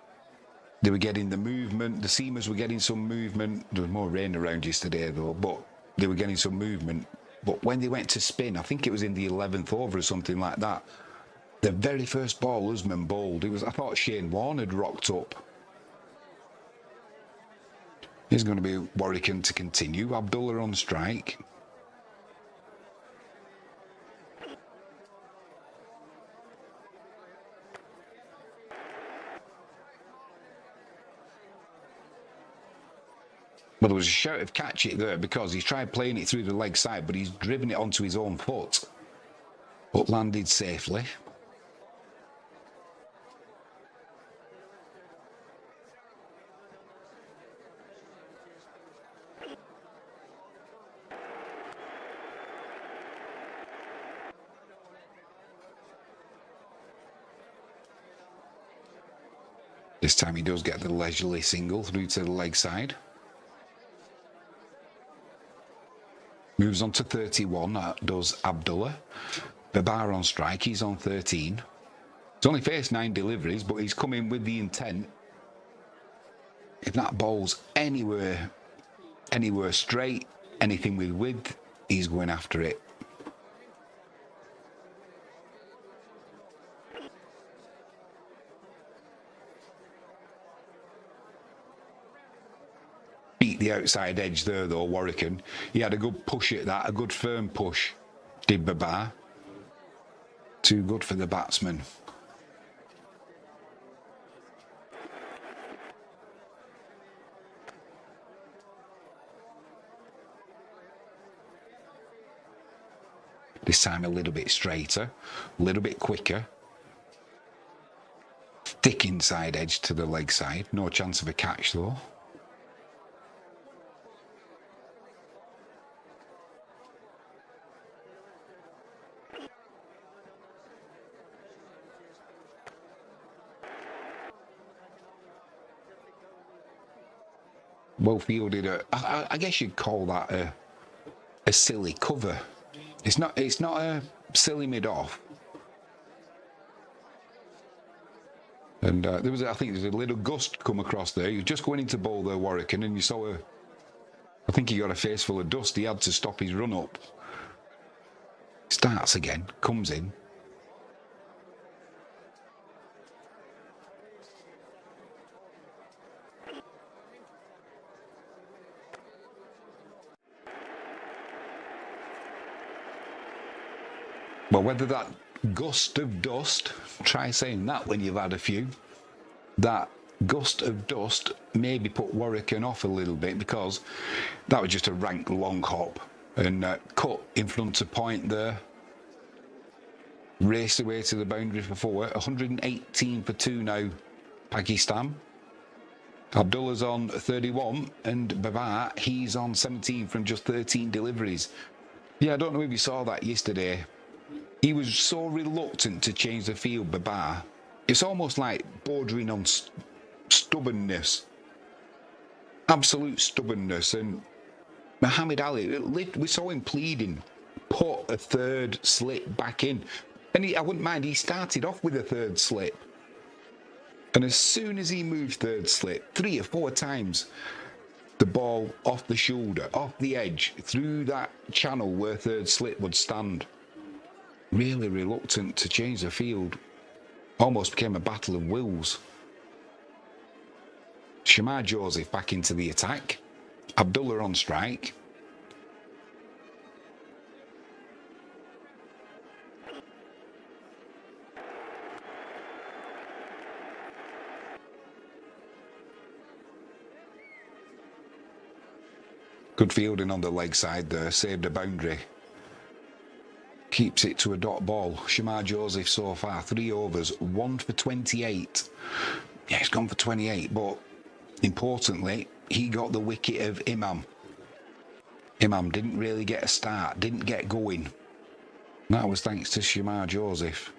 they were getting the movement, the seamers were getting some movement. There was more rain around yesterday though, but they were getting some movement. But when they went to spin, I think it was in the 11th over or something like that, the very first ball Usman bowled, I thought Shane Warne had rocked up. Here's going to be Warwican to continue. Abdullah on strike. Well, there was a shout of catch it there because he's tried playing it through the leg side, but he's driven it onto his own foot. But landed safely. This time he does get the leisurely single through to the leg side. Moves on to 31, that does Abdullah. Babar on strike, he's on 13. He's only faced 9 deliveries, but he's come in with the intent. If that ball's anywhere straight, anything with width, he's going after it. Beat the outside edge there though, Warwicken. He had a good push at that, a good firm push, did Babar. Too good for the batsman. This time a little bit straighter, a little bit quicker. Thick inside edge to the leg side, no chance of a catch though. Well fielded. I guess you'd call that a silly cover. It's not a silly mid off. And there was, I think, there's a little gust come across there. He was just going into bowl there, Warwicken, and you saw I think he got a face full of dust. He had to stop his run up. Starts again, comes in. Well, whether that gust of dust, try saying that when you've had a few, that gust of dust maybe put Warwicken off a little bit, because that was just a rank long hop and cut in front of point there. Raced away to the boundary for 4. 118 for 2 now, Pakistan. Abdullah's on 31 and Babar, he's on 17 from just 13 deliveries. Yeah, I don't know if you saw that yesterday. He was so reluctant to change the field, Babar. It's almost like bordering on stubbornness. Absolute stubbornness. And Muhammad Ali, we saw him pleading, put a third slip back in. And I wouldn't mind, he started off with a third slip. And as soon as he moved third slip, 3 or 4 times, the ball off the shoulder, off the edge, through that channel where third slip would stand. Really reluctant to change the field. Almost became a battle of wills. Shamar Joseph back into the attack. Abdullah on strike. Good fielding on the leg side there, saved a boundary. Keeps it to a dot ball. Shamar Joseph so far, 3 overs, 1 for 28. Yeah, he's gone for 28, but importantly, he got the wicket of Imam. Imam didn't really get a start, didn't get going. That was thanks to Shamar Joseph.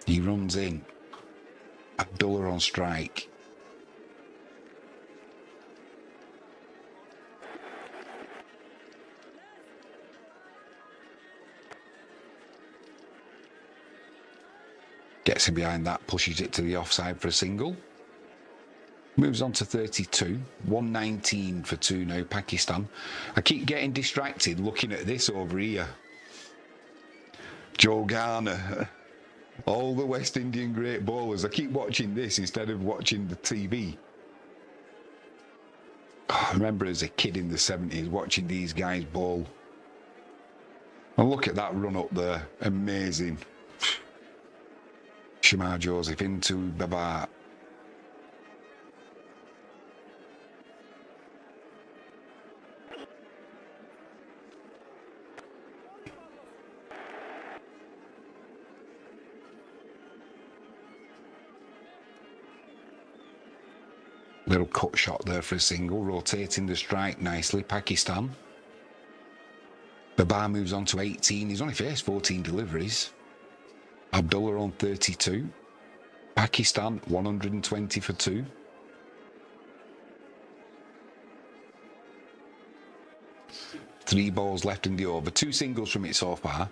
He runs in. Abdullah on strike. Gets him behind that, pushes it to the offside for a single. Moves on to 32. 119 for 2 now, Pakistan. I keep getting distracted looking at this over here. Joe Garner. All the West Indian great bowlers. I keep watching this instead of watching the TV. I remember as a kid in the 70s watching these guys bowl. And look at that run up there. Amazing. Shamar Joseph into Babar. Little cut shot there for a single, rotating the strike nicely, Pakistan. Babar moves on to 18. He's only faced 14 deliveries. Abdullah on 32. Pakistan 120 for 2. Three balls left in the over. 2 singles from it so far.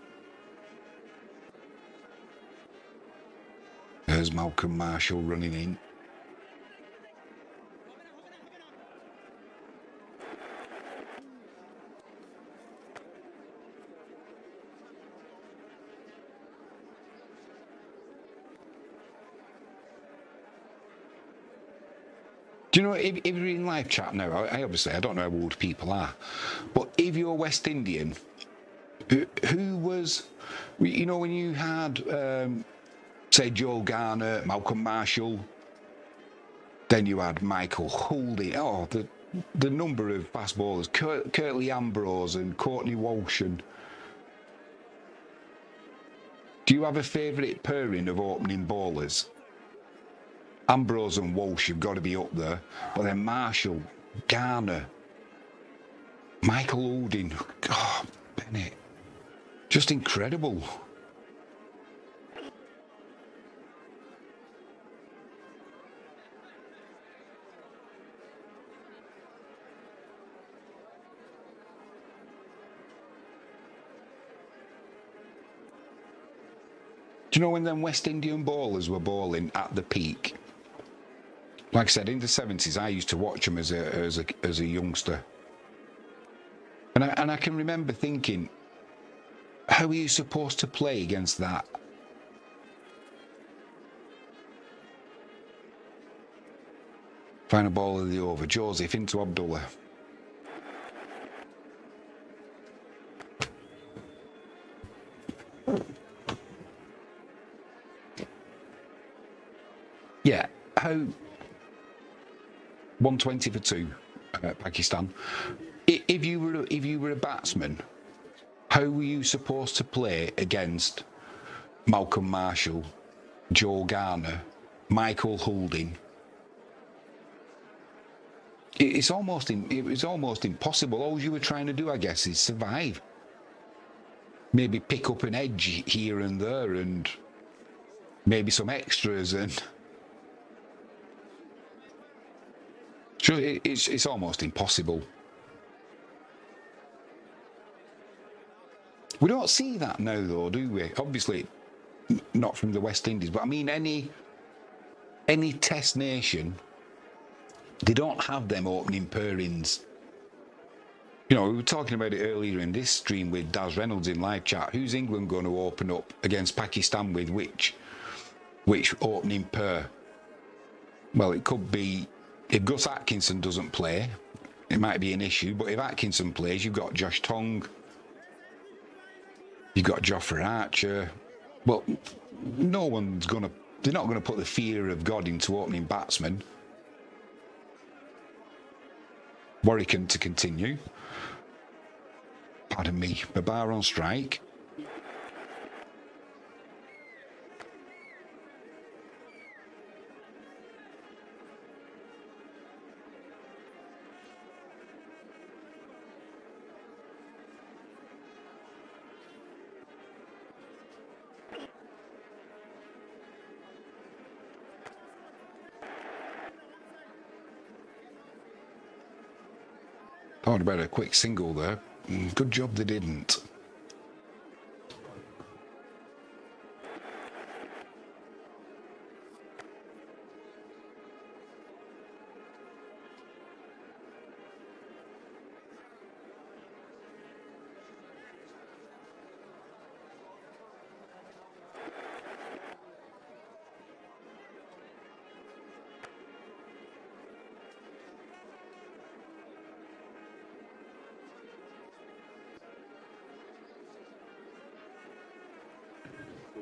There's Malcolm Marshall running in. Do you know, if you're in live chat now, I obviously, I don't know how old people are, but if you're West Indian, who was, you know, when you had, say, Joe Garner, Malcolm Marshall, then you had Michael Holding, the number of fast bowlers, Curtly Ambrose and Courtney Walsh, and do you have a favourite pairing of opening bowlers? Ambrose and Walsh have got to be up there, but then Marshall, Garner, Michael Holding, Bennett, just incredible. Do you know when them West Indian bowlers were bowling at the peak? Like I said, in the 70s, I used to watch them as a youngster, and I can remember thinking, how are you supposed to play against that? Final ball of the over. Joseph into Abdullah. Yeah, how 120 for 2, Pakistan. If you were a batsman, how were you supposed to play against Malcolm Marshall, Joe Garner, Michael Holding? It was almost impossible. All you were trying to do, I guess, is survive. Maybe pick up an edge here and there, and maybe some extras, and sure, it's almost impossible. We don't see that now, though, do we? Obviously, not from the West Indies, but I mean any Test nation, they don't have them opening pairings. You know, we were talking about it earlier in this stream with Daz Reynolds in live chat. Who's England going to open up against Pakistan with which opening pair? Well, it could be, if Gus Atkinson doesn't play, it might be an issue, but if Atkinson plays, you've got Josh Tong, you've got Jofra Archer. Well, they're not going to put the fear of God into opening batsmen. Warwican to continue. Pardon me, Babar on strike. Thought about a quick single there. Good job they didn't.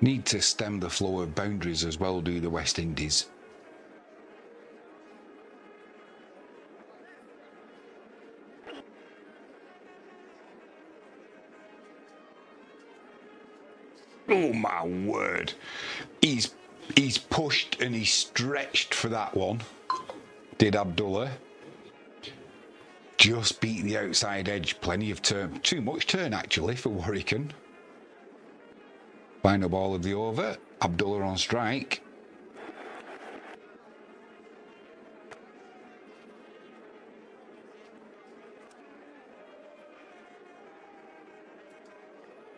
Need to stem the flow of boundaries as well, do the West Indies. Oh my word. He's pushed and he's stretched for that one. Did Abdullah. Just beat the outside edge. Plenty of turn. Too much turn actually for Warwican. Final ball of the over. Abdullah on strike.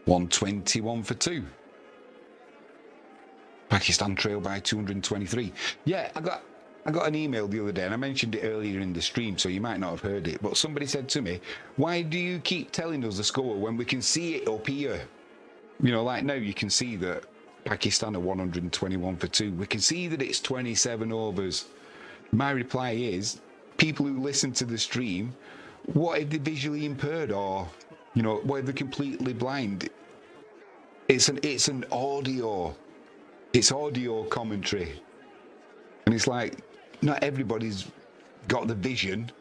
121 for 2. Pakistan trail by 223. Yeah, I got an email the other day, and I mentioned it earlier in the stream, so you might not have heard it, but somebody said to me, why do you keep telling us the score when we can see it up here? You know, like now you can see that Pakistan are 121 for 2. We can see that it's 27 overs. My reply is, people who listen to the stream, what if they're visually impaired, or, you know, what if they're completely blind? It's an audio. It's audio commentary. And it's like, not everybody's got the vision,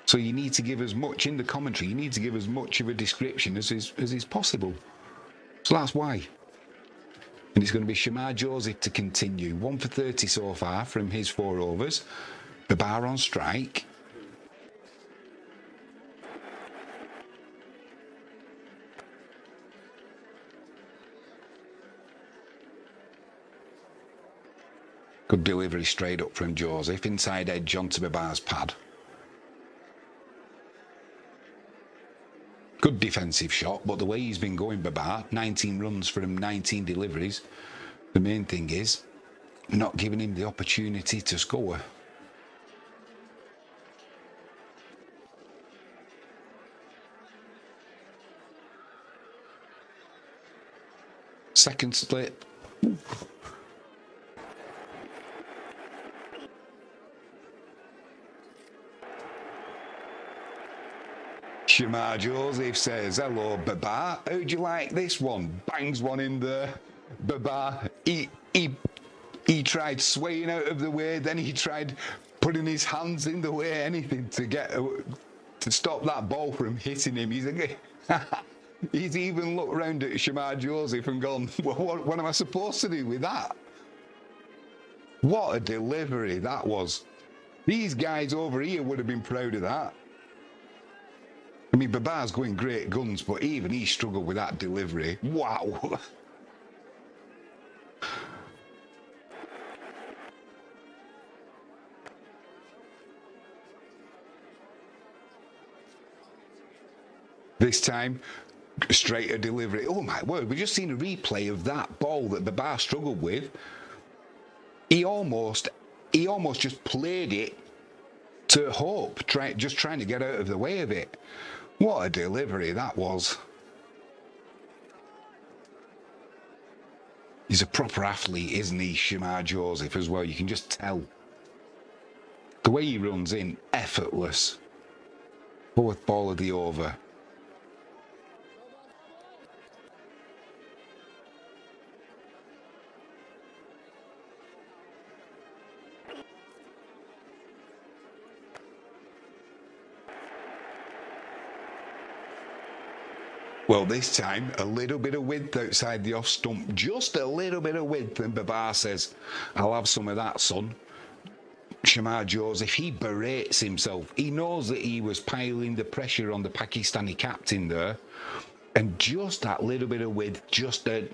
so you need to give as much in the commentary, you need to give as much of a description as is possible. So that's why. And it's going to be Shamar Joseph to continue. 1 for 30 so far from his 4 overs. Babar on strike. Good delivery straight up from Joseph. Inside edge onto Babar's pad. Good defensive shot, but the way he's been going, Babar, 19 runs from 19 deliveries. The main thing is not giving him the opportunity to score. Second slip. Shamar Joseph says, hello, Babar. How'd you like this one? Bangs one in there. Babar, he tried swaying out of the way, then he tried putting his hands in the way, anything to stop that ball from hitting him. He's even looked round at Shamar Joseph and gone, well, what am I supposed to do with that? What a delivery that was. These guys over here would have been proud of that. I mean, Babar's going great guns, but even he struggled with that delivery. Wow. This time, straighter delivery. Oh my word, we've just seen a replay of that ball that Babar struggled with. He almost just played it to hope, just trying to get out of the way of it. What a delivery that was. He's a proper athlete, isn't he, Shamar Joseph, as well? You can just tell. The way he runs in, effortless. 4th ball of the over. Well, this time, a little bit of width outside the off stump. Just a little bit of width. And Babar says, I'll have some of that, son. Shamar Joseph, he berates himself. He knows that he was piling the pressure on the Pakistani captain there. And just that little bit of width, just a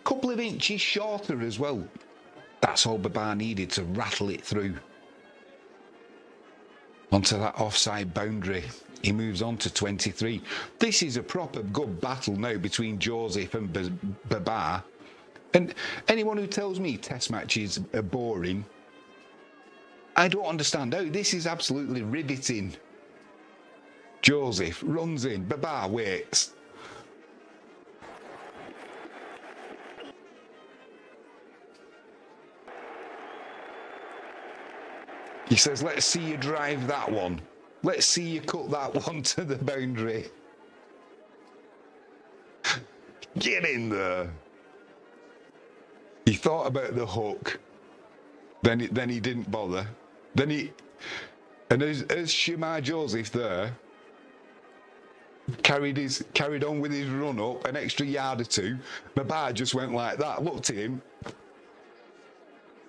couple of inches shorter as well. That's all Babar needed to rattle it through. Onto that offside boundary. He moves on to 23. This is a proper good battle now between Joseph and Babar. And anyone who tells me test matches are boring, I don't understand. Now, this is absolutely riveting. Joseph runs in. Babar waits. He says, let's see you drive that one. Let's see you cut that one to the boundary. Get in there. He thought about the hook. Then he didn't bother. And as Shamar Joseph there carried on with his run up an extra yard or two, Babar just went like that, looked at him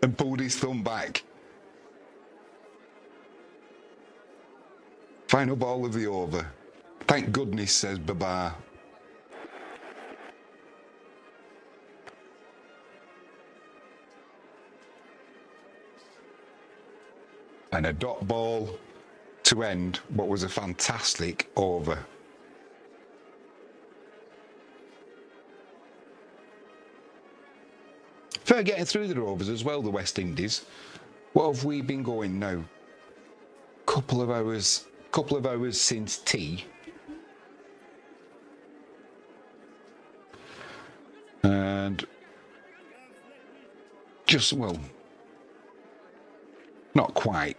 and pulled his thumb back. Final ball of the over. Thank goodness, says Babar. And a dot ball to end what was a fantastic over. Fair getting through the Rovers as well, the West Indies. What have we been going now? Couple of hours since tea. And just, well, not quite,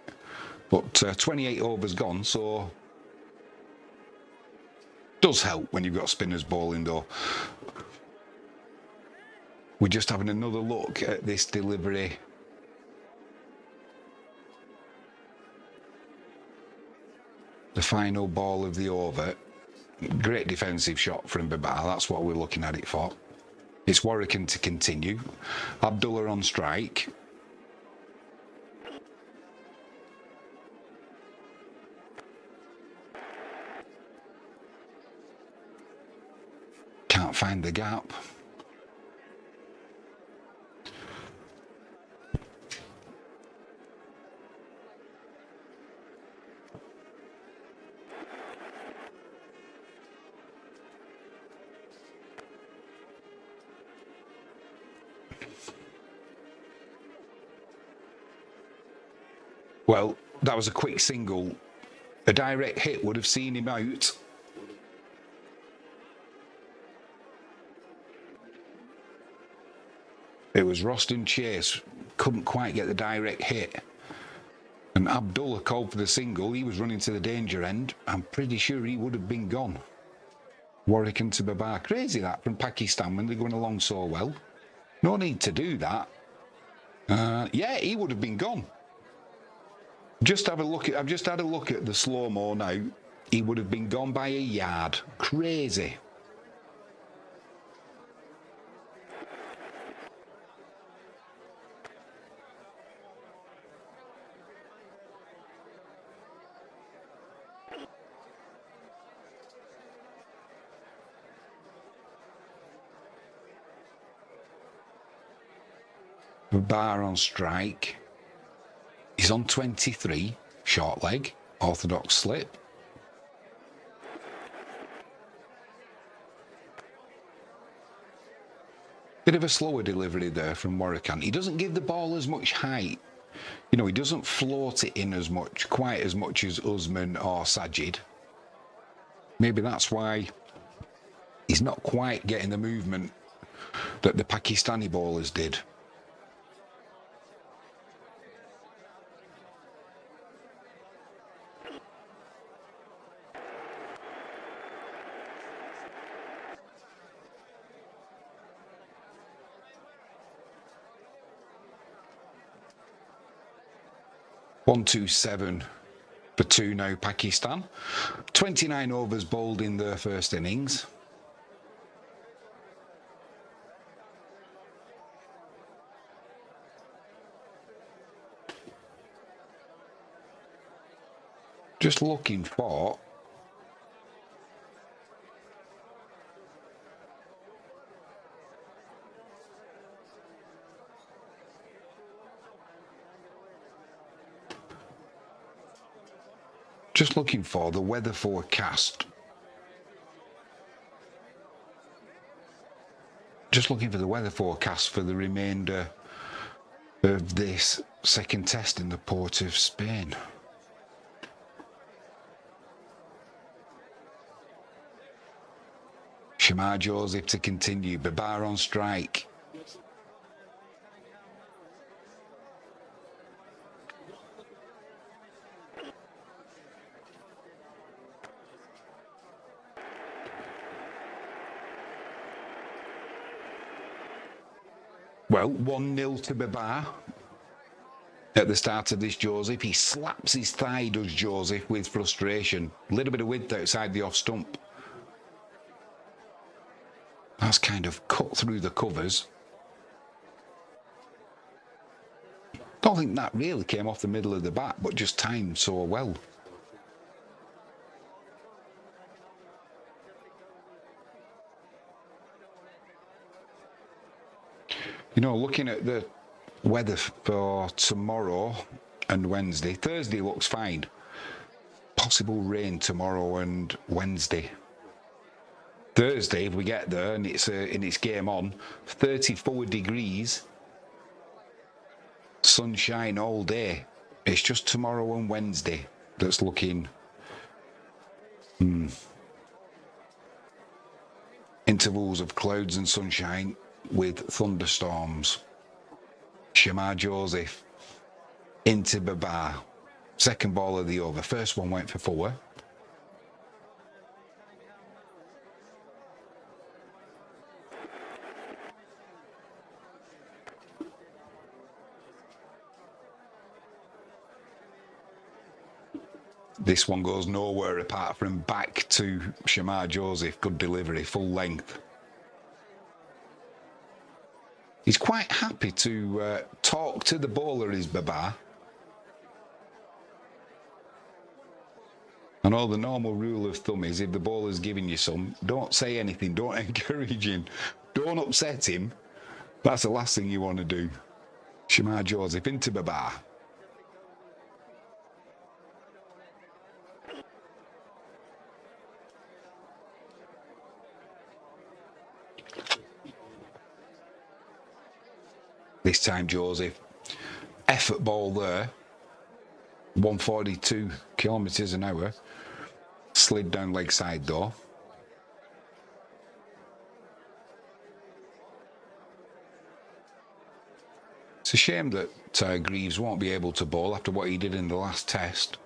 but 28 overs gone, so does help when you've got spinners bowling though. We're just having another look at this delivery. The final ball of the over. Great defensive shot from Babar, that's what we're looking at it for. It's Warwican to continue. Abdullah on strike. Can't find the gap. Well, that was a quick single. A direct hit would have seen him out. It was Roston Chase, couldn't quite get the direct hit. And Abdullah called for the single. He was running to the danger end. I'm pretty sure he would have been gone. Warwican to Babar. Crazy that from Pakistan when they're going along so well. No need to do that. Yeah, he would have been gone. Just have a look at. I've just had a look at the slow-mo now. He would have been gone by a yard. Crazy. Bar on strike. He's on 23, short leg, orthodox slip. Bit of a slower delivery there from Warwican. He doesn't give the ball as much height. You know, he doesn't float it in as much, quite as much as Usman or Sajid. Maybe that's why he's not quite getting the movement that the Pakistani bowlers did. One, 2, 7 for 2 now, Pakistan. 29 overs bowled in their first innings. Just looking for the weather forecast. Just looking for the weather forecast for the remainder of this second test in the port of Spain. Shamar Joseph to continue. Babar on strike. Well, 1-0 to Babar at the start of this Joseph. He slaps his thigh, does Joseph, with frustration. A little bit of width outside the off stump. That's kind of cut through the covers. Don't think that really came off the middle of the bat, but just timed so well. You know, looking at the weather for tomorrow and Wednesday, Thursday looks fine. Possible rain tomorrow and Wednesday. Thursday, if we get there and it's game on, 34 degrees Sunshine all day. It's just tomorrow and Wednesday that's looking intervals of clouds and sunshine with thunderstorms. Shamar Joseph into Babar. Second ball of the over. First one went for 4. This one goes nowhere apart from back to Shamar Joseph. Good delivery, full length. He's quite happy to talk to the bowler, is Babar. I know the normal rule of thumb is if the bowler's giving you some, don't say anything, don't encourage him, don't upset him. That's the last thing you want to do. Shamar Joseph into Babar. This time Joseph, effort ball there, 142 kilometres an hour, slid down leg side though. It's a shame that Greaves won't be able to bowl after what he did in the last test.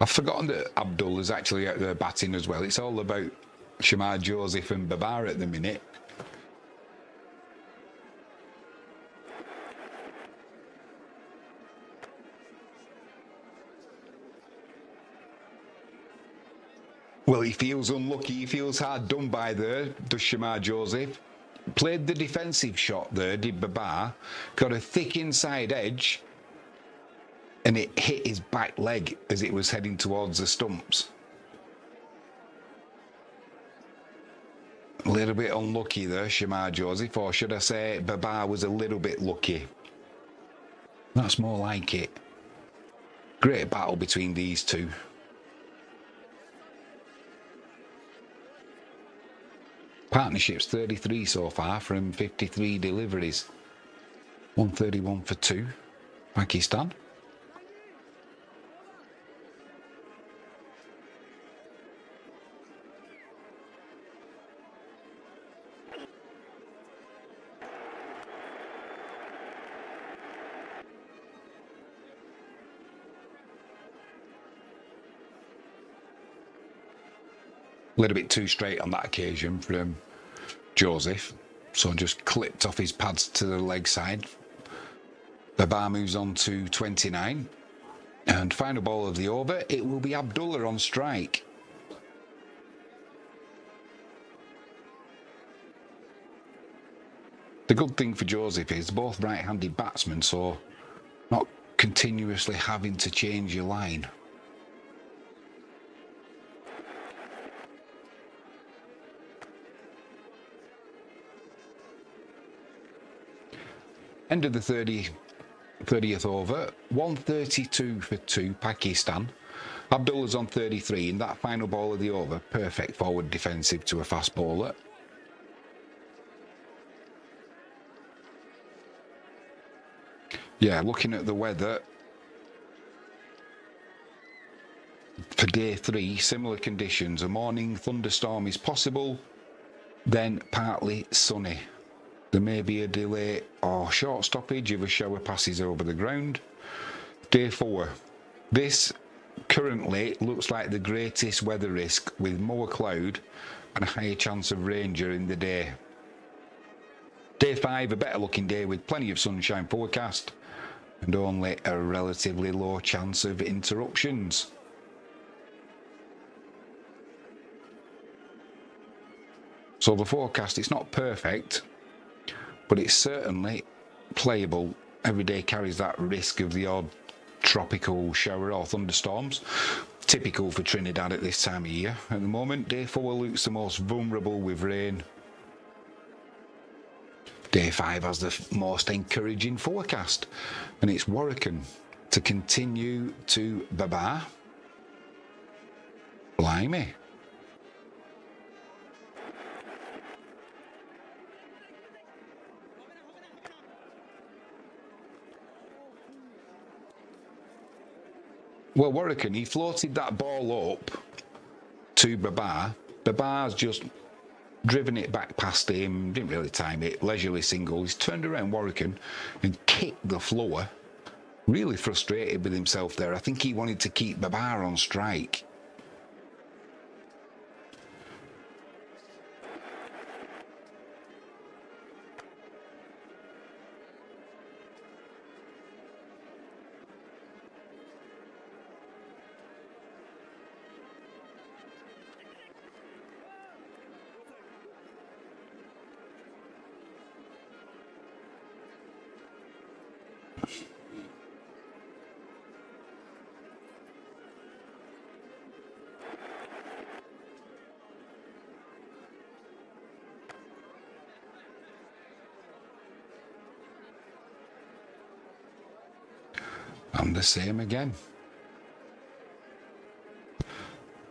I've forgotten that Abdul is actually out there batting as well. It's all about Shamar Joseph and Babar at the minute. Well, he feels unlucky. He feels hard done by there, does Shamar Joseph. Played the defensive shot there, did Babar. Got a thick inside edge. And it hit his back leg as it was heading towards the stumps. A little bit unlucky there, Shamar Joseph, or should I say Babar was a little bit lucky. That's more like it. Great battle between these two. Partnerships 33 so far from 53 deliveries. 131 for 2. Pakistan. A little bit too straight on that occasion from Joseph, so just clipped off his pads to the leg side. Babar moves on to 29, and final ball of the over, it will be Abdullah on strike. The good thing for Joseph is both right-handed batsmen, so not continuously having to change your line. End of the 30th over, 132 for 2, Pakistan. Abdullah's on 33, and that final ball of the over, perfect forward defensive to a fast bowler. Yeah, looking at the weather, for day 3, similar conditions. A morning thunderstorm is possible, then partly sunny. There may be a delay or short stoppage if a shower passes over the ground. Day 4. This currently looks like the greatest weather risk, with more cloud and a higher chance of rain during the day. Day 5, a better looking day with plenty of sunshine forecast and only a relatively low chance of interruptions. So the forecast, it's not perfect, but it's certainly playable. Every day carries that risk of the odd tropical shower or thunderstorms, typical for Trinidad at this time of year. At the moment, day 4 looks the most vulnerable with rain. Day 5 has the most encouraging forecast, and it's Warracan to continue to Babar. Blimey. Well, Warwican, he floated that ball up to Babar. Babar's just driven it back past him, didn't really time it, leisurely single. He's turned around Warwican and kicked the floor. Really frustrated with himself there. I think he wanted to keep Babar on strike. And the same again.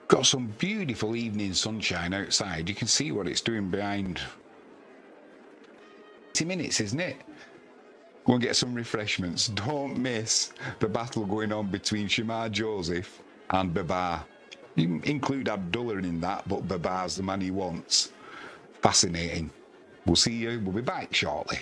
Got some beautiful evening sunshine outside. You can see what it's doing behind. 20 minutes, isn't it? Go and get some refreshments. Don't miss the battle going on between Shamar Joseph and Babar. You include Abdullah in that, but Babar's the man he wants. Fascinating. We'll see you. We'll be back shortly.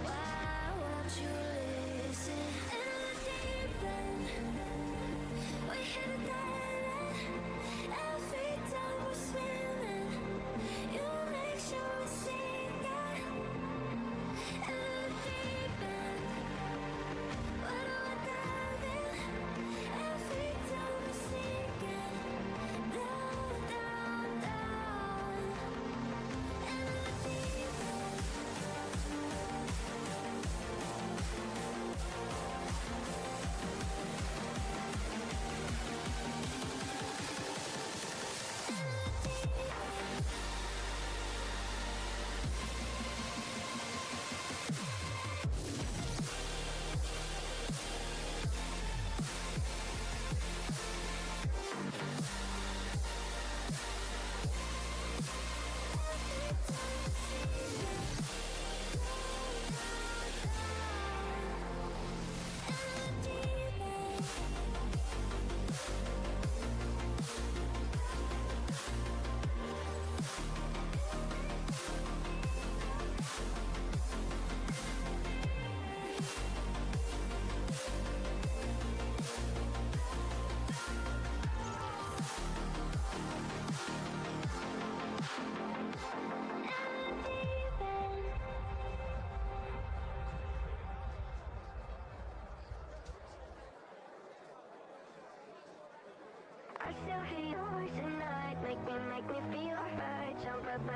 Why won't you live?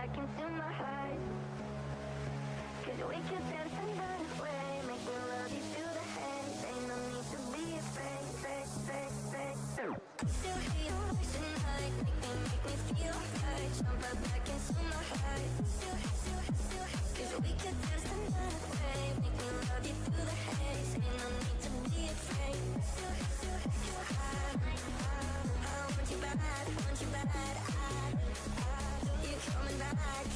back into my heart. 'Cause we could dance and run away, make me love you through the haze. Ain't no need to be afraid. I still hear your voice at night, make me feel right. Jump right back into my heart. 'Cause we could dance and run away, make me love you through the haze. Ain't no need to be afraid. I want you bad, you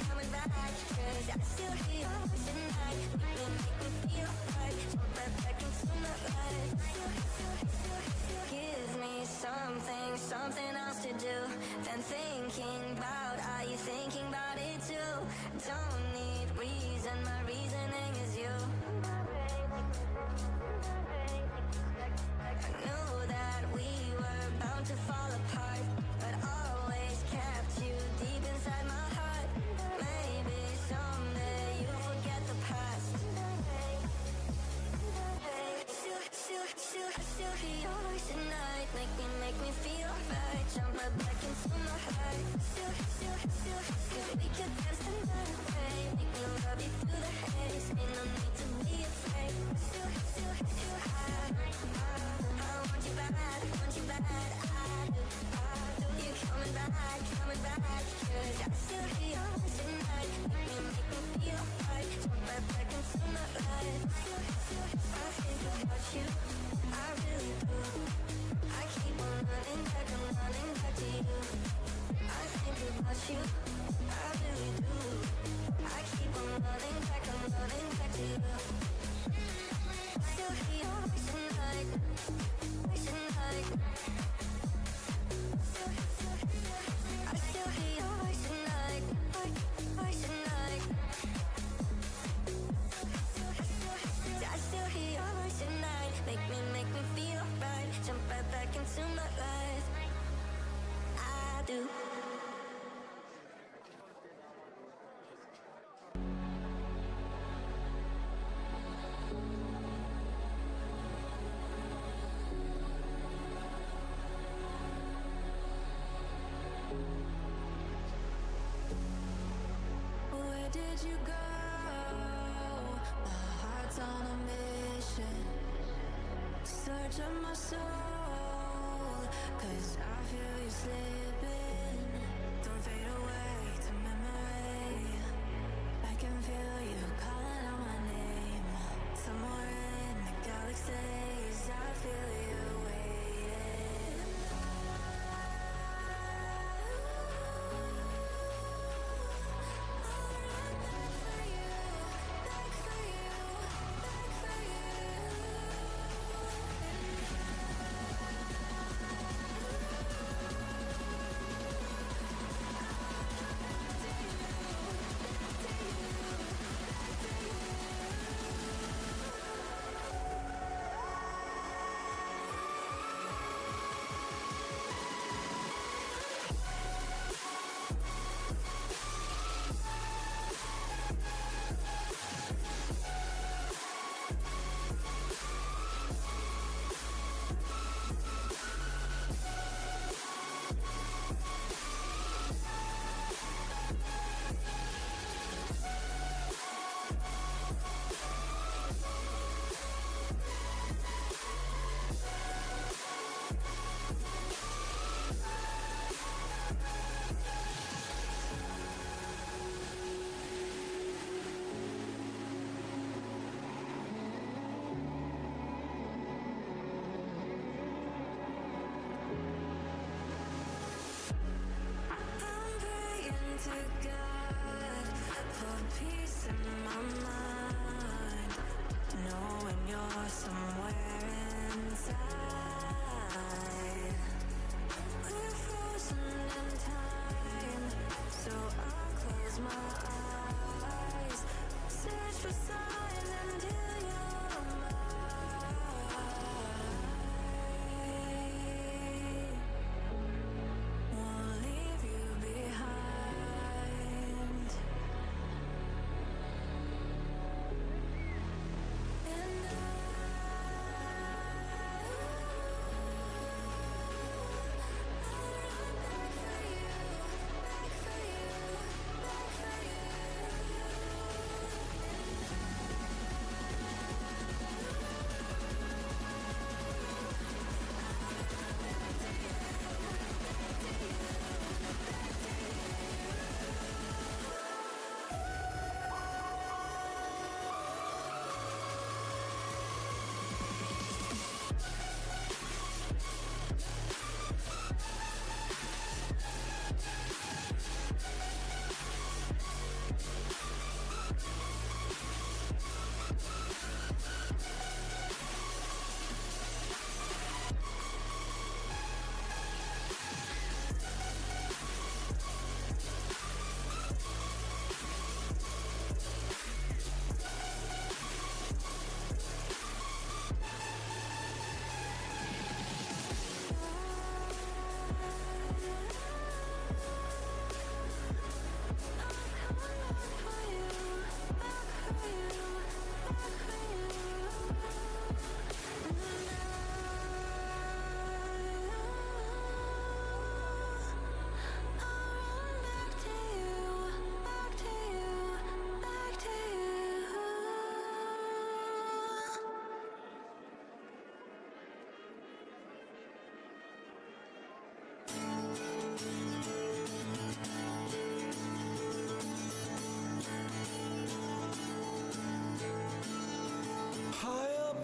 coming back, 'cause I still hear your voice at night, make me feel right. Jump right back into my life. Give me something else to do than thinking about. Are you thinking about it too? Don't need reason, my reasoning is you. I knew that we were bound to fall apart, but always kept you deep inside my heart. Maybe someday you'll forget the past. Still hear your voice at night, make me feel right. Jump right back into my heart. Cause we could dance and run away, make me love you through the haze. Ain't no need to be afraid. I want you bad, I do. You coming back, 'cause I still hear your voice at night, make me feel right. Jump right back into my life. I think about you, I really do. I keep on running back to you. I think about you, I really do. I keep on running back to you. Still hear your voice at night, I still hear your voice at night, I still hear your voice at night, make me feel right. Jump right back into my life. I do. Where did you go? My heart's on a mission. Search of my soul, 'cause I feel you slipping. Don't fade away to memory. I can feel you calling out my name. Somewhere in the galaxies, I feel you waiting. I'll run back for you, back for you, back for you.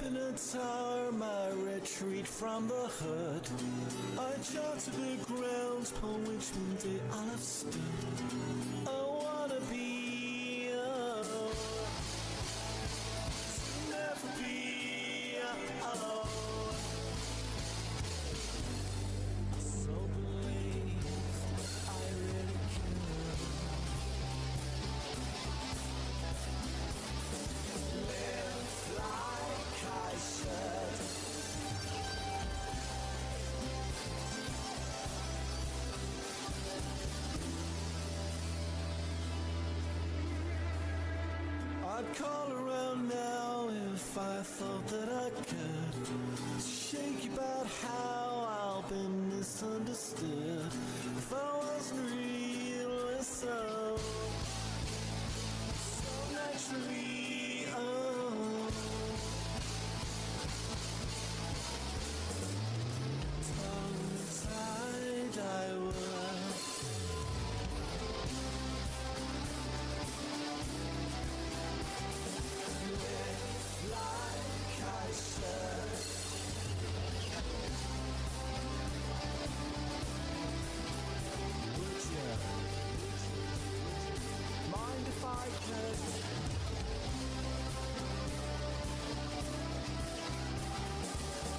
in a tower, my retreat from the hood. I charted the grounds upon which one day I'll have stood. I wanna be to never be alone. So believe I really can. Live like I should. I'd call around now if I thought that I could. Shake about how I've been misunderstood. If I wasn't real, so naturally, tongue-tied I was. Like I should. Would you mind if I could?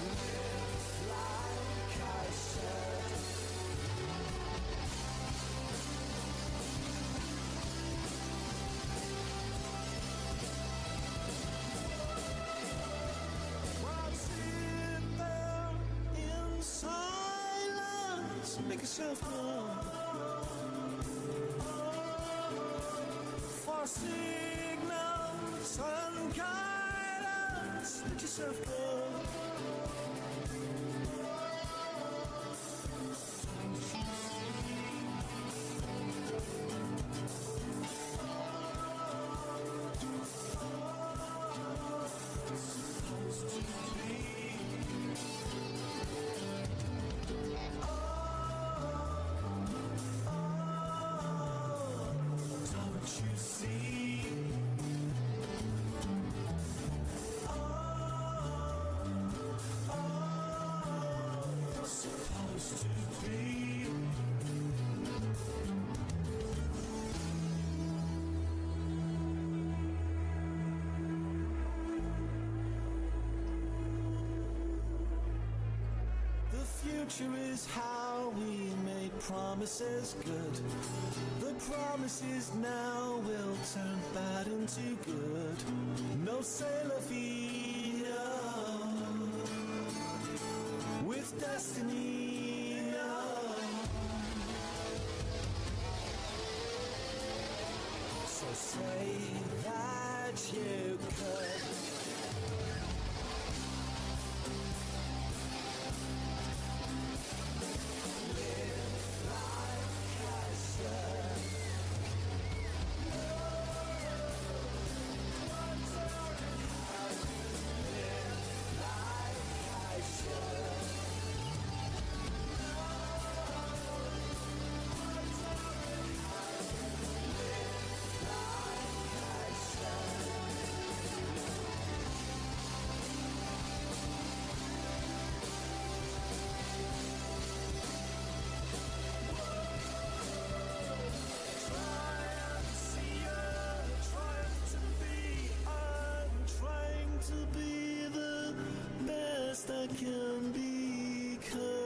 Live like I should. Make yourself known for signals and guidance. Let yourself go. Is how we made promises good. The promises now will turn bad into good. No c'est la vie, no. With destiny, no. So say that you could. I can become.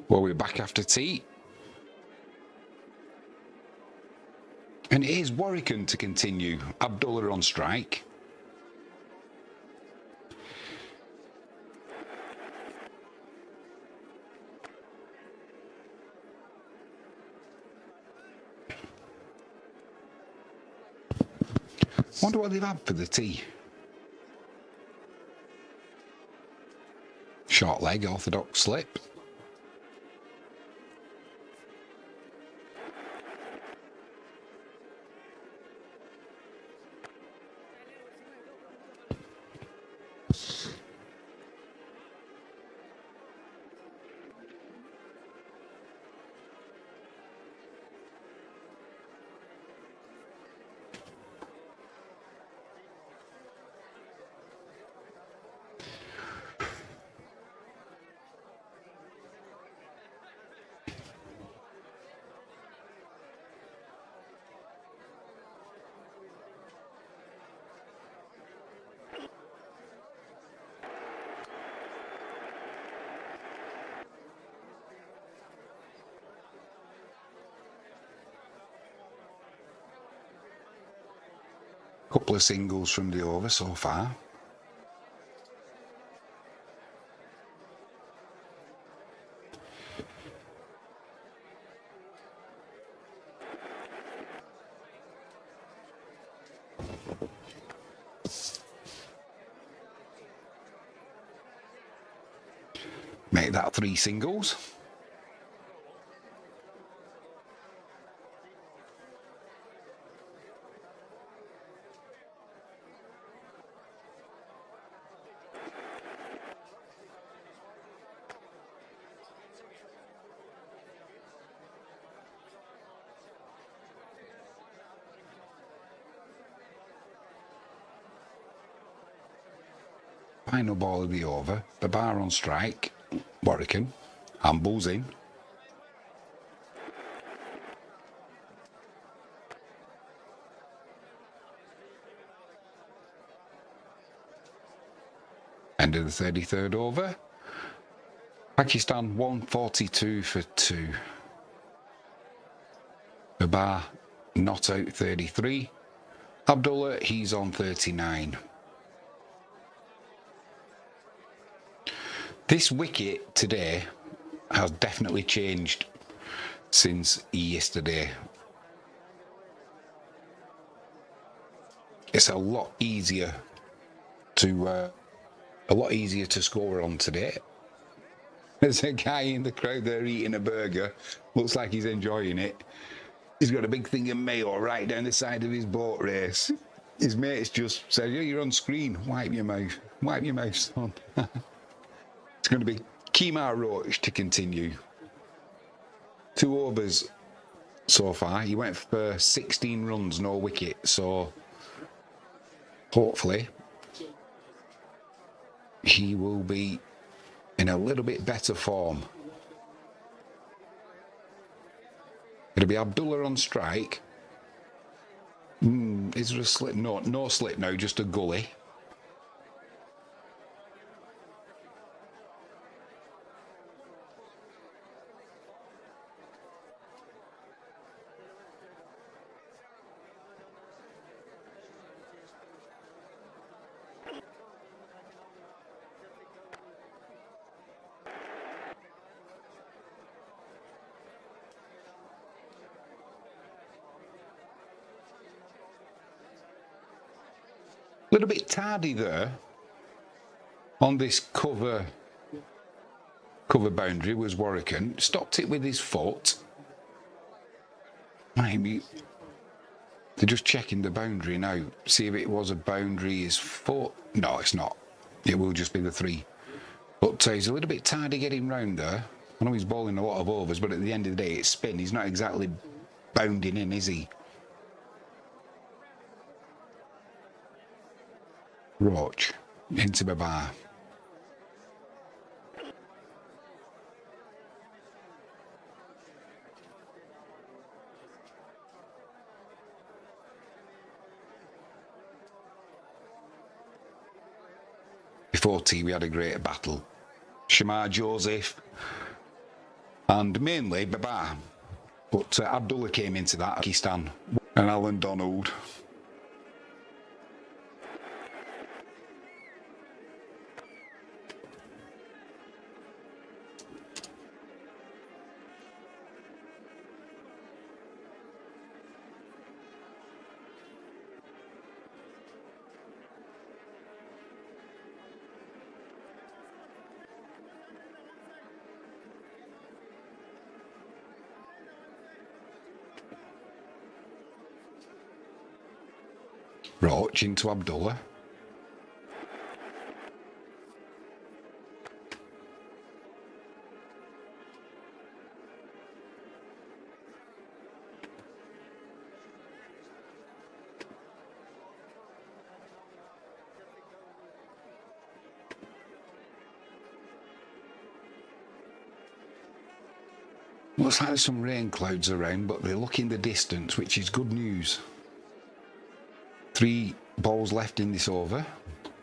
Well, we're back after tea. And it is Warwican to continue. Abdullah on strike. Wonder what they've had for the tea. Short leg, orthodox slip. Couple of singles from the over so far. Make that 3 singles. Final ball of the over. The bar on strike. Warwican. Handballs in. End of the 33rd over. Pakistan 142 for 2. The bar not out 33. Abdullah, he's on 39. This wicket today has definitely changed since yesterday. It's a lot easier to score on today. There's a guy in the crowd there eating a burger. Looks like he's enjoying it. He's got a big thing of mayo right down the side of his boat race. His mates just said, "Yeah, you're on screen. Wipe your mouth. Wipe your mouth, son." It's going to be Kemar Roach to continue. 2 overs so far. He went for 16 runs, no wicket. So hopefully he will be in a little bit better form. It'll be Abdullah on strike. Is there a slip? No slip now, just a gully. A little bit tardy there on this cover boundary was Warwican. Stopped it with his foot. Maybe they're just checking the boundary now. See if it was a boundary, his foot. No, it's not. It will just be the 3. But he's a little bit tardy getting round there. I know he's bowling a lot of overs, but at the end of the day, it's spin. He's not exactly bounding in, is he? Roach into the bar. Before tea, we had a great battle. Shamar Joseph and mainly Baba. But Abdullah came into that, Pakistan, and Alan Donald. Roach into Abdullah. Looks like there's some rain clouds around, but they look in the distance, which is good news. 3 balls left in this over.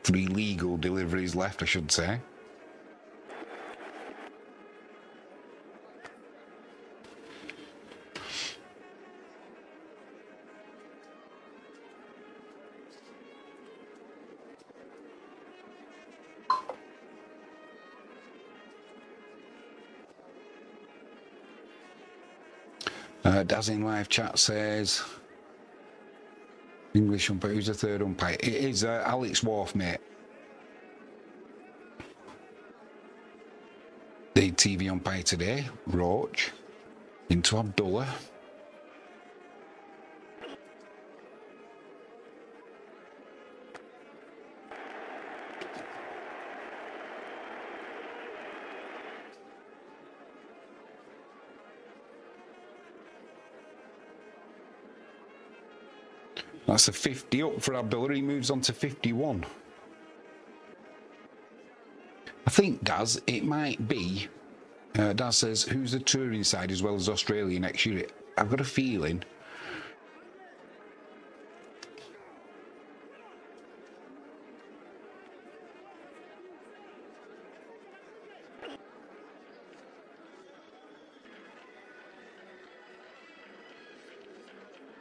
3 legal deliveries left, I should say. Daz in live chat says English umpire. Who's the third umpire? It is Alex Wharf, mate. The TV umpire today, Roach, into Abdullah. That's a 50 up for Abdullah. He moves on to 51. I think, Daz, it might be. Daz says, who's the touring side as well as Australia next year? I've got a feeling.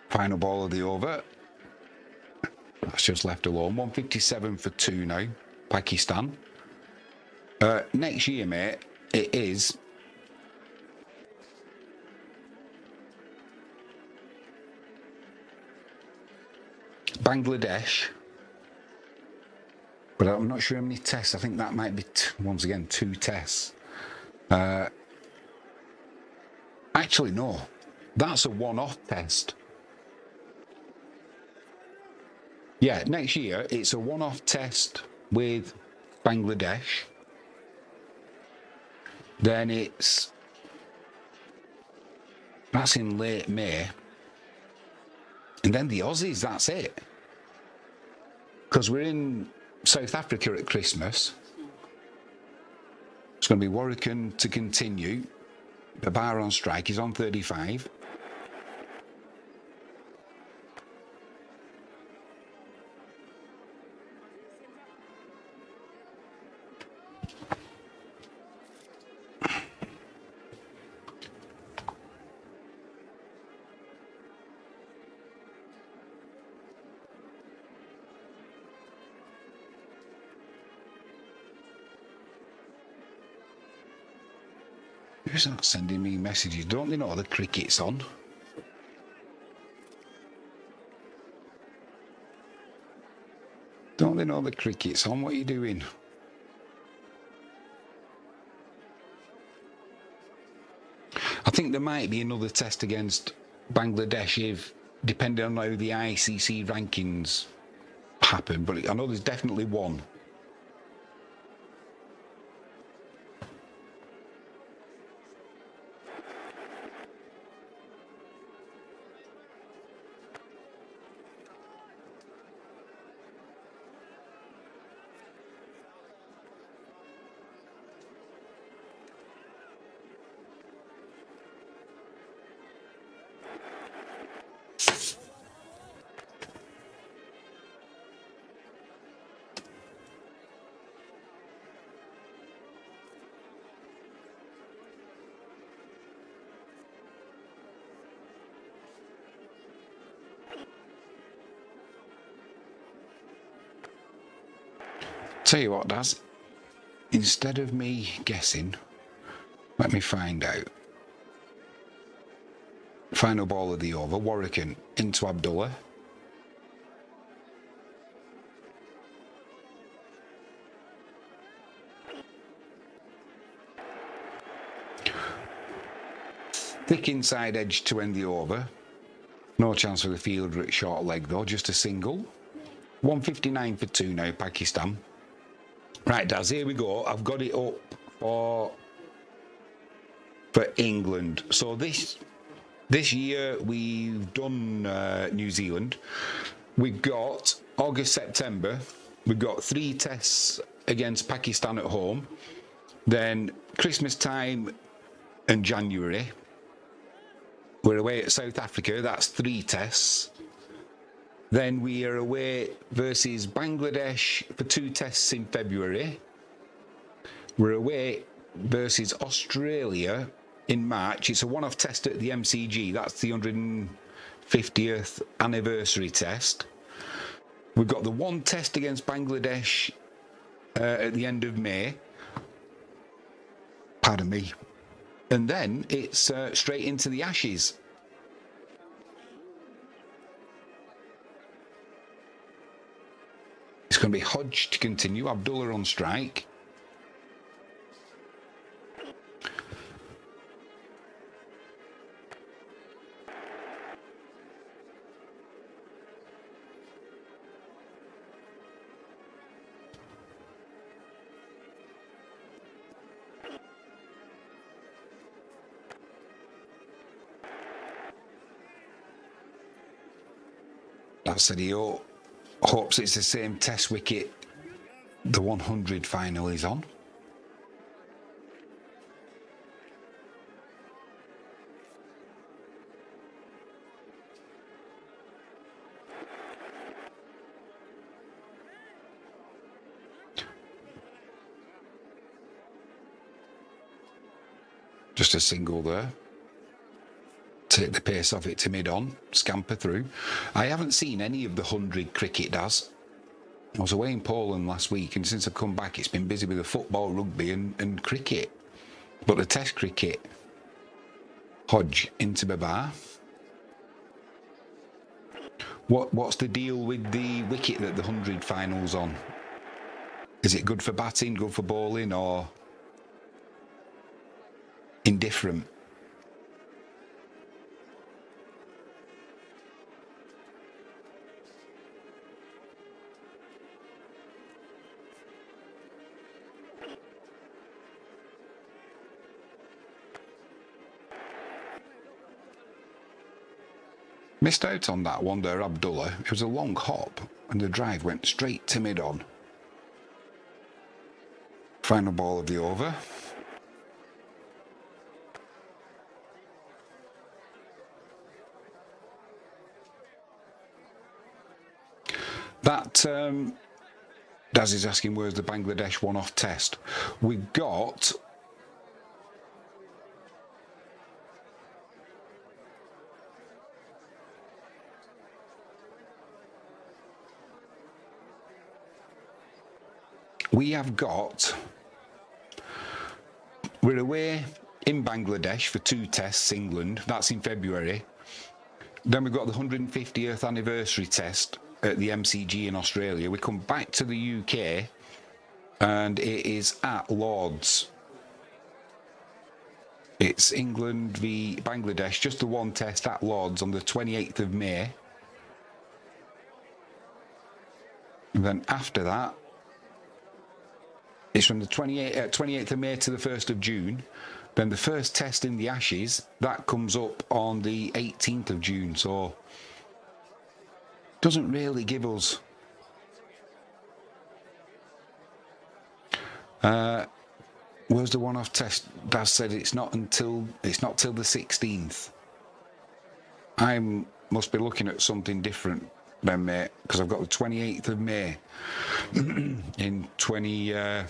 Final ball of the over. That's just left alone. 157 for 2 now. Pakistan. Next year, mate, it is Bangladesh. But I'm not sure how many tests. I think that might be, once again, 2 tests. Actually, no. That's a one-off test. Yeah, next year it's a one-off test with Bangladesh. Then that's in late May. And then the Aussies, that's it. Because we're in South Africa at Christmas. It's going to be Warwican to continue. The bar on strike is on 35. Who's not sending me messages? Don't they know the cricket's on? Don't they know the cricket's on? What are you doing? I think there might be another test against Bangladesh if, depending on how the ICC rankings happen, but I know there's definitely one. Tell you what, Daz, instead of me guessing, let me find out. Final ball of the over, Warwick into Abdullah. Thick inside edge to end the over. No chance for the fielder at short leg though, just a single. 159 for 2 now, Pakistan. Right, Daz, here we go. I've got it up for England. So this year we've done New Zealand. We've got August, September. We've got 3 tests against Pakistan at home. Then Christmas time and January. We're away at South Africa. That's 3 tests. Then we are away versus Bangladesh for 2 tests in February. We're away versus Australia in March. It's a one-off test at the MCG. That's the 150th anniversary test. We've got the 1 test against Bangladesh at the end of May. Pardon me. And then it's straight into the Ashes. It's going to be Hodge to continue, Abdullah on strike. That said, he hopes it's the same test wicket the 100 final is on. Just a single there. Take the pace off it to mid-on, scamper through. I haven't seen any of the 100 cricket, Daz. I was away in Poland last week, and since I've come back, it's been busy with the football, rugby and cricket. But the test cricket, Hodge into Babar. What's the deal with the wicket that the 100 final's on? Is it good for batting, good for bowling, or indifferent? Missed out on that one there, Abdullah. It was a long hop and the drive went straight to mid-on. Final ball of the over. That, Daz is asking where's the Bangladesh one-off test. We've got... We're away in Bangladesh for 2 tests, England. That's in February. Then we've got the 150th anniversary test at the MCG in Australia. We come back to the UK and it is at Lord's. It's England v Bangladesh, just the 1 test at Lord's on the 28th of May. And then after that, it's from the 28th of May to the 1st of June. Then the first test in the Ashes, that comes up on the 18th of June. So, doesn't really give us... where's the one-off test? Daz said it's not till the 16th. I must be looking at something different then, mate, because I've got the 28th of May in 27,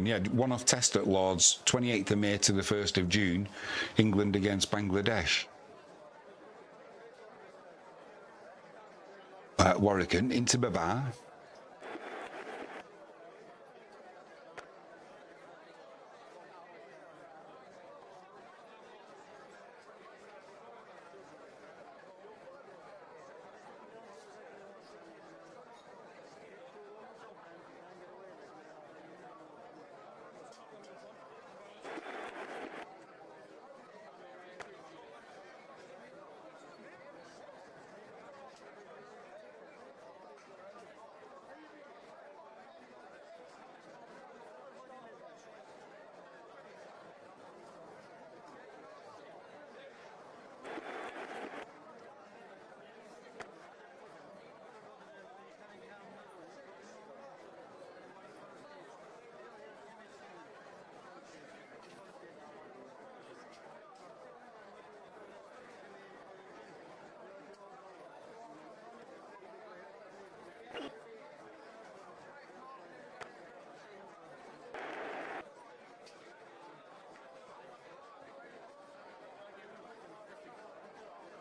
yeah, one-off test at Lord's, 28th of May to the 1st of June, England against Bangladesh. Warwican into Babar.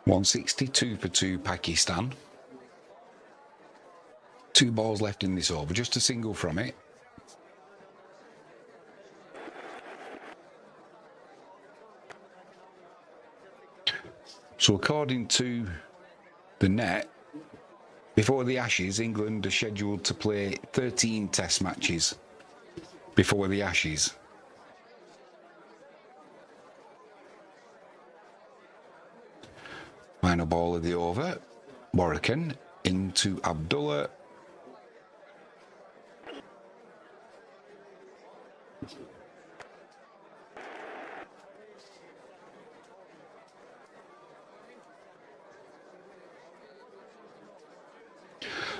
$162 for 2 Pakistan. 2 balls left in this over, just a single from it. So according to the net, before the Ashes, England are scheduled to play 13 test matches before the Ashes. Final ball of the over. Warwican into Abdullah.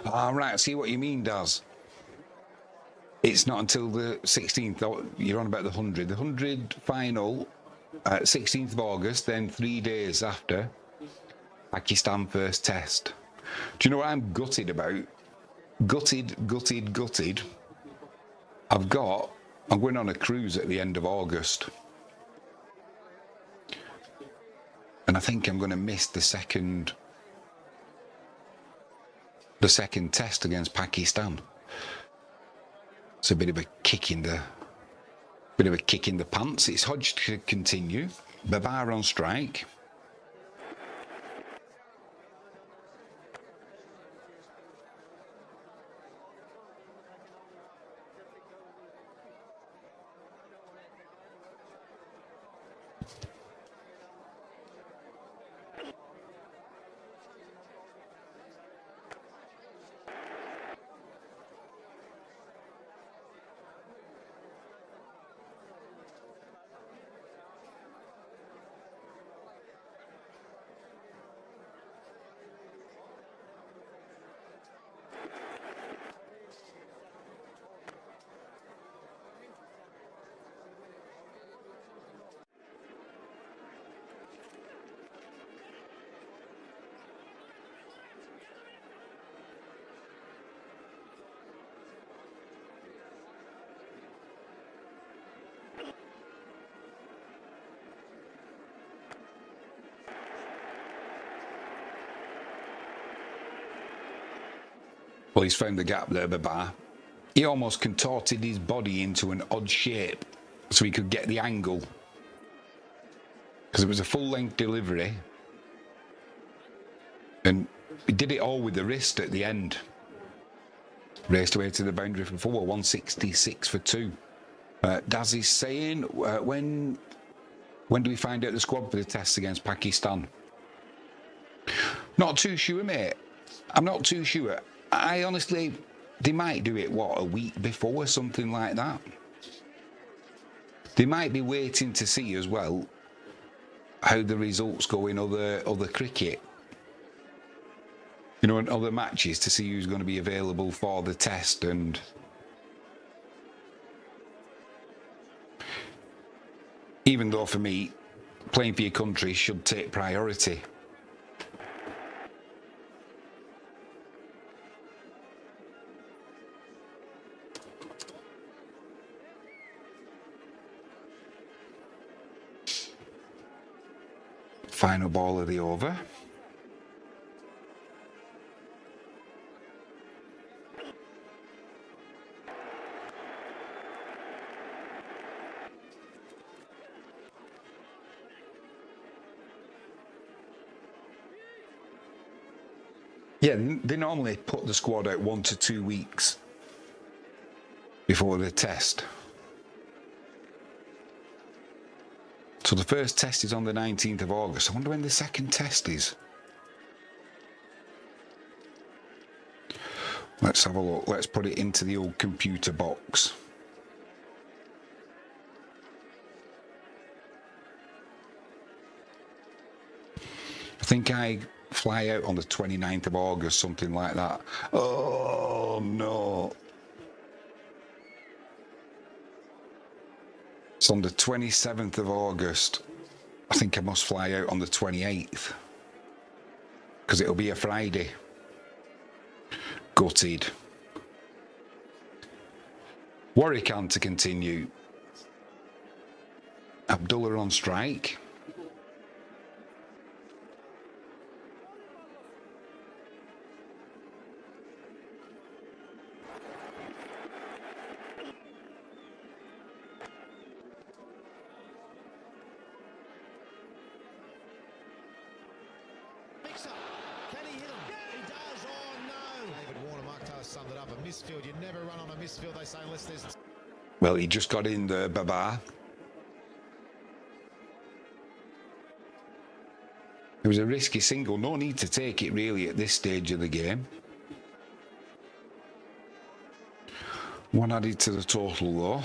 All right, I see what you mean, Daz. It's not until the 16th. You're on about the 100. The 100 final, 16th of August, then 3 days after Pakistan first test. Do you know what I'm gutted about? Gutted. I'm going on a cruise at the end of August. And I think I'm going to miss the second test against Pakistan. It's a bit of a kick in the pants. It's Hodge to continue. Babar on strike. Well, he's found the gap there, Babar. He almost contorted his body into an odd shape so he could get the angle. Because it was a full-length delivery. And he did it all with the wrist at the end. Raced away to the boundary for 4, 166 for 2. Daz is saying, when do we find out the squad for the test against Pakistan? Not too sure, mate. I'm not too sure. I honestly, they might do it, a week before, something like that. They might be waiting to see as well how the results go in other cricket. You know, in other matches, to see who's going to be available for the test. And even though for me, playing for your country should take priority. Final ball of the over. Yeah, they normally put the squad out 1 to 2 weeks before the test. So the first test is on the 19th of August. I wonder when the second test is. Let's have a look. Let's put it into the old computer box. I think I fly out on the 29th of August, something like that. Oh, no. It's on the 27th of August. I think I must fly out on the 28th. Because it'll be a Friday. Gutted. Warwick on to continue. Abdullah on strike. Can he hit him? He does. Oh no! David Warner, Mark Taylor summed it up. A misfield. You never run on a misfield, they say, unless there's. Well, he just got in the Baba. It was a risky single. No need to take it really at this stage of the game. One added to the total though.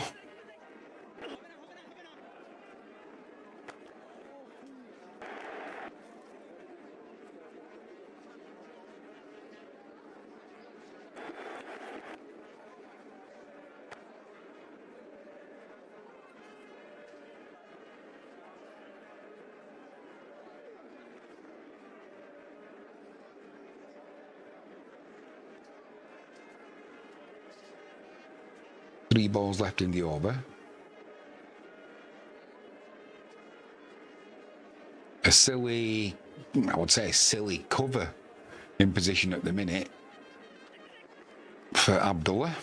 Three balls left in the over. A silly, I would say a silly cover in position at the minute for Abdullah.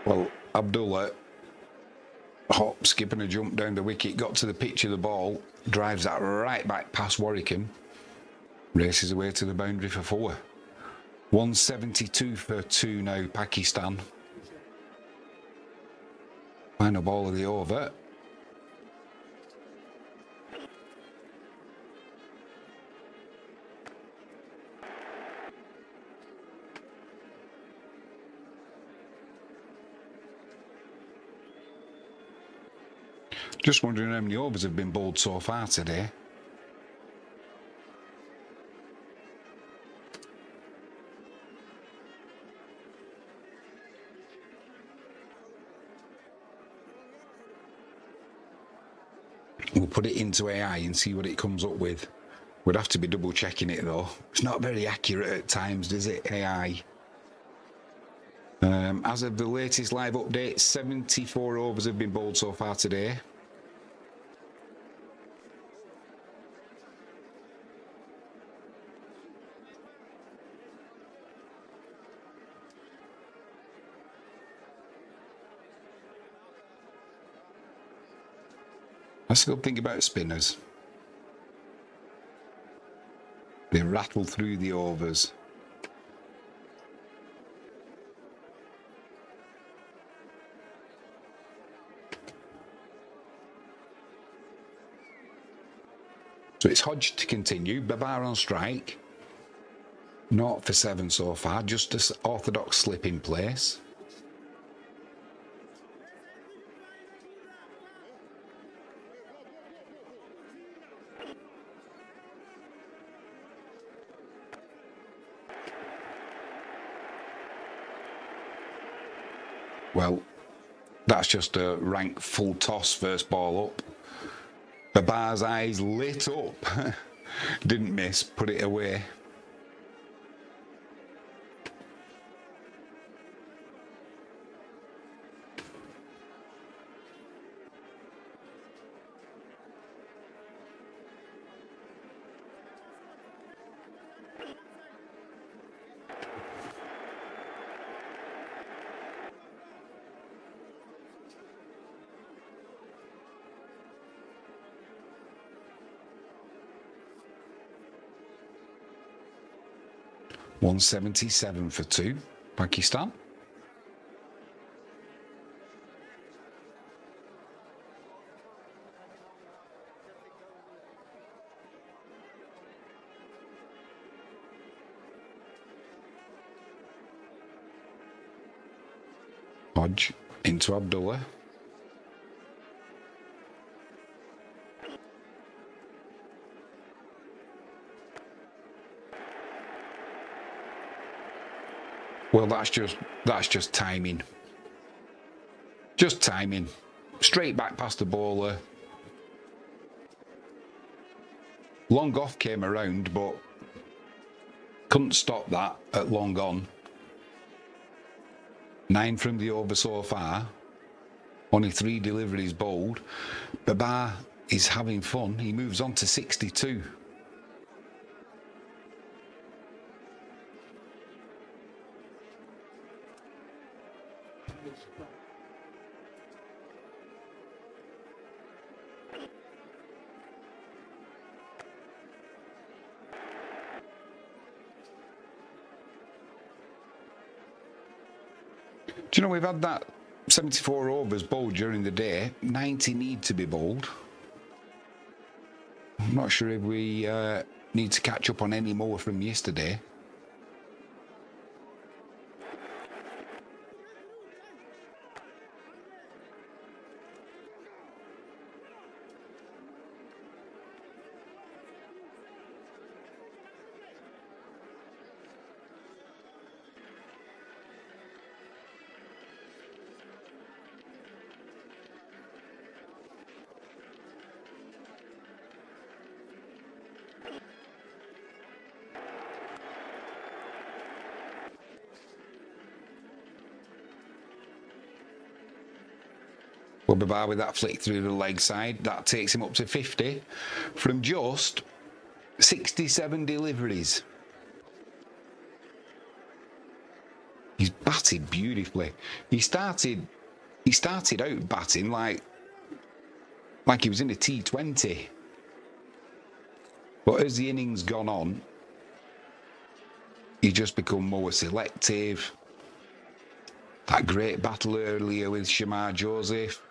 Well, Abdullah, hop, skip and a jump down the wicket, got to the pitch of the ball, drives that right back past Warwick, races away to the boundary for 4. 172 for 2 now, Pakistan. Final ball of the over. Just wondering how many overs have been bowled so far today. We'll put it into AI and see what it comes up with. We'd have to be double checking it though. It's not very accurate at times, does it, AI? As of the latest live update, 74 overs have been bowled so far today. That's the good thing about spinners. They rattle through the overs. So it's Hodge to continue. Babar on strike. 0 for 7 so far. Just an orthodox slip in place. Well, that's just a rank full toss, first ball up. Babar's eyes lit up. Didn't miss, put it away. 177 for 2, Pakistan. Hodge into Abdullah. Well, that's just timing. Just timing. Straight back past the bowler. Long off came around, but couldn't stop that at long on. 9 from the over so far. Only 3 deliveries bowled. Babar is having fun. He moves on to 62. Do you know we've had that 74 overs bowled during the day, 90 need to be bowled. I'm not sure if we need to catch up on any more from yesterday. Well, Babar with that flick through the leg side, that takes him up to 50 from just 67 deliveries. He's batted beautifully. He started out batting like he was in a T20. But as the innings gone on, he's just become more selective. That great battle earlier with Shamar Joseph.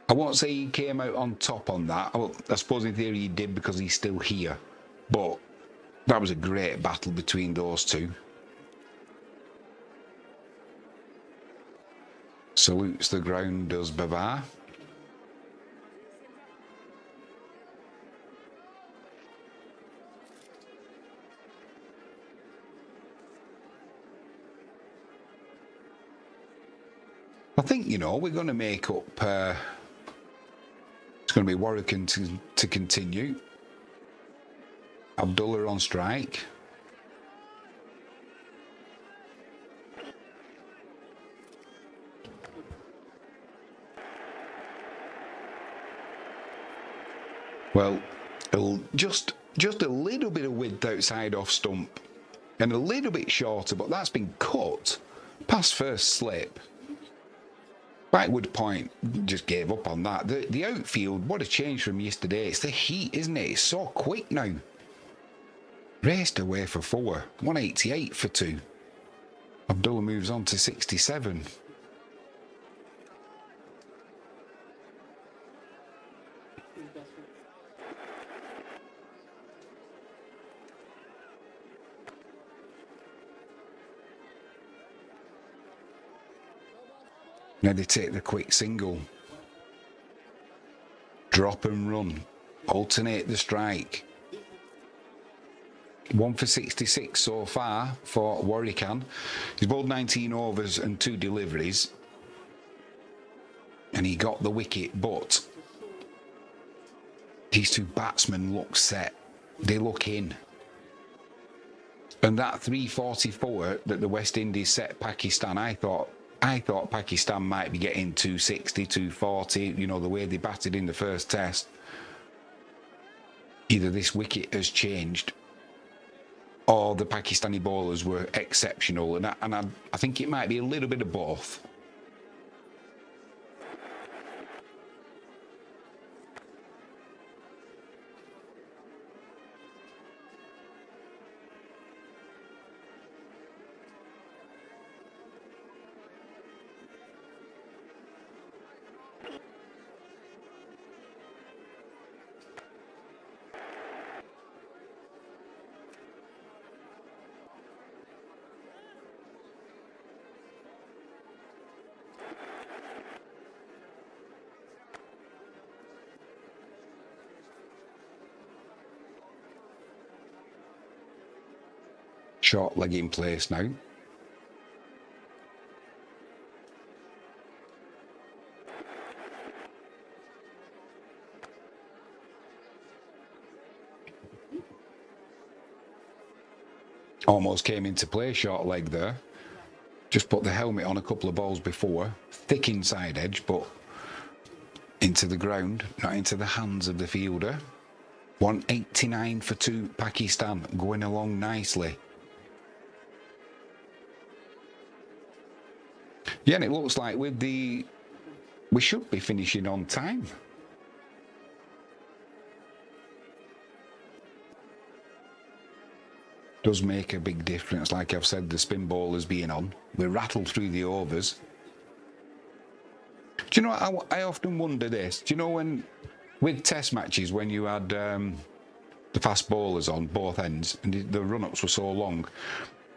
I won't say he came out on top on that. I suppose in theory he did because he's still here. But that was a great battle between those two. Salutes the ground, does Babar. I think, we're going to make up... it's going to be Warwick to continue. Abdullah on strike. Well, just a little bit of width outside off stump. And a little bit shorter, but that's been cut past first slip. Backward point, just gave up on that. The outfield, what a change from yesterday. It's the heat, isn't it? It's so quick now. Raced away for 4. 188 for 2. Abdullah moves on to 67. Now they take the quick single. Drop and run. Alternate the strike. 1 for 66 so far for Warwican. He's bowled 19 overs and 2 deliveries. And he got the wicket, but these 2 batsmen look set. They look in. And that 344 that the West Indies set Pakistan, I thought Pakistan might be getting 260, 240, the way they batted in the first test. Either this wicket has changed or the Pakistani bowlers were exceptional. And I think it might be a little bit of both. Short leg in place now. Almost came into play, short leg there. Just put the helmet on a couple of balls before. Thick inside edge, but into the ground, not into the hands of the fielder. 189 for 2, Pakistan, going along nicely. Yeah, and it looks like we should be finishing on time. Does make a big difference, like I've said, the spin bowlers being on. We rattled through the overs. Do you know what, I often wonder this? Do you know when, with test matches, when you had the fast bowlers on both ends and the run-ups were so long,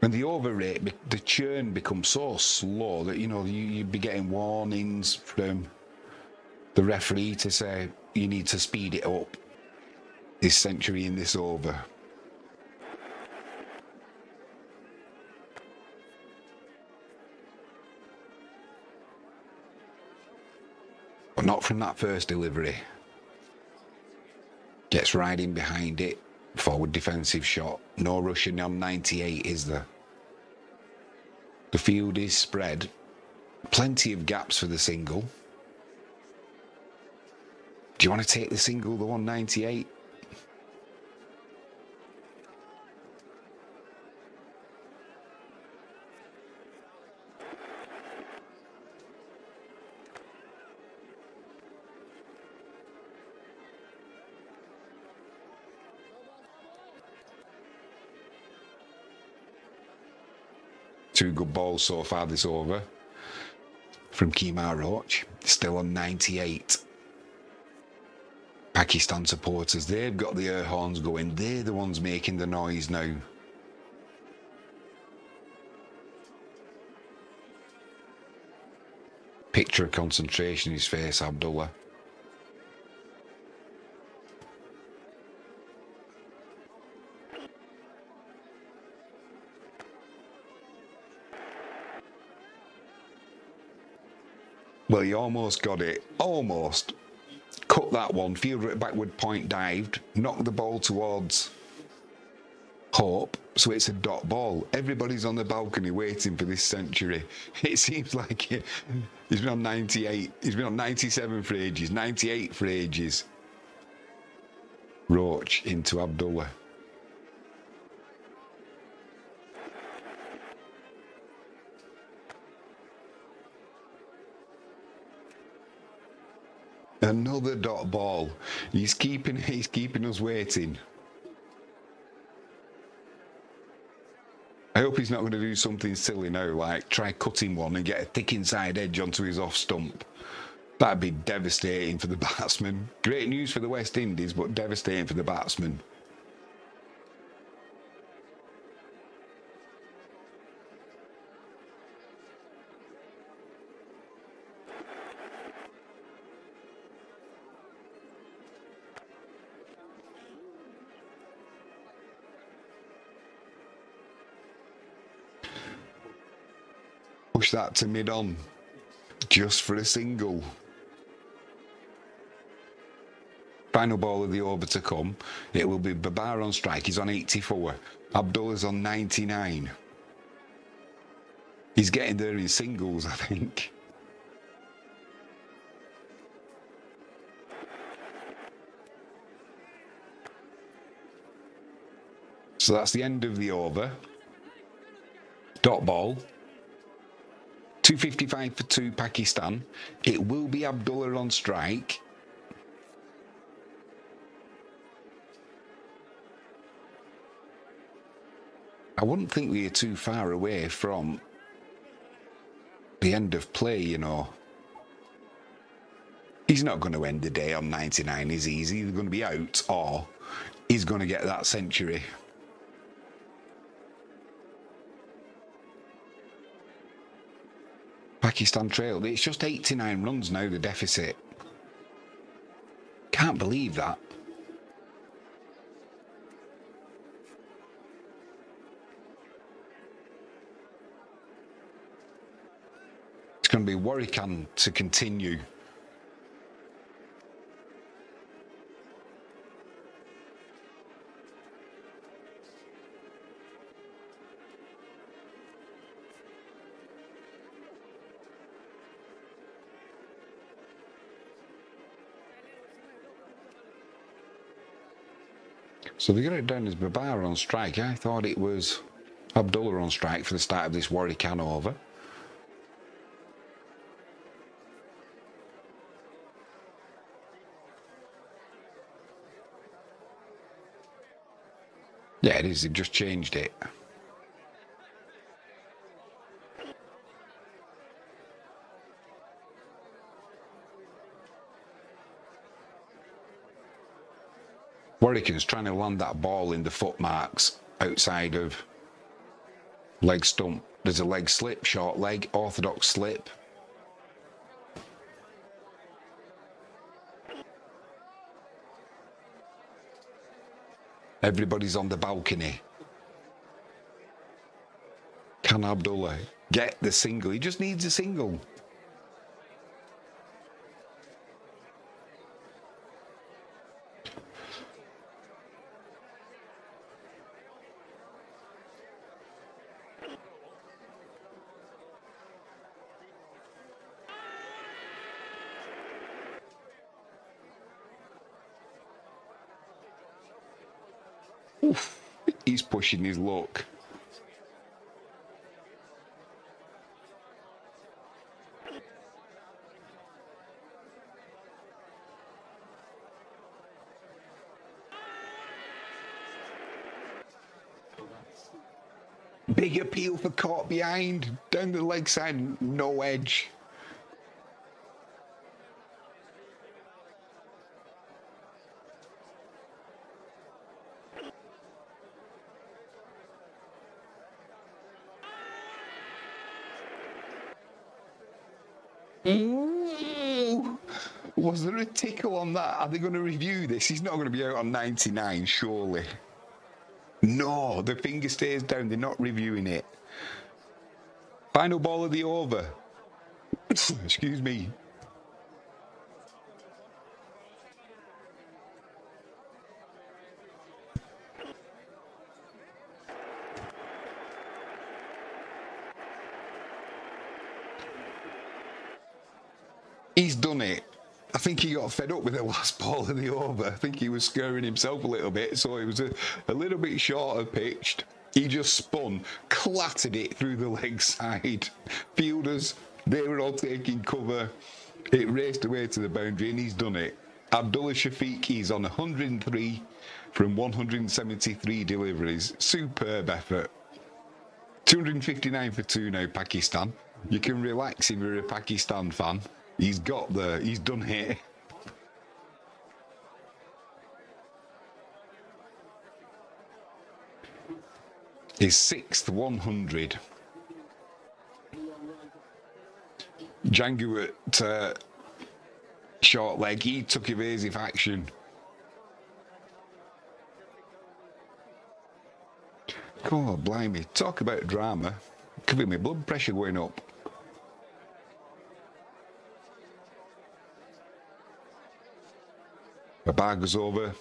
and the over rate, the churn becomes so slow that, you know, you'd be getting warnings from the referee to say, you need to speed it up, this century in this over. But not from that first delivery. Gets right in behind it. Forward defensive shot. No rushing on 98, is there? The field is spread. Plenty of gaps for the single. Do you want to take the single, the 198? Two good balls so far this over from Maroon, still on 98. Pakistan supporters, they've got the air horns going. They're the ones making the noise now. Picture of concentration in his face, Abdullah. Well, he almost got it. Almost. Cut that one. Fielder at backward point dived. Knocked the ball towards Hope. So it's a dot ball. Everybody's on the balcony waiting for this century. It seems like he's been on 98. He's been on 97 for ages. 98 for ages. Roach into Abdullah. Another dot ball. He's keeping us waiting. I hope he's not going to do something silly now, like try cutting one and get a thick inside edge onto his off stump. That'd be devastating for the batsman. Great news for the West Indies, but devastating for the batsman. Push that to mid-on, just for a single. Final ball of the over to come. It will be Babar on strike. He's on 84. Abdullah's on 99. He's getting there in singles, I think. So that's the end of the over. Dot ball. 255 for 2, Pakistan. It will be Abdullah on strike. I wouldn't think we are too far away from the end of play, you know. He's not going to end the day on 99, is he? He's either going to be out or he's going to get that century. Pakistan trailed. It's just 89 runs now, the deficit. Can't believe that. going to be Warwican to continue. So they got it down as Babar on strike. I thought it was Abdullah on strike for the start of this Warwican over. Yeah, it is. They've just changed it. Warwican's trying to land that ball in the footmarks outside of leg stump. There's a leg slip, short leg, orthodox slip. Everybody's on the balcony. Can Abdullah get the single? He just needs a single. Oof, he's pushing his luck. Big appeal for caught behind. Down the leg side, no edge. Ooh. Was there a tickle on that? Are they going to review this? He's not going to be out on 99, surely. No, the finger stays down. They're not reviewing it. Final ball of the over. Excuse me. He's done it. I think he got fed up with the last ball of the over. I think he was scaring himself a little bit, so it was a little bit short of pitched. He just spun, clattered it through the leg side. Fielders, they were all taking cover. It raced away to the boundary, and he's done it. Abdullah Shafiq, he's on 103 from 173 deliveries. Superb effort. 259 for 2 now, Pakistan. You can relax if you're a Pakistan fan. He's done it. His 6th 100. Django at short leg, he took evasive action. Oh, blimey. Talk about drama. Could be my blood pressure going up. The bar goes over.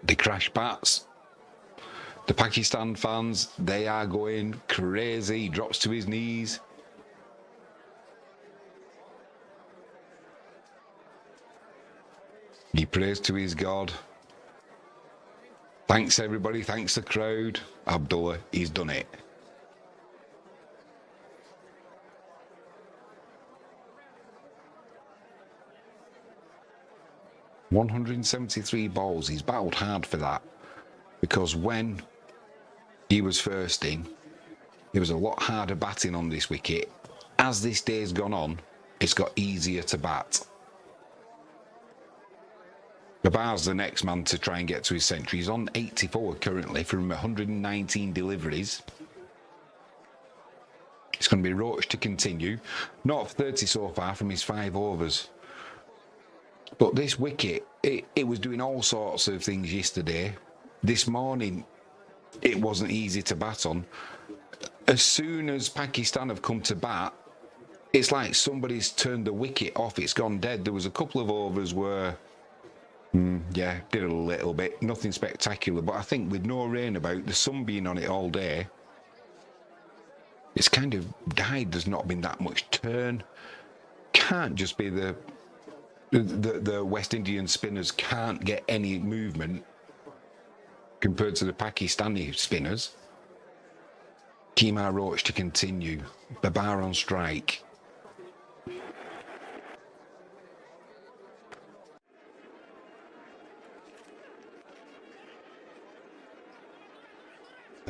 They crash bats. The Pakistan fans, they are going crazy. He drops to his knees. He prays to his God. Thanks everybody, thanks the crowd. Abdullah, he's done it. $173 balls. He's battled hard for that, because when he was first in, it was a lot harder batting on this wicket. As this day's gone on, it's got easier to bat. Babar's the next man to try and get to his century. He's on 84 currently from 119 deliveries. It's going to be Roach to continue. Not 30 so far from his 5 overs. But this wicket, it was doing all sorts of things yesterday. This morning, it wasn't easy to bat on. as soon as Pakistan have come to bat, it's like somebody's turned the wicket off. It's gone dead. There was a couple of overs where, yeah, did a little bit. Nothing spectacular. But I think with no rain about, the sun being on it all day, it's kind of died. There's not been that much turn. Can't just be the West Indian spinners can't get any movement compared to the Pakistani spinners. Kemar Roach to continue. Babar on strike. I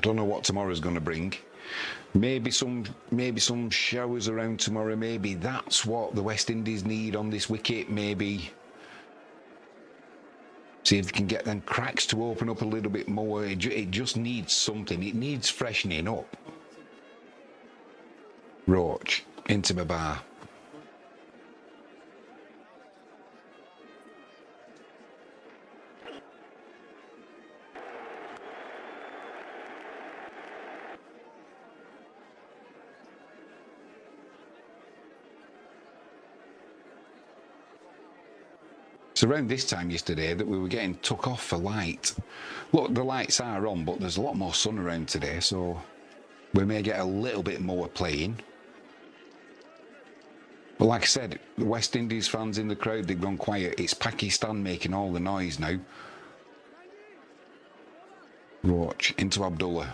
don't know what tomorrow's going to bring. Maybe some showers around tomorrow. Maybe that's what the West Indies need on this wicket. Maybe see if they can get them cracks to open up a little bit more. It just needs something. It needs freshening up. Roach into Babar. It's around this time yesterday that we were getting took off for light. Look, the lights are on, but there's a lot more sun around today, so we may get a little bit more playing. But like I said, the West Indies fans in the crowd, they've gone quiet. It's Pakistan making all the noise now. Roach into Abdullah.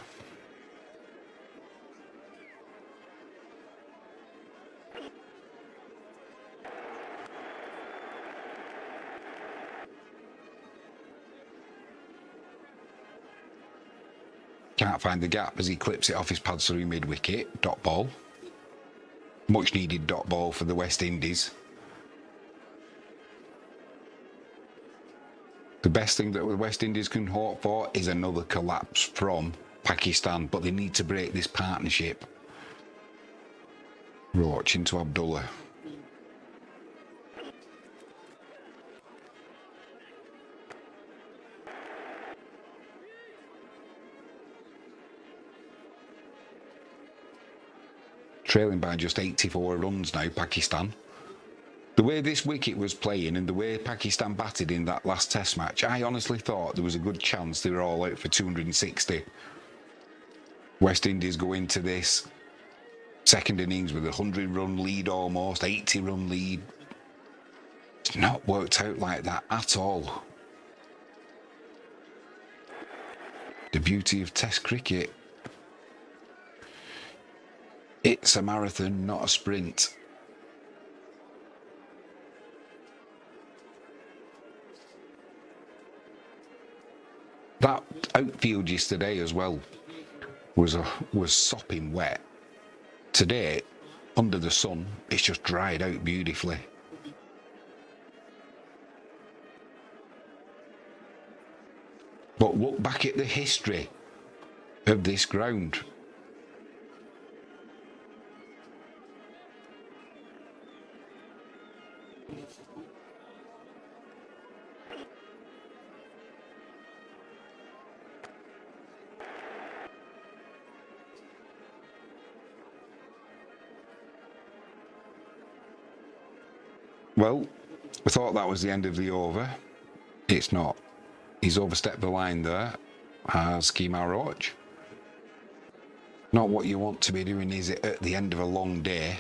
Can't find the gap as he clips it off his pad through mid-wicket. Dot ball. Much needed dot ball for the West Indies. The best thing that the West Indies can hope for is another collapse from Pakistan, but they need to break this partnership. Roach into Abdullah. Trailing by just 84 runs now, Pakistan. The way this wicket was playing and the way Pakistan batted in that last test match, I honestly thought there was a good chance they were all out for 260. West Indies go into this second innings with a 100-run lead almost, 80-run lead. It's not worked out like that at all. The beauty of Test cricket. It's a marathon, not a sprint. That outfield yesterday as well was sopping wet. Today, under the sun, it's just dried out beautifully. But look back at the history of this ground. Well, I thought that was the end of the over. It's not. He's overstepped the line there, as Kemar Roach. Not what you want to be doing, is it, at the end of a long day?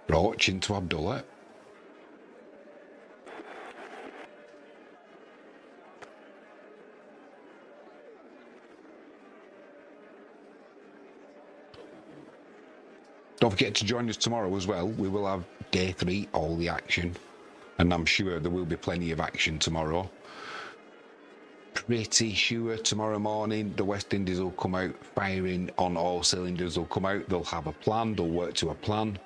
Roach into Abdullah. Don't forget to join us tomorrow as well. We will have day 3, all the action. And I'm sure there will be plenty of action tomorrow. Pretty sure tomorrow morning the West Indies will come out firing on all cylinders. They'll come out, they'll have a plan, they'll work to a plan.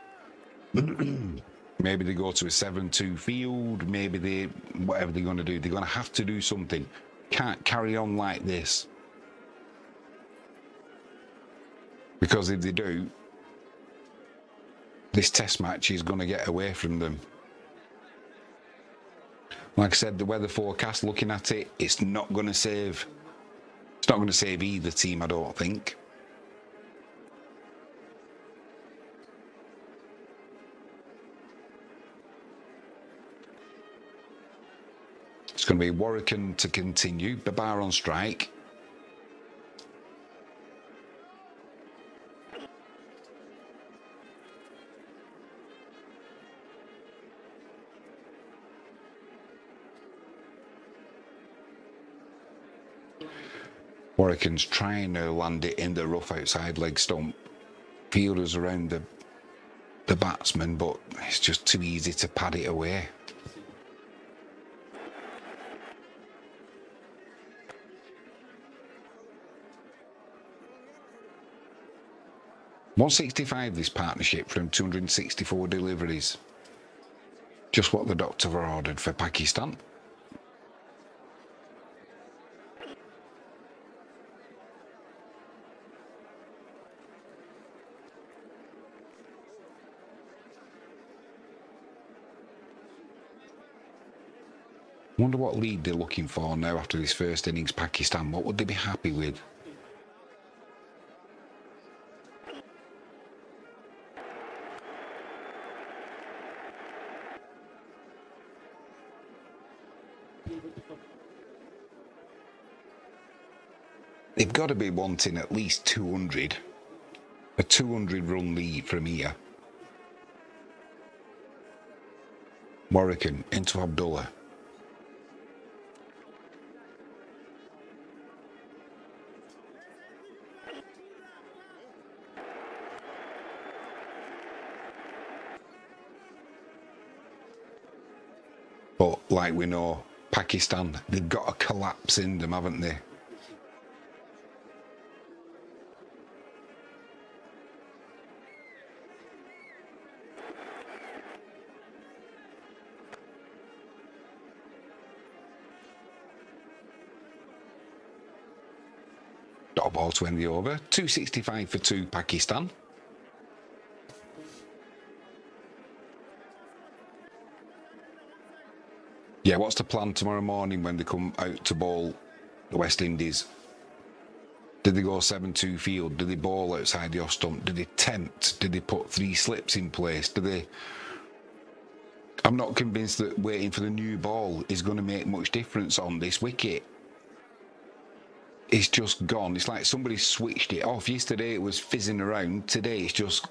Maybe they go to a 7-2 field. Maybe they, whatever they're going to do, they're going to have to do something. Can't carry on like this. Because if they do, this test match is going to get away from them. Like I said, the weather forecast, looking at it, it's not going to save. It's not going to save either team, I don't think. It's going to be Warwican to continue. Babar on strike. Warwican's trying to land it in the rough outside leg stump. Fielders around the batsman, but it's just too easy to pad it away. .165 this partnership from 264 deliveries. Just what the doctor ordered for Pakistan. Wonder what lead they're looking for now after this first innings, Pakistan. What would they be happy with? They've got to be wanting at least 200. A 200 run lead from here. Warwican into Abdullah. But like we know, Pakistan, they've got a collapse in them, haven't they? Dot ball to end the over. 265 for 2 Pakistan. Yeah, what's the plan tomorrow morning when they come out to bowl the West Indies? Did they go 7-2 field? Did they bowl outside the off stump? Did they tempt? Did they put 3 slips in place? Did they... I'm not convinced that waiting for the new ball is going to make much difference on this wicket. It's just gone. It's like somebody switched it off. Yesterday it was fizzing around. Today it's just...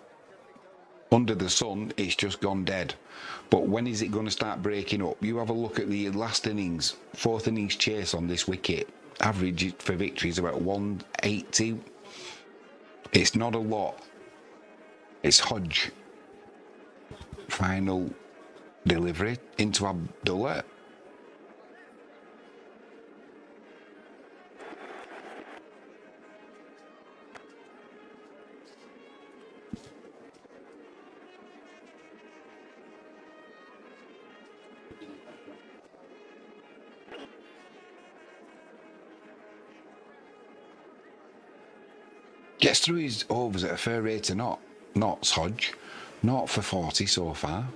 under the sun, it's just gone dead. But when is it going to start breaking up? You have a look at the last innings, 4th innings chase on this wicket. Average for victory is about 180. It's not a lot. It's Hodge. Final delivery into Abdullah. Gets through his overs at a fair rate of knots, Hodge. Not for 40 so far.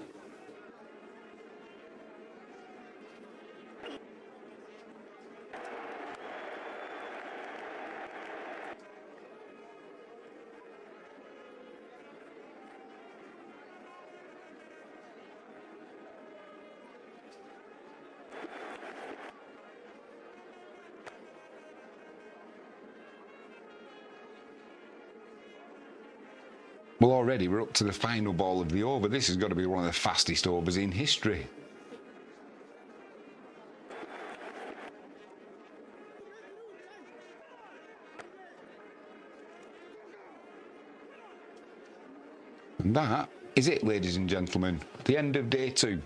Well, already we're up to the final ball of the over. This has got to be one of the fastest overs in history. And that is it, ladies and gentlemen. The end of day 2.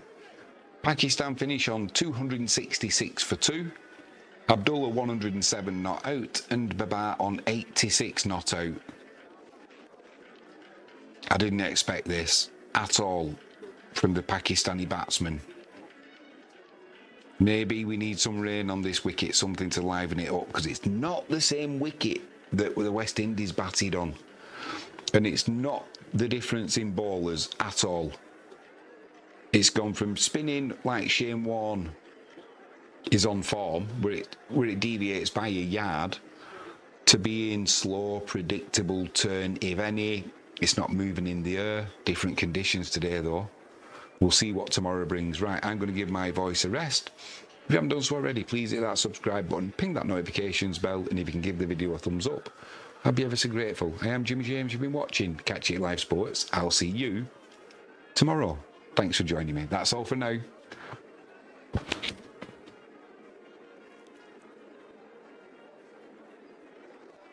Pakistan finish on 266 for 2. Abdullah 107 not out. And Babar on 86 not out. I didn't expect this at all from the Pakistani batsmen. Maybe we need some rain on this wicket, something to liven it up, because it's not the same wicket that the West Indies batted on. And it's not the difference in bowlers at all. It's gone from spinning like Shane Warne is on form, where it deviates by a yard, to being slow, predictable turn, if any. It's not moving in the air. Different conditions today, though. We'll see what tomorrow brings. Right, I'm going to give my voice a rest. If you haven't done so already, please hit that subscribe button, ping that notifications bell, and if you can give the video a thumbs up, I'd be ever so grateful. I am Jimmy James, you've been watching Catch It Live Sports. I'll see you tomorrow. Thanks for joining me. That's all for now.